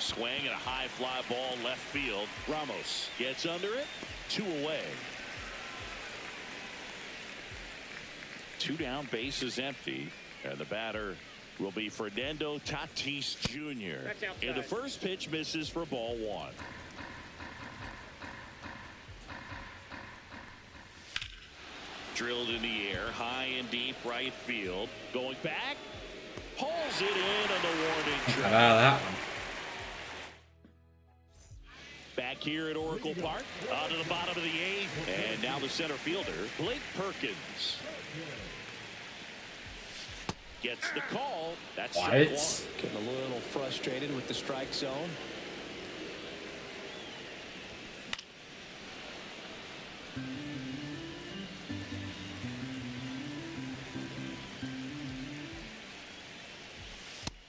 Swing and a high fly ball left field. Ramos gets under it. 2 away. 2 down, base is empty. And the batter will be Fernando Tatis Jr. And the first pitch misses for ball 1. Drilled in the air, high and deep right field. Going back, hauls it in on the warning track. How about that one? Back here at Oracle Park, on to the bottom of the 8th, and now the center fielder, Blake Perkins. Gets the call. That's what? Getting a little frustrated with the strike zone.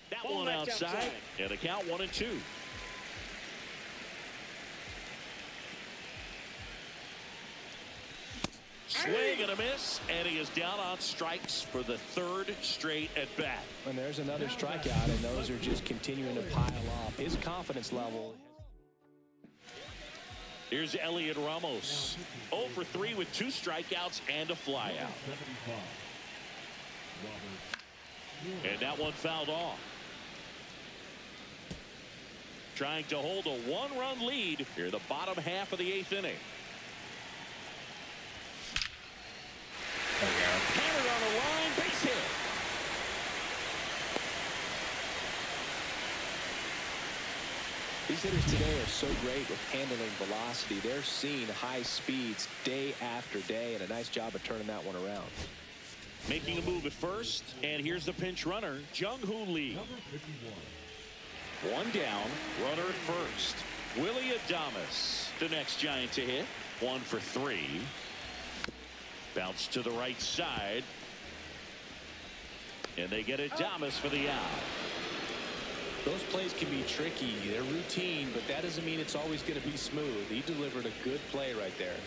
That one outside, and a count 1-2. swing and a miss, and he is down on strikes for the third straight at bat. And there's another strikeout, and those are just continuing to pile up. His confidence level. Here's Elliot Ramos. 0 for 3 with 2 strikeouts and a flyout. And that one fouled off. Trying to hold a 1-run lead here, the bottom half of the 8th inning. There we go. Hammered on the line, base hit. These hitters today are so great with handling velocity. They're seeing high speeds day after day, and a nice job of turning that one around. Making a move at first, and here's the pinch runner, Jung-Hoo Lee. 1 down, runner at first. Willie Adames, the next Giant to hit. 1 for 3. Bounce to the right side. And they get Adames for the out. Those plays can be tricky. They're routine, but that doesn't mean it's always going to be smooth. He delivered a good play right there.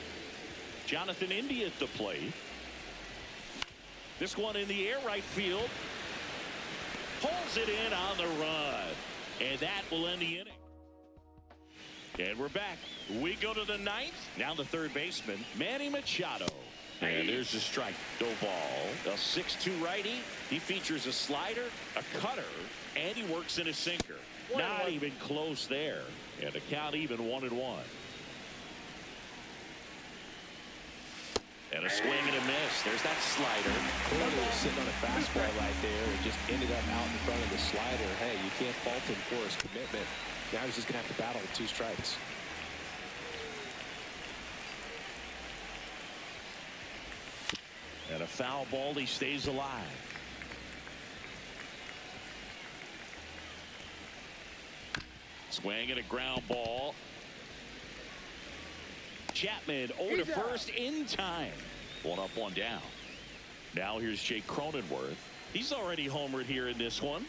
Jonathan India at the plate. This one in the air right field. Pulls it in on the run. And that will end the inning. And we're back. We go to the 9th. Now the third baseman, Manny Machado. And there's the strike. Doval, a 6'2 righty. He features a slider, a cutter, and he works in a sinker. Not even close there. And the count even 1-1. And a swing and a miss. There's that slider. Clearly sitting on a fastball right there and just ended up out in front of the slider. Hey, you can't fault him for his commitment. Now he's just going to have to battle with 2 strikes. And a foul ball, he stays alive. Swing and a ground ball. Chapman over to first in time. 1 up, 1 down. Now here's Jake Cronenworth. He's already homered here in this one.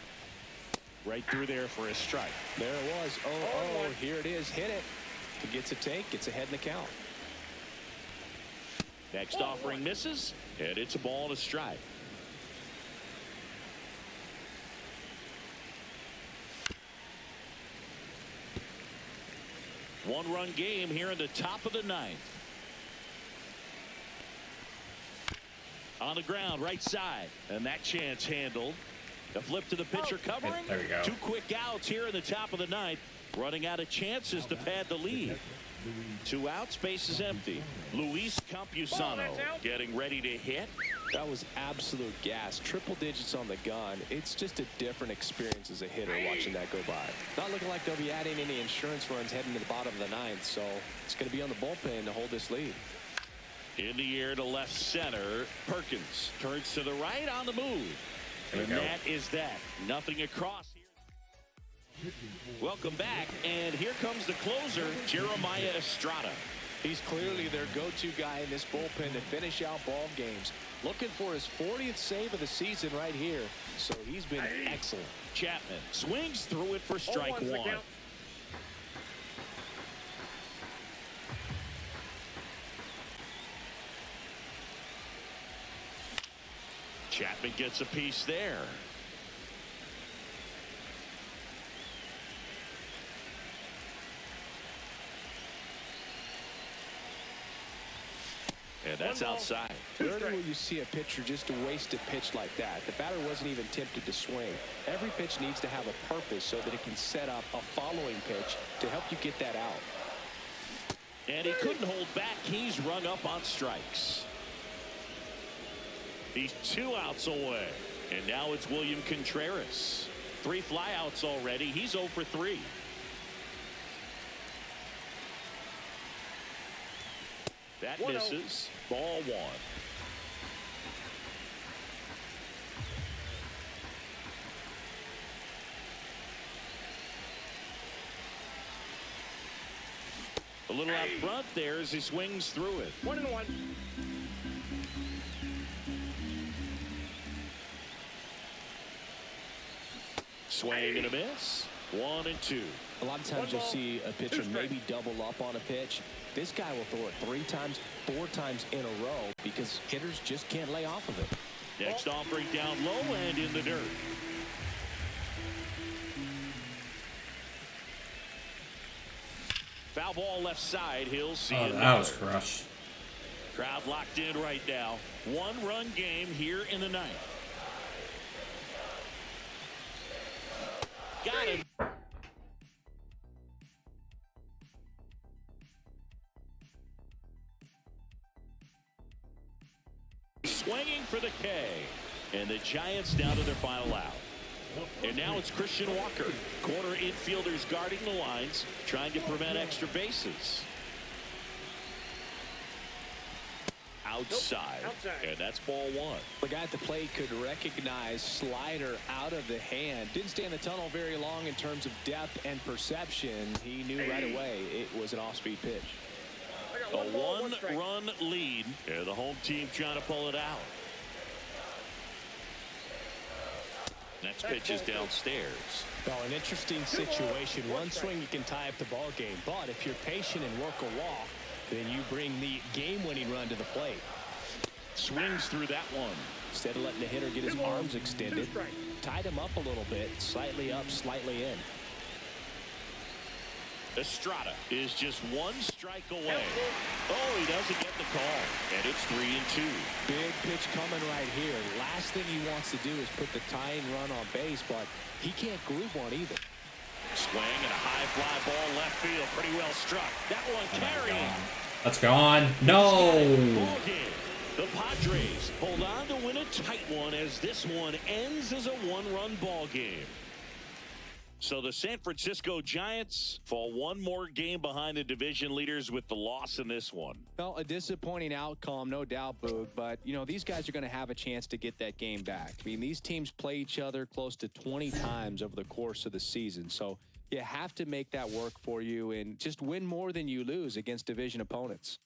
Right through there for a strike. There it was. Oh, here it is. Hit it. If it gets a take, gets ahead in the count. Next offering misses, and it's a ball and a strike. One-run game here in the top of the 9th. On the ground, right side, and that chance handled. The flip to the pitcher covering. There we go. 2 quick outs here in the top of the 9th. Running out of chances to pad the lead. 2 outs, base is empty. Luis Campusano getting ready to hit. That was absolute gas. Triple digits on the gun. It's just a different experience as a hitter watching that go by. Not looking like they'll be adding any insurance runs heading to the bottom of the 9th, so it's going to be on the bullpen to hold this lead. In the air to left center. Perkins turns to the right on the move. And that is that. Nothing across here. Welcome back, and here comes the closer, Jeremiah Estrada. He's clearly their go-to guy in this bullpen to finish out ball games. Looking for his 40th save of the season right here, so he's been excellent. Chapman swings through it for strike 1. Chapman gets a piece there. And that's outside. Rarely will you see a pitcher just a wasted pitch like that. The batter wasn't even tempted to swing. Every pitch needs to have a purpose so that it can set up a following pitch to help you get that out. And he couldn't hold back. He's rung up on strikes. He's 2 outs away. And now it's William Contreras. 3 flyouts already. He's 0 for 3. That misses. Ball 1. A little out front there as he swings through it. 1-1. Swing and a miss. 1-2. A lot of times you'll see a pitcher maybe double up on a pitch. This guy will throw it 3 times, 4 times in a row because hitters just can't lay off of it. Next offering down low and in the dirt. Foul ball left side. He'll see it. That was crushed. Crowd locked in right now. 1-run game here in the 9th. Got him. Swinging for the K. And the Giants down to their final out. And now it's Christian Walker. Corner infielders guarding the lines, trying to prevent extra bases. Outside. And that's ball 1. The guy at the plate could recognize slider out of the hand. Didn't stay in the tunnel very long in terms of depth and perception. He knew right away it was an off-speed pitch. A 1-run lead. And the home team trying to pull it out. Next pitch is downstairs. Well, an interesting situation. One swing you can tie up the ball game, but if you're patient and work a walk, then you bring the game-winning run to the plate. Swings through that one. Instead of letting the hitter get his arms extended, tied him up a little bit, slightly up, slightly in. Estrada is just 1 strike away. Oh, he doesn't get the call. And it's 3-2. Big pitch coming right here. Last thing he wants to do is put the tying run on base, but he can't groove one either. Swing and a high fly ball left field. Pretty well struck. That one carrying. Let's go on. No. Ball game. The Padres hold on to win a tight one as this one ends as a 1-run ball game. So the San Francisco Giants fall 1 more game behind the division leaders with the loss in this one. Well, a disappointing outcome, no doubt, Boog. But, you know, these guys are going to have a chance to get that game back. I mean, these teams play each other close to 20 times over the course of the season. So you have to make that work for you and just win more than you lose against division opponents.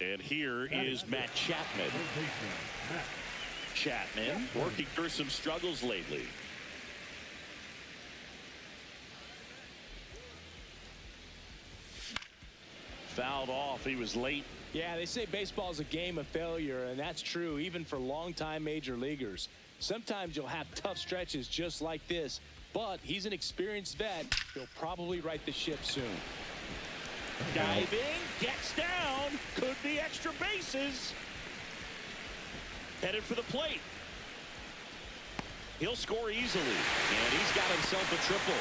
And here is Matt Chapman. Chapman working through some struggles lately. Fouled off. He was late. Yeah, they say baseball is a game of failure, and that's true even for longtime major leaguers. Sometimes you'll have tough stretches just like this, but he's an experienced vet. He'll probably right the ship soon. Diving, gets down, could be extra bases. Headed for the plate. He'll score easily, and he's got himself a triple.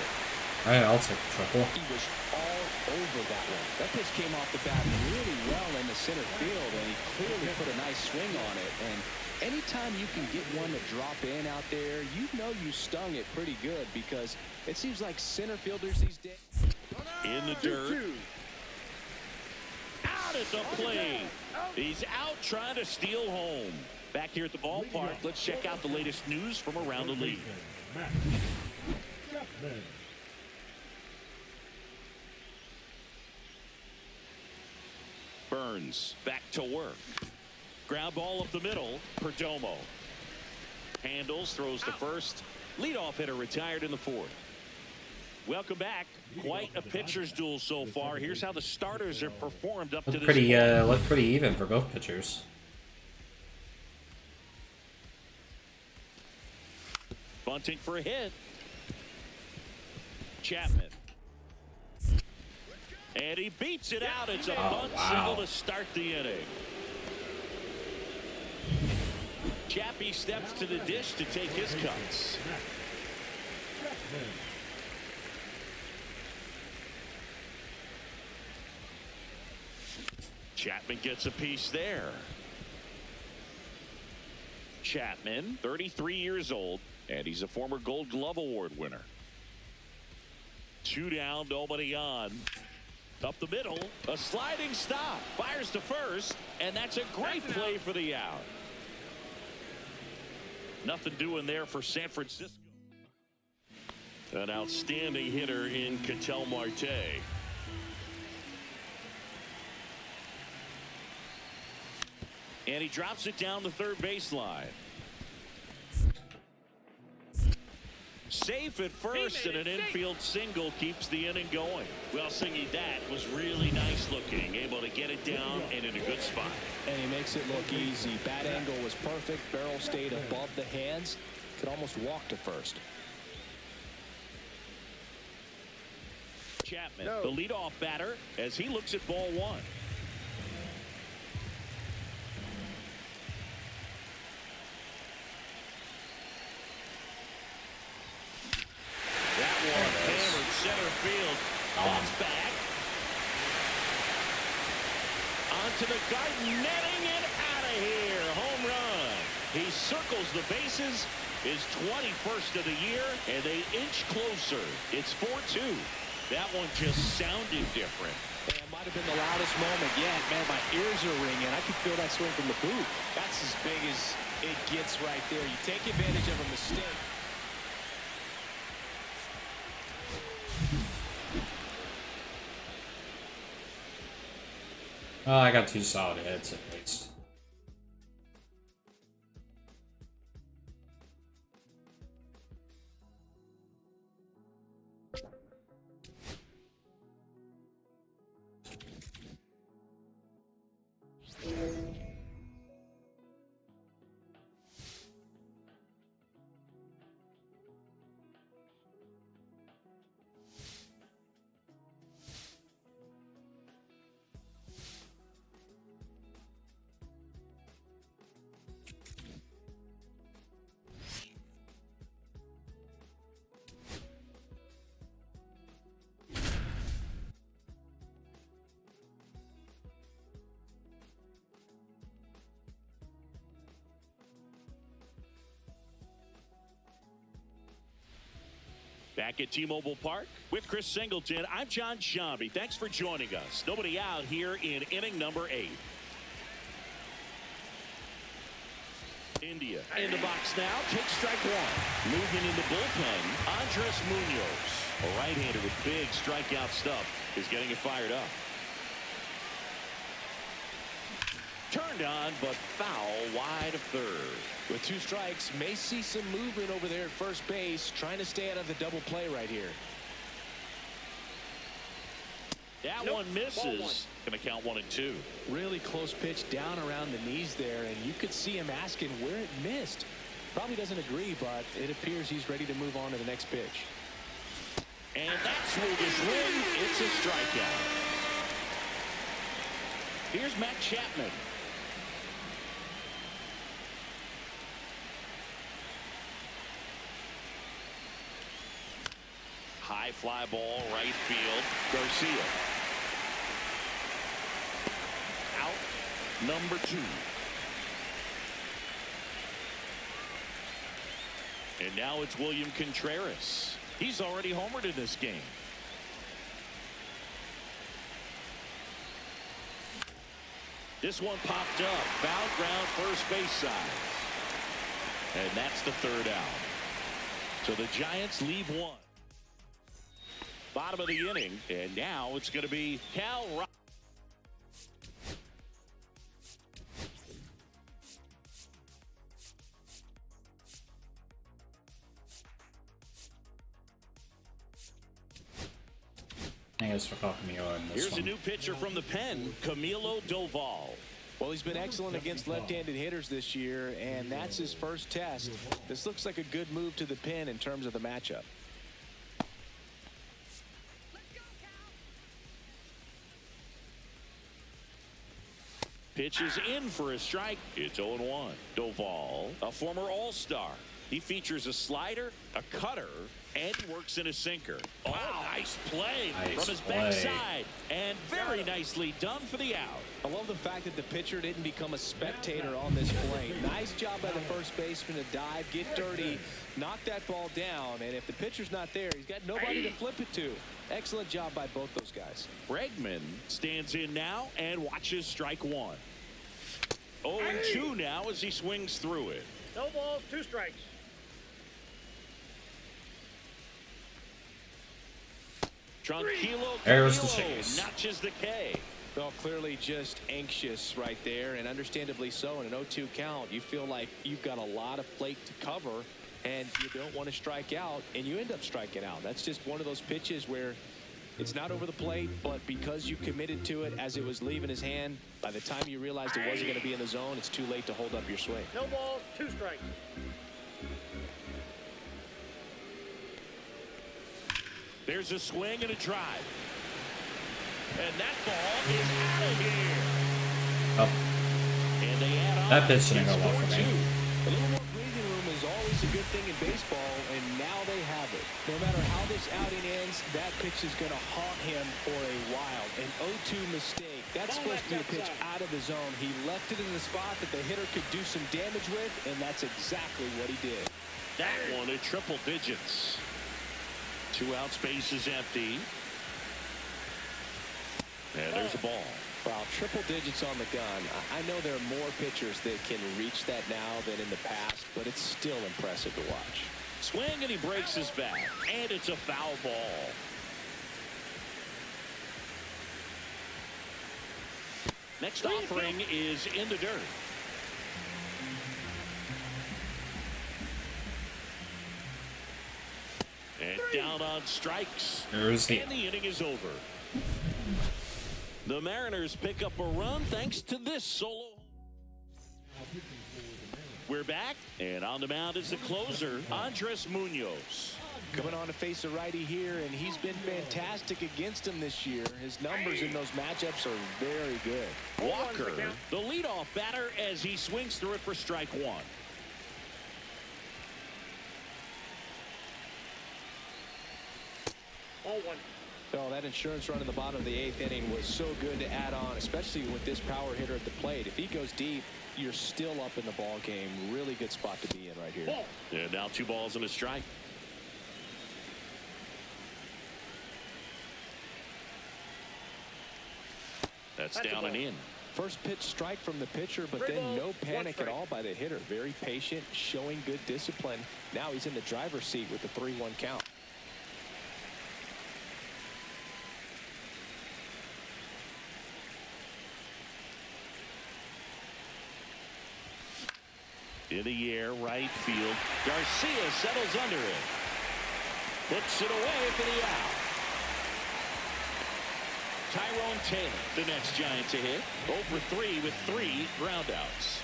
All right, I'll take the triple. He was all over that one. That pitch came off the bat really well in the center field, and he clearly put a nice swing on it. And anytime you can get one to drop in out there, you know you stung it pretty good because it seems like center fielders these days. In the dirt. Out at the plate. He's out trying to steal home. Back here at the ballpark, let's check out the latest news from around the league. Burns back to work. Ground ball up the middle. Perdomo handles, throws to first. Leadoff hitter retired in the 4th. Welcome back. Quite a pitcher's duel so far. Here's how the starters have performed up to this point. Look pretty even for both pitchers. Bunting for a hit. Chapman. And he beats it out. It's a bunt single to start the inning. Chappie steps to the dish to take his cuts. Chapman gets a piece there. Chapman, 33 years old, and he's a former Gold Glove Award winner. 2 down, nobody on. Up the middle, a sliding stop. Fires to first, and that's a great play for the out. Nothing doing there for San Francisco. An outstanding hitter in Ketel Marte. And he drops it down the third baseline. Safe at first, and an infield single keeps the inning going. Well, Singy, that was really nice looking. Able to get it down and in a good spot. And he makes it look easy. Bat angle was perfect. Barrel stayed above the hands. Could almost walk to first. Chapman, the leadoff batter, as he looks at ball one. That one hammered center field. That's back. Onto the garden, netting it out of here. Home run. He circles the bases. His 21st of the year, and they inch closer. It's 4-2. That one just sounded different. It might have been the loudest moment yet. Man, my ears are ringing. I can feel that swing from the booth. That's as big as it gets right there. You take advantage of a mistake. Well, I got 2 solid hits at least. Back at T-Mobile Park with Chris Singleton, I'm John Shambi. Thanks for joining us. Nobody out here in inning number 8. India in the box now. Takes strike one. Moving in the bullpen, Andres Munoz, a right-hander with big strikeout stuff, is getting it fired up. Turned on, but foul wide of third. With 2 strikes, may see some movement over there at first base, trying to stay out of the double play right here. That one misses. Going to count 1-2. Really close pitch down around the knees there, and you could see him asking where it missed. Probably doesn't agree, but it appears he's ready to move on to the next pitch. And that swing is ring. It's a strikeout. Here's Matt Chapman. High fly ball, right field. Garcia. Out, number 2. And now it's William Contreras. He's already homered in this game. This one popped up. Foul ground, first base side. And that's the 3rd out. So the Giants leave 1. Bottom of the inning, and now it's going to be Cal Rock. Thanks for calling me on this Here's one. a new pitcher from the pen, Camilo Doval. Well, he's been excellent against left-handed hitters this year, and that's his first test. This looks like a good move to the pen in terms of the matchup. Pitch is in for a strike. It's 0-1. Doval, a former All-Star. He features a slider, a cutter, and works in a sinker. Oh, nice play from his backside. And very nicely done for the out. I love the fact that the pitcher didn't become a spectator on this play. Nice job by the first baseman to dive, get dirty, knock that ball down. And if the pitcher's not there, he's got nobody to flip it to. Excellent job by both those guys. Bregman stands in now and watches strike one. 0-2 now as he swings through it. No balls, 2 strikes. Tranquilo There's the Camilo chase. notches the K. Well, clearly just anxious right there, and understandably so. In an 0-2 count, you feel like you've got a lot of plate to cover, and you don't want to strike out, and you end up striking out. That's just one of those pitches where it's not over the plate, but because you committed to it as it was leaving his hand, by the time you realized it wasn't going to be in the zone, it's too late to hold up your swing. No balls, 2 strikes. There's a swing and a drive. And that ball is out of here. Oh, And they add on. that pitch didn't go It's well for 4-2. me. A little more breathing room is always a good thing in baseball, and now they have it. No matter how this outing ends, that pitch is going to haunt him for a while. An 0-2 mistake. That's supposed to be a pitch out of the zone. He left it in the spot that the hitter could do some damage with, and that's exactly what he did. That one at triple digits. 2 out, space is empty. And there's a ball. Wow, triple digits on the gun. I know there are more pitchers that can reach that now than in the past, but it's still impressive to watch. Swing and he breaks his bat. And it's a foul ball. Next offering is in the dirt. And down on strikes. There's the And the inning is over. The Mariners pick up a run thanks to this solo. We're back, and on the mound is the closer, Andres Munoz. Coming on to face a righty here, and he's been fantastic against him this year. His numbers in those matchups are very good. Walker, the leadoff batter, as he swings through it for strike one. All 1. Oh, that insurance run in the bottom of the 8th inning was so good to add on, especially with this power hitter at the plate. If he goes deep, you're still up in the ball game. Really good spot to be in right here. Ball. And now 2 balls and a strike. That's down and in. First pitch strike from the pitcher, but then no panic at all by the hitter. Very patient, showing good discipline. Now he's in the driver's seat with the 3-1 count. In the air, right field. Garcia settles under it. Puts it away for the out. Tyrone Taylor, the next Giant to hit. 0 for 3 with 3 groundouts.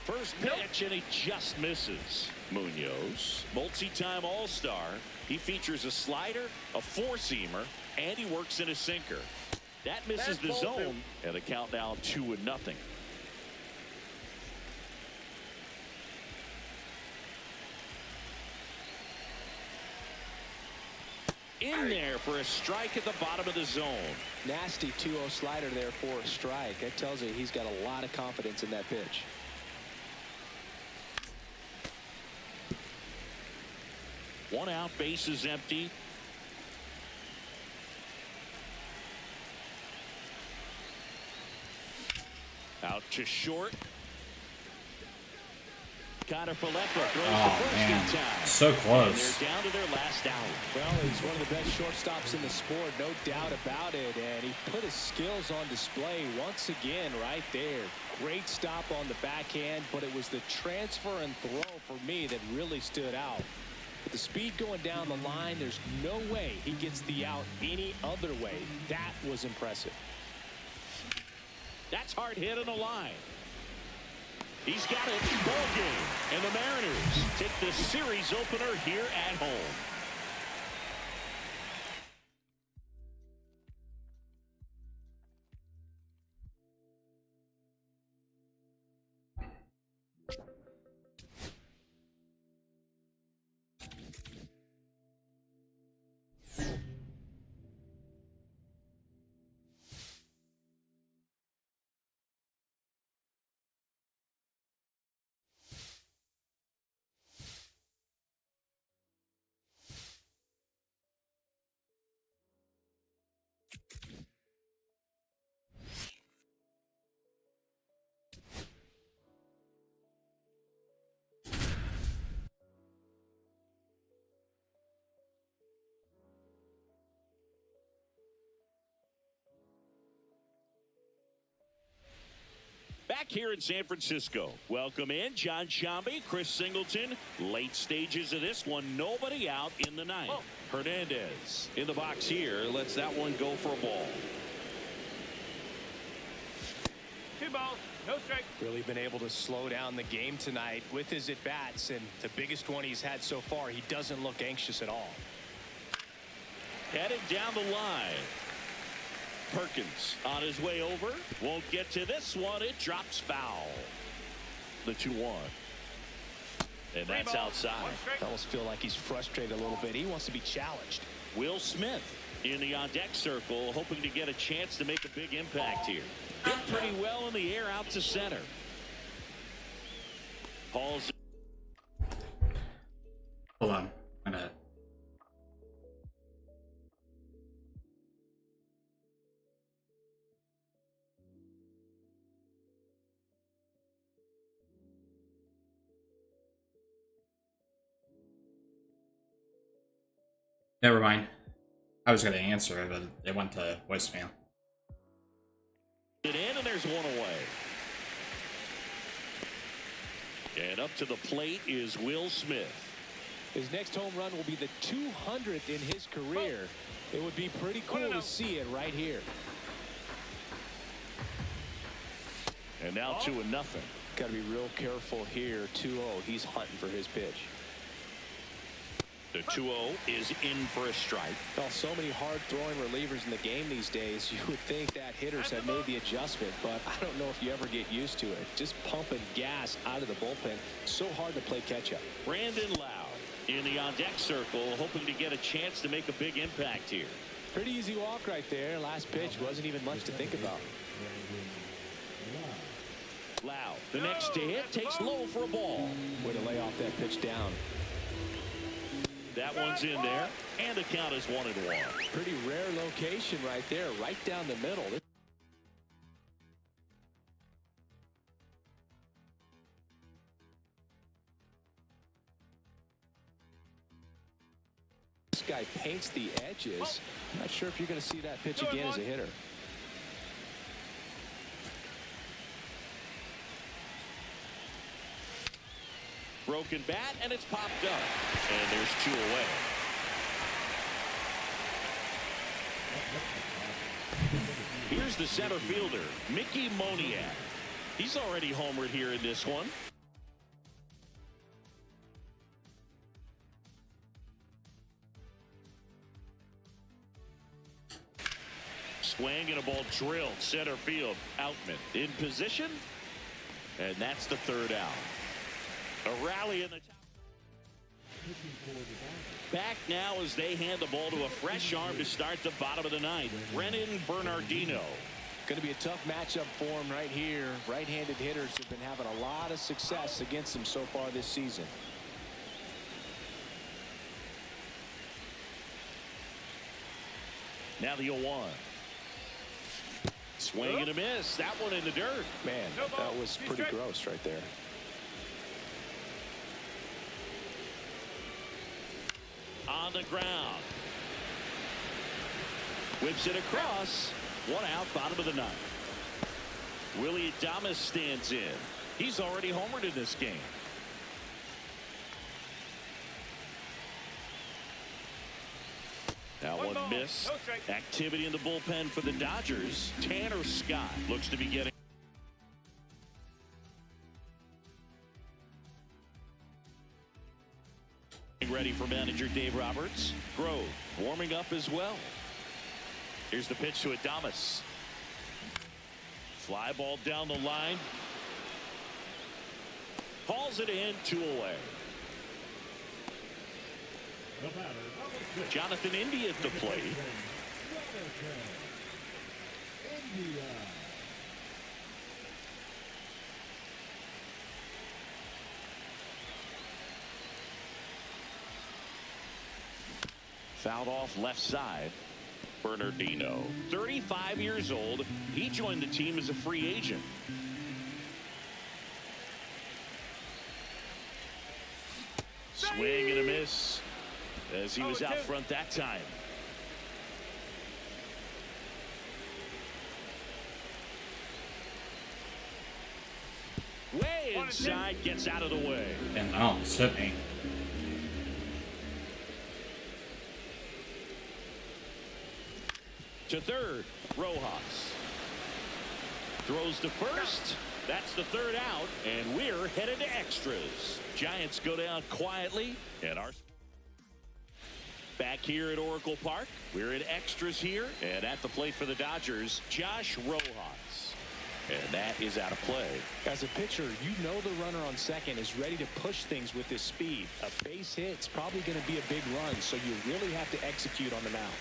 First pitch, and he just misses. Munoz, multi-time All-Star. He features a slider, a 4-seamer, and he works in a sinker. That misses the zone, and the count now 2-0. In there for a strike at the bottom of the zone. Nasty 2-0 slider there for a strike. That tells you he's got a lot of confidence in that pitch. One out, base is empty. Out to short. Connor Falefa throws the first in time. So close. And they're down to their last out. Well, he's one of the best shortstops in the sport, no doubt about it. And he put his skills on display once again right there. Great stop on the backhand, but it was the transfer and throw for me that really stood out. With the speed going down the line, there's no way he gets the out any other way. That was impressive. That's hard hit on the line. He's got it. Ball game. And the Mariners take the series opener here at home. Back here in San Francisco, welcome in John Shambi, Chris Singleton. Late stages of this one, nobody out in the ninth. Hernandez in the box here, lets that one go for a ball. 2 balls, no strike. Really been able to slow down the game tonight with his at-bats, and the biggest one he's had so far, he doesn't look anxious at all. Headed down the line. Perkins on his way over. Won't get to this one. It drops foul. The 2-1. And that's outside. I almost feel like he's frustrated a little bit. He wants to be challenged. Will Smith in the on-deck circle, hoping to get a chance to make a big impact here. Hit pretty well in the air out to center. Paul's. Hold on. I'm gonna. Never mind. I was gonna answer it, but it went to voicemail. It in, and there's one away. And up to the plate is Will Smith. His next home run will be the 200th in his career. It would be pretty cool to see it right here. And now 2-0. Got to be real careful here. 2-0. He's hunting for his pitch. The 2-0 is in for a strike. Well, so many hard-throwing relievers in the game these days, you would think that hitters have made the adjustment, but I don't know if you ever get used to it. Just pumping gas out of the bullpen, so hard to play catch-up. Brandon Lowe in the on-deck circle, hoping to get a chance to make a big impact here. Pretty easy walk right there. Last pitch wasn't even much to think about. Lowe, the next to hit, takes low for a ball. Way to lay off that pitch down. That one's in there, and the count is 1-1. Pretty rare location right there, right down the middle. This guy paints the edges. I'm not sure if you're going to see that pitch again as a hitter. Broken bat, and it's popped up. And there's 2 away. Here's the center fielder, Mickey Moniak. He's already homered here in this one. Swing and a ball drilled center field. Outman in position, and that's the 3rd out. A rally in the top. Back now as they hand the ball to a fresh arm to start the bottom of the 9th. Brennan Bernardino. Going to be a tough matchup for him right here. Right-handed hitters have been having a lot of success against him so far this season. Now the 0-1. Swing and a miss. That one in the dirt. Man, that was pretty gross right there. On the ground. Whips it across. 1 out, bottom of the 9th. Willie Adames stands in. He's already homered in this game. Now one miss. Activity in the bullpen for the Dodgers. Tanner Scott looks to be getting ready for manager Dave Roberts. Grove warming up as well. Here's the pitch to Adames. Fly ball down the line. Hauls it in, 2 away. Jonathan India at the plate. Fouled off left side. Bernardino, 35 years old. He joined the team as a free agent. Swing and a miss as he was out front that time. Way inside, gets out of the way. And almost hit me. To third, Rojas. Throws to first. That's the third out, and we're headed to extras. Giants go down quietly, and our back here at Oracle Park. We're in extras here, and at the plate for the Dodgers, Josh Rojas. And that is out of play. As a pitcher, you know the runner on second is ready to push things with his speed. A base hit's probably going to be a big run, so you really have to execute on the mound.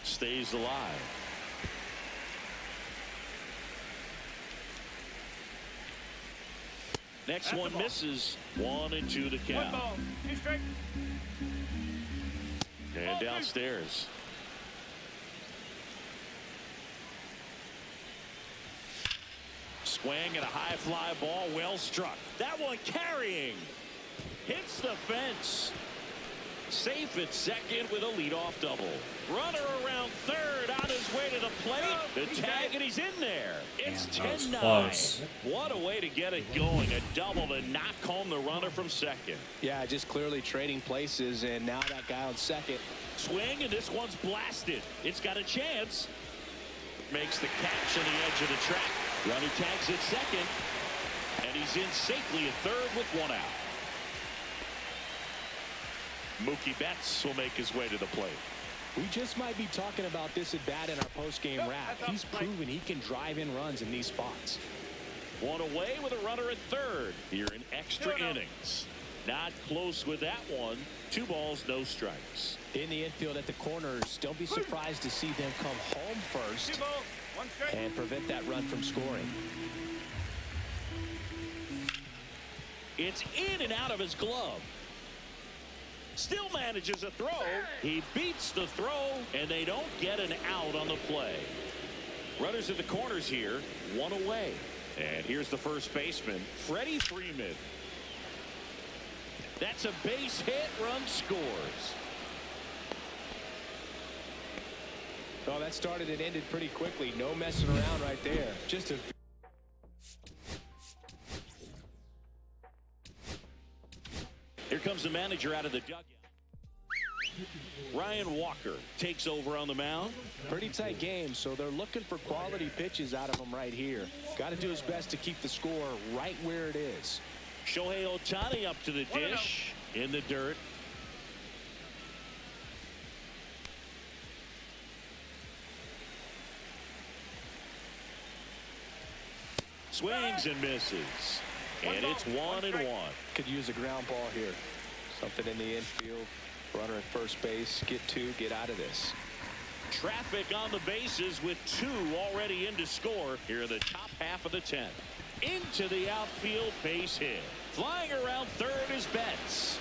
Stays alive. Next one misses. 1-2 the count. 1 ball, 2 strikes. And downstairs. Swing and a high fly ball, well struck. That one carrying. Hits the fence. Safe at second with a leadoff double. Runner around third on his way to the plate. The tag, and he's in there. It's 10-9. What a way to get it going. A double to knock home the runner from second. Yeah, just clearly trading places, and now that guy on second. Swing, and this one's blasted. It's got a chance. Makes the catch on the edge of the track. Runner tags at second, and he's in safely at third with 1 out. Mookie Betts will make his way to the plate. We just might be talking about this at bat in our post-game wrap. He's proven he can drive in runs in these spots. One away with a runner at third here in extra innings. Not close with that one. 2 balls, no strikes. In the infield at the corners, don't be surprised to see them come home first 2 balls, 1 strike. and prevent that run from scoring. It's in and out of his glove. Still manages a throw. He beats the throw, and they don't get an out on the play. Runners at the corners here, 1 away. And here's the first baseman, Freddie Freeman. That's a base hit, run scores. Oh, that started and ended pretty quickly. No messing around right there. Just a... Here comes the manager out of the dugout. Ryan Walker takes over on the mound. Pretty tight game, so they're looking for quality pitches out of him right here. Got to do his best to keep the score right where it is. Shohei Ohtani up to the dish in the dirt. Swings and misses. And it's 1-1. Could use a ground ball here. Something in the infield. Runner at first base. Get 2. Get out of this. Traffic on the bases with 2 already in to score here in the top half of the 10th. Into the outfield, base hit. Flying around third is Betts.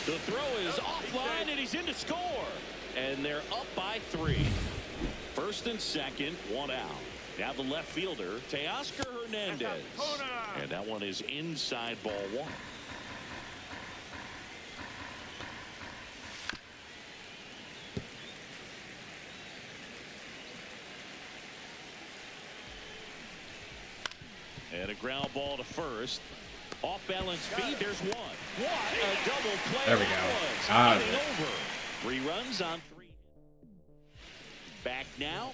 The throw is offline, and he's in to score. And they're up by 3. First and second, 1 out. Now the left fielder, Teoscar Hernandez. And that one is inside ball 1. And a ground ball to first. Off balance speed. There's 1. What a double play. There we go. Getting over. 3 runs on 3. Back now.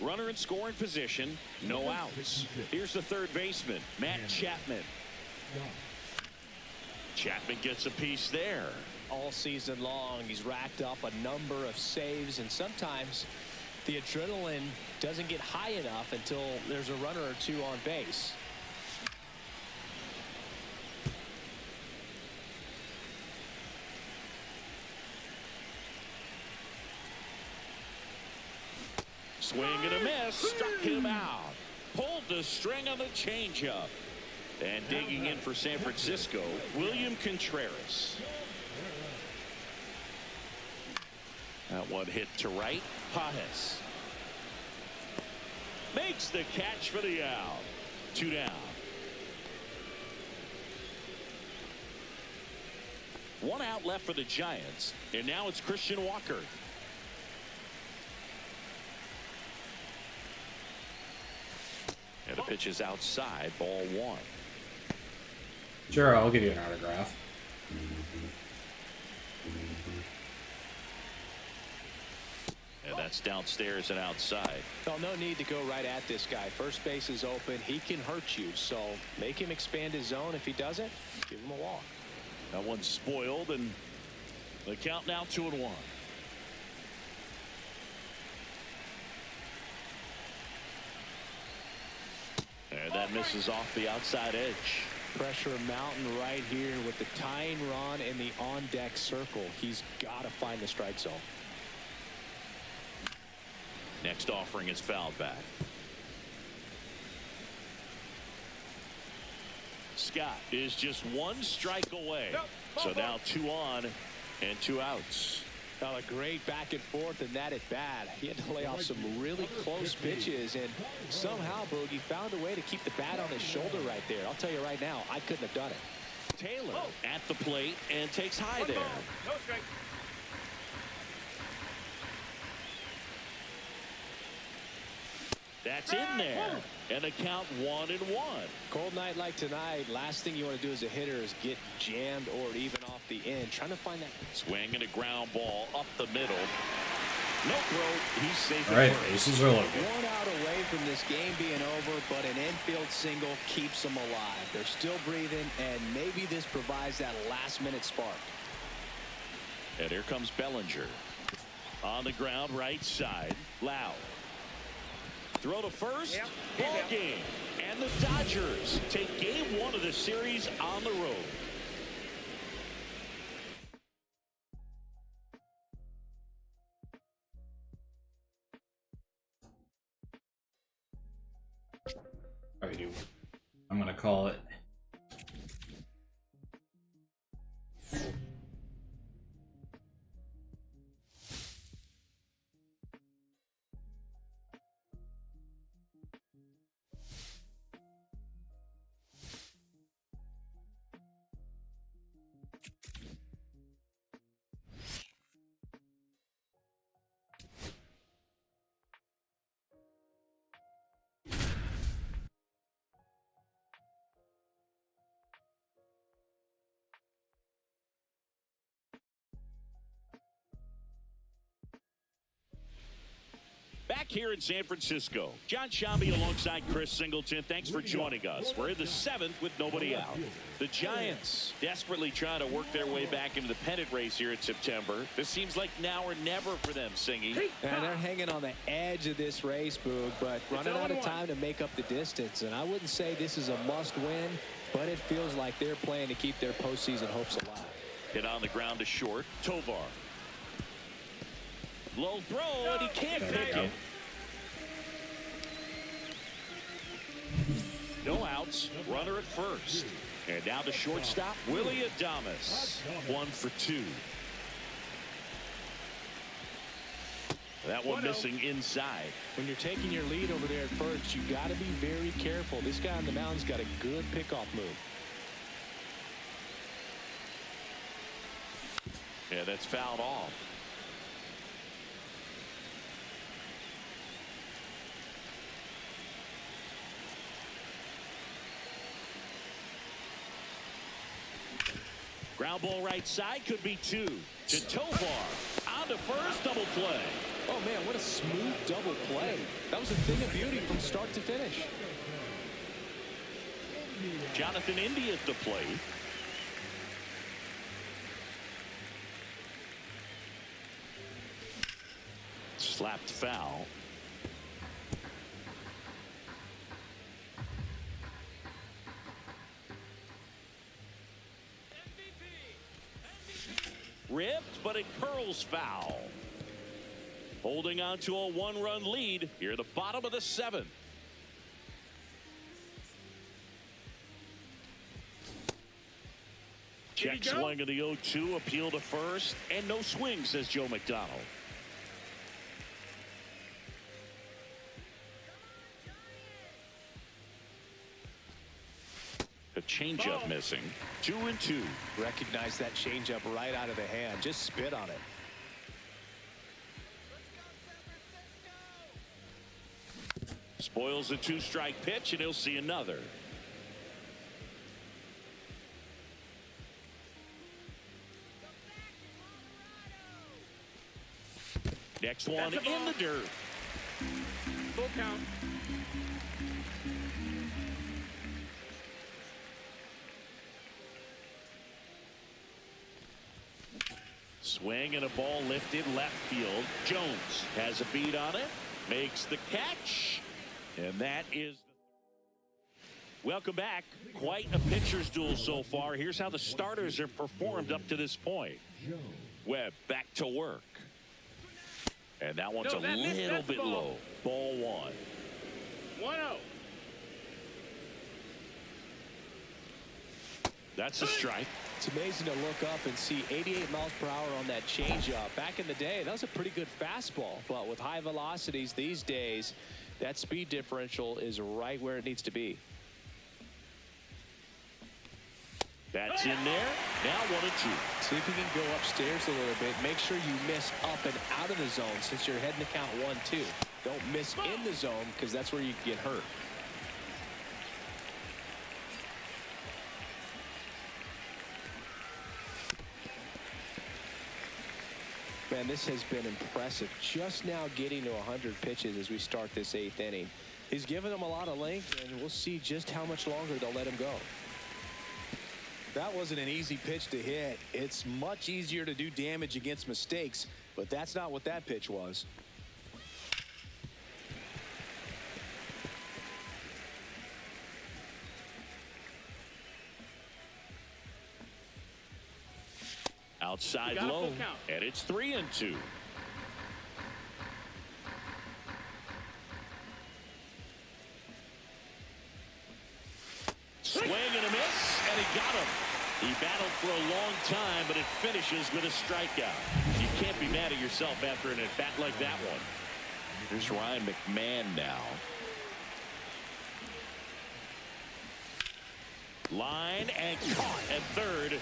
Runner in scoring position. No outs. Here's the third baseman, Matt Chapman. Chapman gets a piece there. All season long, he's racked up a number of saves, and sometimes the adrenaline doesn't get high enough until there's a runner or 2 on base. Swing and a miss. Struck him out. Pulled the string on the changeup. And digging in for San Francisco, William Contreras. That one hit to right. Pajes makes the catch for the out. 2 down. One out left for the Giants, and now it's Christian Walker. And the pitch is outside, ball 1. Sure, I'll give you an autograph. And that's downstairs and outside. Well, no need to go right at this guy. First base is open. He can hurt you, so make him expand his zone. If he doesn't, give him a walk. That one's spoiled, and the count now 2-1. And that misses off the outside edge. Pressure mountain right here with the tying run in the on-deck circle. He's got to find the strike zone. Next offering is fouled back. Scott is just 1 strike away. So now 2 on and 2 outs. Now a great back and forth, and that at bat. He had to lay off some really close pitches, and somehow Boogie found a way to keep the bat on his shoulder right there. I'll tell you right now, I couldn't have done it. Taylor at the plate and takes high there. No strike. That's in there. And the count 1-1. Cold night like tonight, last thing you want to do as a hitter is get jammed or even off the end. Trying to find that Swing and a ground ball up the middle. No throw. He's safe. All right, bases are loaded. 1 out away from this game being over, but an infield single keeps them alive. They're still breathing, and maybe this provides that last-minute spark. And here comes Bellinger. On the ground, right side. Loud. Throw to first. Ball game. And the Dodgers take game 1 of the series on the road. I'm gonna call it. Back here in San Francisco, John Shambi alongside Chris Singleton. Thanks for joining us. We're in the 7th with nobody out. The Giants desperately trying to work their way back into the pennant race here in September. This seems like now or never for them, Singy. And they're hanging on the edge of this race, Boog, but running out of time to make up the distance. And I wouldn't say this is a must-win, but it feels like they're playing to keep their postseason hopes alive. Hit on the ground to short. Tovar. Low throw, and he can't pick it. No outs. Runner at first. And now the shortstop, Willie Adames. 1 for 2. That one missing inside. When you're taking your lead over there at first, you got to be very careful. This guy on the mound's got a good pickoff move. Yeah, that's fouled off. Ground ball right side, could be 2 to Tovar. On to first, double play. Oh man, what a smooth double play. That was a thing of beauty from start to finish. Jonathan India at the plate. Slapped foul. Ripped, but it curls foul. Holding on to a 1-run lead here at the bottom of the 7th. Check swing of the 0-2, appeal to first, and no swing, says Joe McDonald. changeup missing. 2-2. Recognize that changeup right out of the hand. Just spit on it. Spoils the 2-strike pitch, and he'll see another. Next one in the dirt. Full count. Swing and a ball lifted left field. Jones has a beat on it. Makes the catch. And that is... Welcome back. Quite a pitcher's duel so far. Here's how the starters have performed up to this point. Webb back to work. And that one's a little bit low. Ball 1. 1-0. That's a strike. It's amazing to look up and see 88 miles per hour on that changeup. Back in the day, that was a pretty good fastball. But with high velocities these days, that speed differential is right where it needs to be. That's in there. Now 1-2. See if you can go upstairs a little bit. Make sure you miss up and out of the zone since you're heading to count 1-2. Don't miss in the zone because that's where you get hurt. Man, this has been impressive. Just now getting to 100 pitches as we start this 8th inning. He's given them a lot of length, and we'll see just how much longer they'll let him go. That wasn't an easy pitch to hit. It's much easier to do damage against mistakes, but that's not what that pitch was. Outside low, and it's 3-2. Swing and a miss, and he got him. He battled for a long time, but it finishes with a strikeout. You can't be mad at yourself after an at-bat like that one. Here's Ryan McMahon now. Line and caught at third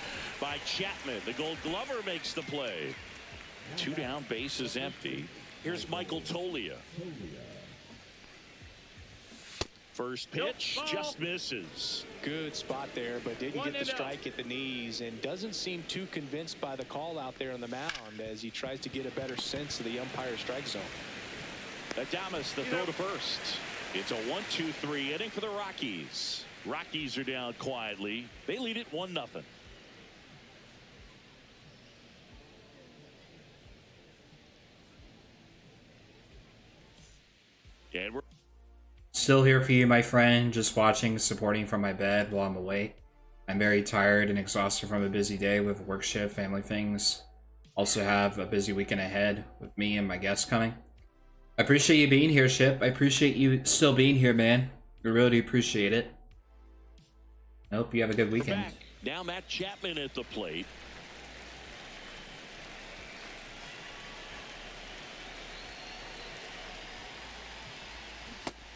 by Chapman. The Gold Glover makes the play. 2 down, base is empty. Here's Michael Tolia. First pitch just misses. Good spot there, but didn't get the strike at the knees and doesn't seem too convinced by the call out there on the mound as he tries to get a better sense of the umpire strike zone. Adames, the throw to first. It's a 1-2-3 inning for the Rockies. Rockies are down quietly. They lead it 1-0. And we're Still here for you, my friend, just watching, supporting from my bed while I'm awake. I'm very tired and exhausted from a busy day with work shift, family things. Also have a busy weekend ahead with me and my guests coming. I appreciate you being here, Ship. I appreciate you still being here, man. I really appreciate it. I hope you have a good weekend. back. Now Matt Chapman at the plate.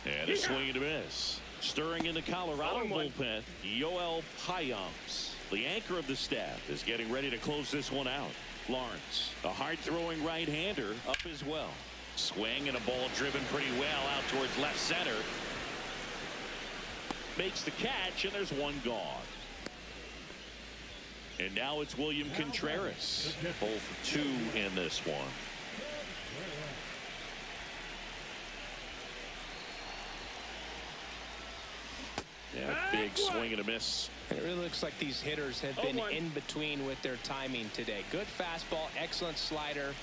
And a swing and a miss. Stirring in the Colorado bullpen, Yoel Payams. The anchor of the staff is getting ready to close this one out. Lawrence, a hard-throwing right-hander, up as well. Swing and a ball driven pretty well out towards left center. Makes the catch, and there's one gone. And now it's William Contreras. 0 for 2 in this one. Yeah, big swing and a miss. It really looks like these hitters have been in between with their timing today. Good fastball, excellent slider,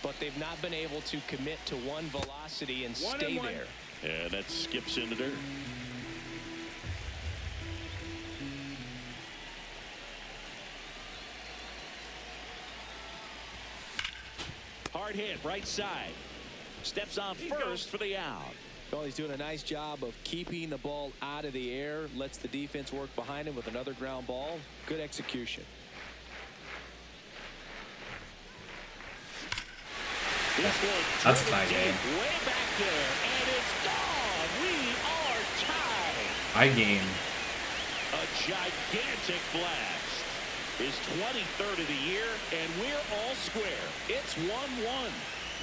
but they've not been able to commit to one velocity and stay there. And that skips into dirt. Hard hit, right side. Steps on first for the out. Well, he's doing a nice job of keeping the ball out of the air. Lets the defense work behind him with another ground ball. Good execution. That's a tie game. Way back there, and it's gone. We are tied. Tie game. A gigantic blast. His 23rd of the year, and we're all square. It's 1-1.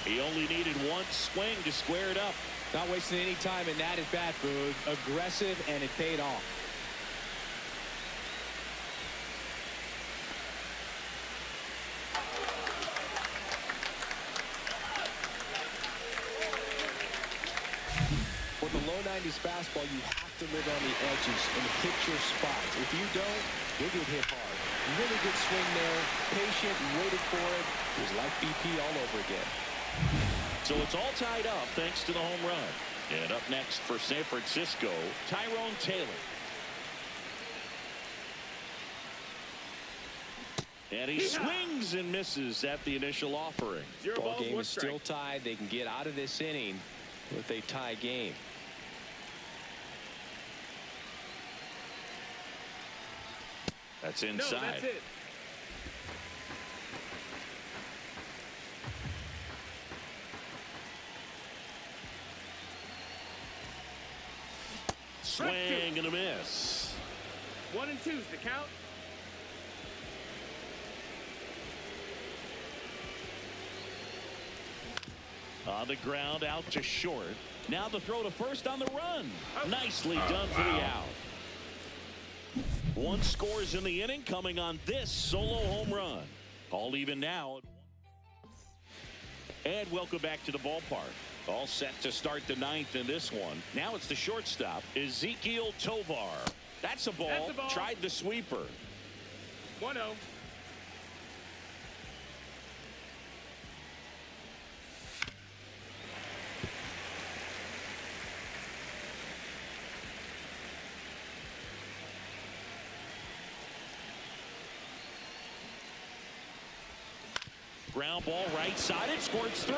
He only needed one swing to square it up. Not wasting any time in that at bat, Boog. Aggressive, and it paid off. With the low 90s fastball, you have to live on the edges and hit your spots. If you don't, you'll get hit hard. Really good swing there. Patient, waited for it. It was like BP all over again. So it's all tied up thanks to the home run. And up next for San Francisco, Tyrone Taylor. And he swings and misses at the initial offering. Ball game is still tied. They can get out of this inning with a tie game. That's inside. No, that's it. Swing and a miss. 1 and 2's the count. On the ground, out to short. Now the throw to first on the run. Nicely done for the out. One scores in the inning, coming on this solo home run. All even now. And welcome back to the ballpark. All set to start the ninth in this one. Now it's the shortstop, Ezekiel Tovar. That's a ball. That's a ball. Tried the sweeper. 1-0. Ground ball right side. It squirts through.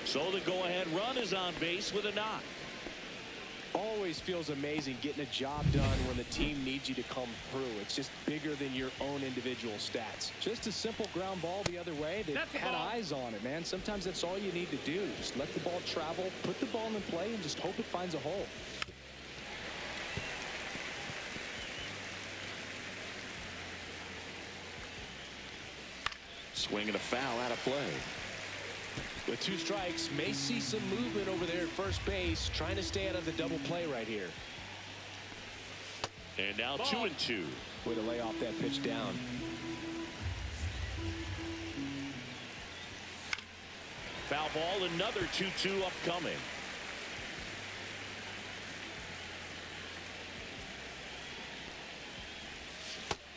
So the go-ahead run is on base with a knock. Always feels amazing getting a job done when the team needs you to come through. It's just bigger than your own individual stats. Just a simple ground ball the other way. They had eyes on it, man. Sometimes that's all you need to do. Just let the ball travel, put the ball in play, and just hope it finds a hole. Swing and a foul out of play. With 2 strikes, may see some movement over there at first base, trying to stay out of the double play right here. And now 2-2. Way to lay off that pitch down. Foul ball, another 2-2 upcoming.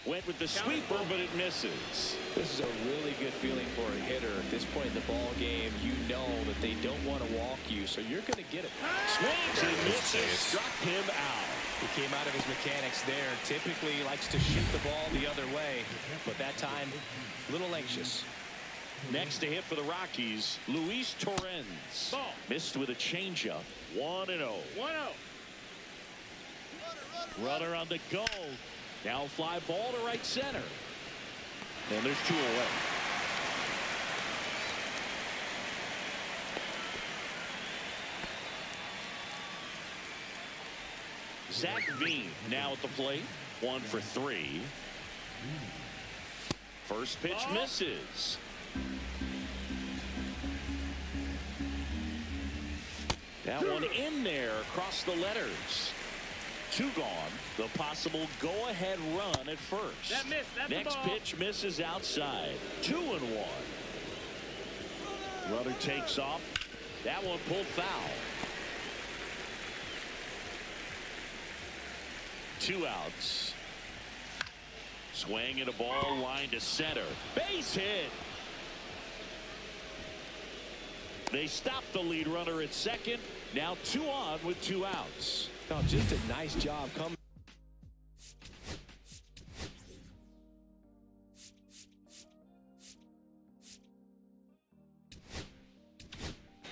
Went with the sweeper, but it misses. This is a really good feeling for a hitter. At this point in the ball game, you know that they don't want to walk you, so you're going to get it. Swings and misses. Struck him out. He came out of his mechanics there. Typically he likes to shoot the ball the other way, but that time, a little anxious. Next to hit for the Rockies, Luis Torrens. Ball. Missed with a changeup. 1-0. 1-0. Runner on the go. Now fly ball to right center. And there's 2 away. Zach Veen now at the plate. 1 for 3. First pitch misses. That one in there across the letters. 2 gone. The possible go-ahead run at first. That missed. That's Next pitch misses outside. 2-1. Runner takes off. That one pulled foul. 2 outs. Swing and a ball line to center. Base hit. They stop the lead runner at second. Now 2 on with 2 outs. Oh, just a nice job coming.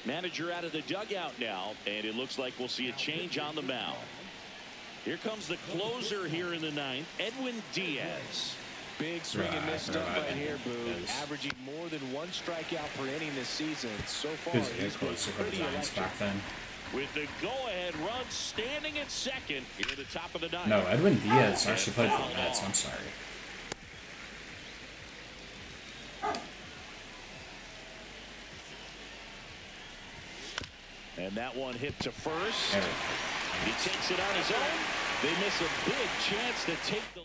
Manager out of the dugout now, and it looks like we'll see a change on the mound. Here comes the closer here in the 9th, Edwin Diaz. Big swing and miss stuff right here, Boo. Averaging more than 1 strikeout per inning this season. So far, he's been pretty electric. Back then. with the go-ahead run standing at second here at the top of the ninth. No, Edwin Diaz actually played for the Mets. I'm sorry. And that one hit to first. He takes it on his own. They miss a big chance to take the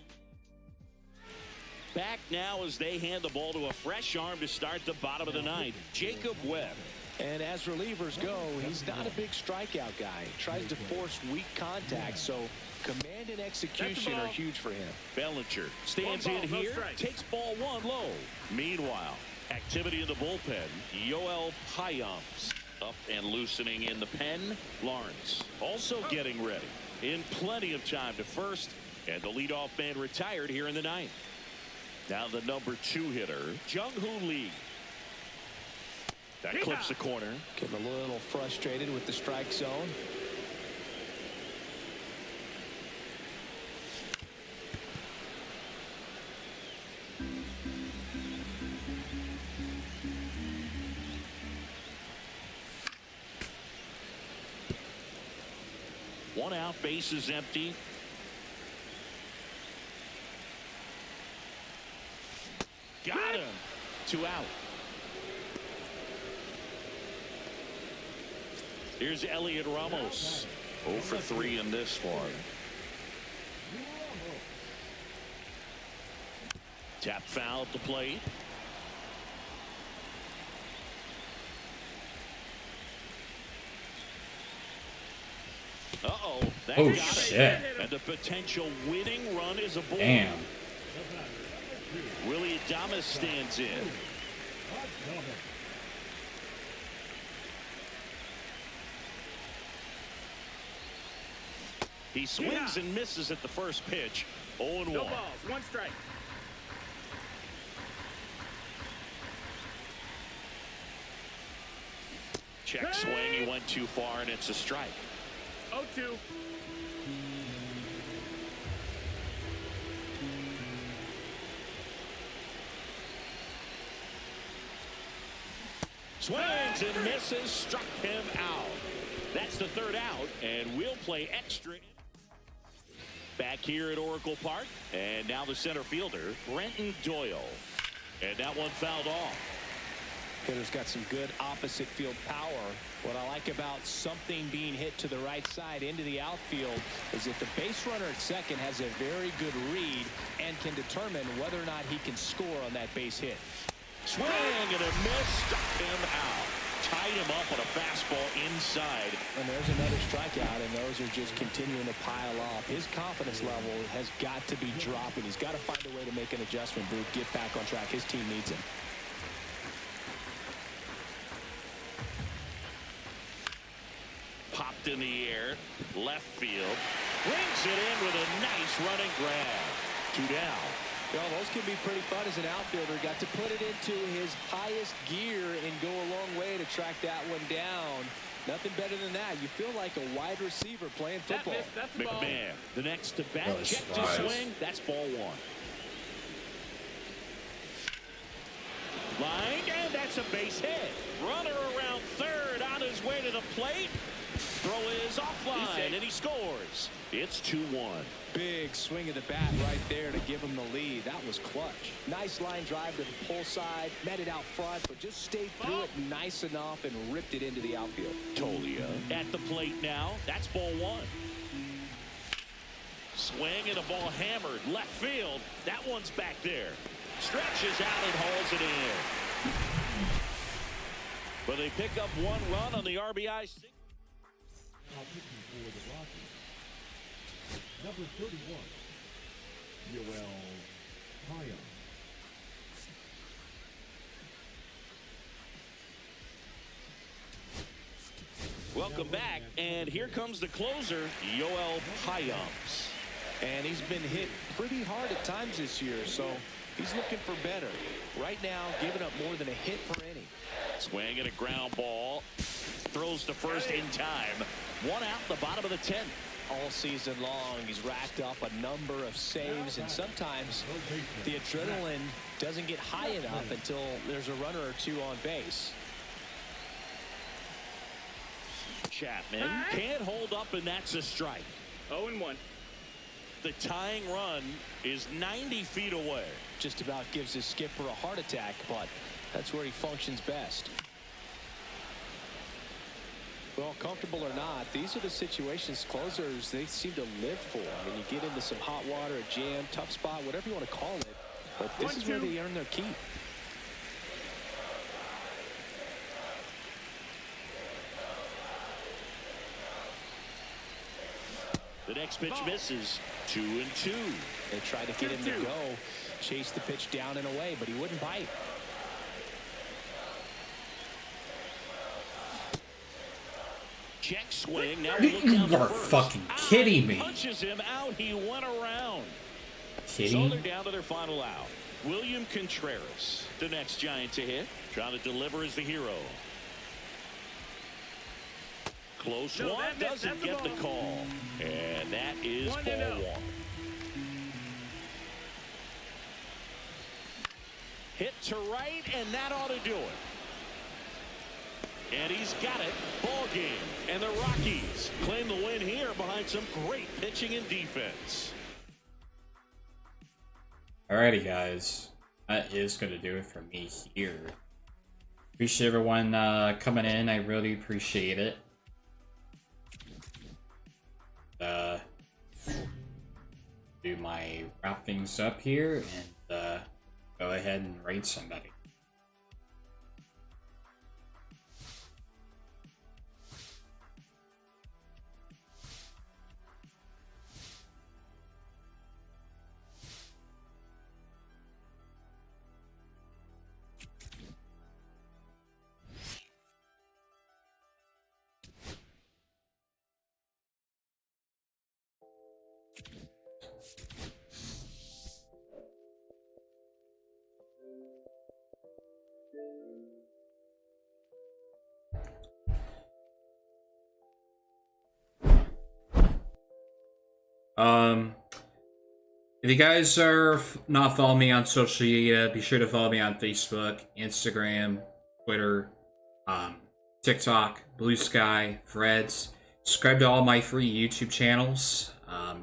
back now as they hand the ball to a fresh arm to start the bottom of the ninth. Jacob Webb. And as relievers go, he's not a big strikeout guy. He tries to force weak contact, so command and execution are huge for him. Bellinger stands in here, takes ball one low. Meanwhile, activity in the bullpen. Yoel Payams up and loosening in the pen. Lawrence also getting ready. In plenty of time to first, and the leadoff man retired here in the ninth. Now the number 2 hitter, Jung-Hoo Lee. That clips the corner. Getting a little frustrated with the strike zone. One out, base is empty. Got him. 2 out. Here's Elliot Ramos. 0 for 3 in this one. Tap foul at the plate. Uh-oh. That Oh, got shit. it. And the potential winning run is aboard. Damn. Willie Adames stands in. He swings and misses at the first pitch. 0-1. No balls, 1 strike. Check swing. He went too far, and it's a strike. 0-2. Swings and misses, struck him out. That's the 3rd out, and we'll play extra. Back here at Oracle Park, and now the center fielder, Brenton Doyle. And that one fouled off. Hitter's got some good opposite field power. What I like about something being hit to the right side into the outfield is that the base runner at second has a very good read and can determine whether or not he can score on that base hit. Swing and a miss, struck him out. Tied him up on a fastball inside. And there's another strikeout, and those are just continuing to pile up. His confidence level has got to be dropping. He's got to find a way to make an adjustment, Booth, get back on track. His team needs him. Popped in the air, left field. Brings it in with a nice running grab. 2 down. Well, those can be pretty fun as an outfielder. Got to put it into his highest gear and go a long way to track that one down. Nothing better than that. You feel like a wide receiver playing football. That's ball. McMahon, the next to bat, Really check to surprised. swing. That's ball 1. Line, and that's a base hit. Runner around third on his way to the plate. Throw is offline, and he scores. It's 2-1. Big swing of the bat right there to give him the lead. That was clutch. Nice line drive to the pull side. Met it out front, but just stayed through it nice enough and ripped it into the outfield. Tolia at the plate now. That's ball 1. Swing and the ball hammered. Left field. That one's back there. Stretches out and hauls it in. But they pick up 1 run on the RBI. Now pitching for the Rockies, number 31, Yoel Payams. Welcome back, and here comes the closer, Yoel Payams. And he's been hit pretty hard at times this year, so he's looking for better. Right now, giving up more than a hit per inning. Swing and a ground ball. Throws to first in time. 1 out the bottom of the 10th. All season long, he's racked up a number of saves, and sometimes the adrenaline doesn't get high enough until there's a runner or 2 on base. Chapman can't hold up, and that's a strike. 0-1. The tying run is 90 feet away. Just about gives his skipper a heart attack, but that's where he functions best. Well, comfortable or not, these are the situations closers they seem to live for. I mean, you get into some hot water, a jam, tough spot, whatever you want to call it, but this is where they earn their keep. The next pitch misses. 2-2. They tried to get him to go, chase the pitch down and away, but he wouldn't bite. Check swing. Now we look down You to are first. fucking kidding me. Punches him out. He went around. So Kidding? they're down to their final out. William Contreras, the next Giant to hit. Trying to deliver as the hero. Close No, one. that missed. Doesn't That's get the the ball. call. And that is 1-0. ball one. Hit to right, and that ought to do it. And he's got it. Ball game. And the Rockies claim the win here behind some great pitching and defense. Alrighty, guys. That is going to do it for me here. Appreciate everyone coming in. I really appreciate it. Do my wrap things up here and go ahead and rate somebody. If you guys are not following me on social media, be sure to follow me on Facebook, Instagram, Twitter, TikTok, Blue Sky, Threads. Subscribe to all my free YouTube channels.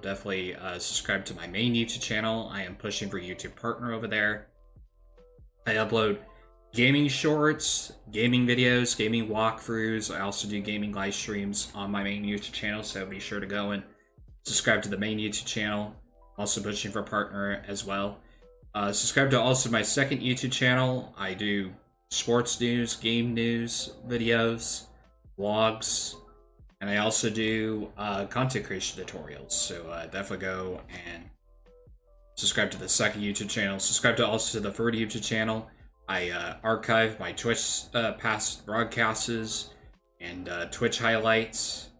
Definitely subscribe to my main YouTube channel. I am pushing for YouTube partner over there. I upload gaming shorts, gaming videos, gaming walkthroughs. I also do gaming live streams on my main YouTube channel, so be sure to go and subscribe to the main YouTube channel. Also pushing for partner as well. Subscribe to also my second YouTube channel. I do sports news, game news videos, vlogs, and I also do content creation tutorials. So definitely go and subscribe to the second YouTube channel. Subscribe to also the third YouTube channel. I archive my Twitch past broadcasts and Twitch highlights.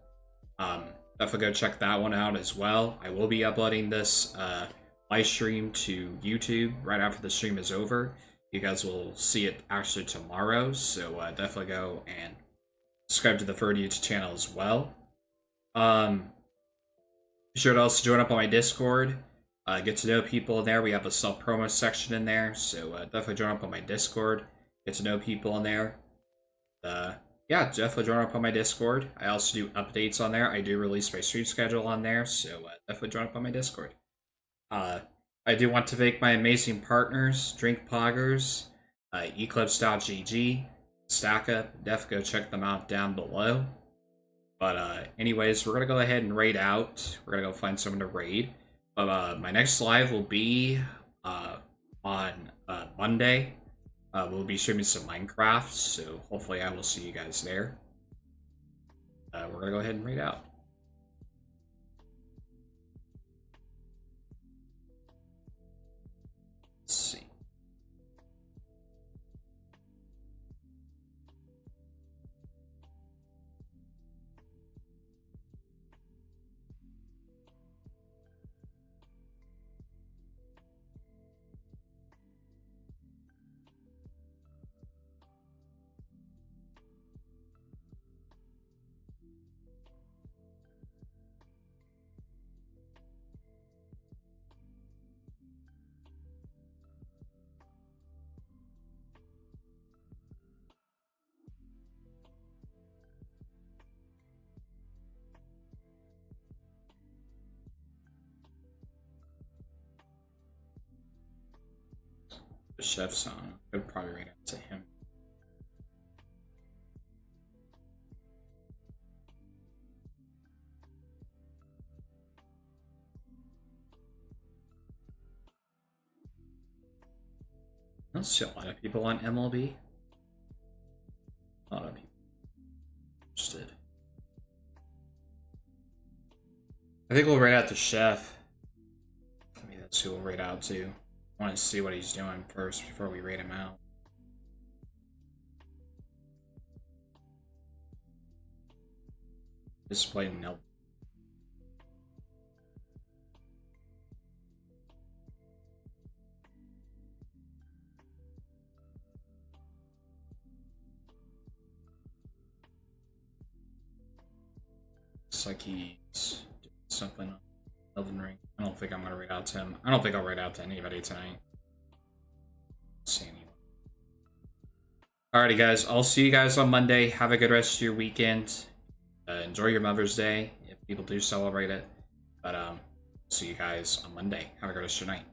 Definitely go check that one out as well. I will be uploading this live stream to YouTube right after the stream is over. You guys will see it actually tomorrow, so definitely go and subscribe to the third YouTube channel as well. Be sure to also join up on my Discord. Get to know people in there. We have a self-promo section in there, so definitely join up on my Discord. Get to know people in there. Yeah, definitely join up on my Discord. I also do updates on there. I do release my stream schedule on there, so definitely join up on my Discord. I do want to thank my amazing partners, Drink Poggers, Eclipse.gg, StackUp. Definitely go check them out down below. But anyways, we're going to go ahead and raid out. We're going to go find someone to raid. But my next live will be on Monday. We'll be streaming some Minecraft, so hopefully I will see you guys there. We're gonna go ahead and raid out. Let's see. The chef's on. I'd probably rate out to him. I don't see a lot of people on MLB. A lot of people interested. I think we'll rate out the chef. I mean, that's who we'll rate out to. I want to see what he's doing first before we rate him out. Display no. Looks like he's doing something on Elden Ring. I don't think I'm gonna rate out to him. I don't think I'll rate out to anybody tonight. See anyone. Alrighty, guys. I'll see you guys on Monday. Have a good rest of your weekend. Enjoy your Mother's Day if people do celebrate it. But see you guys on Monday. Have a good rest of your night.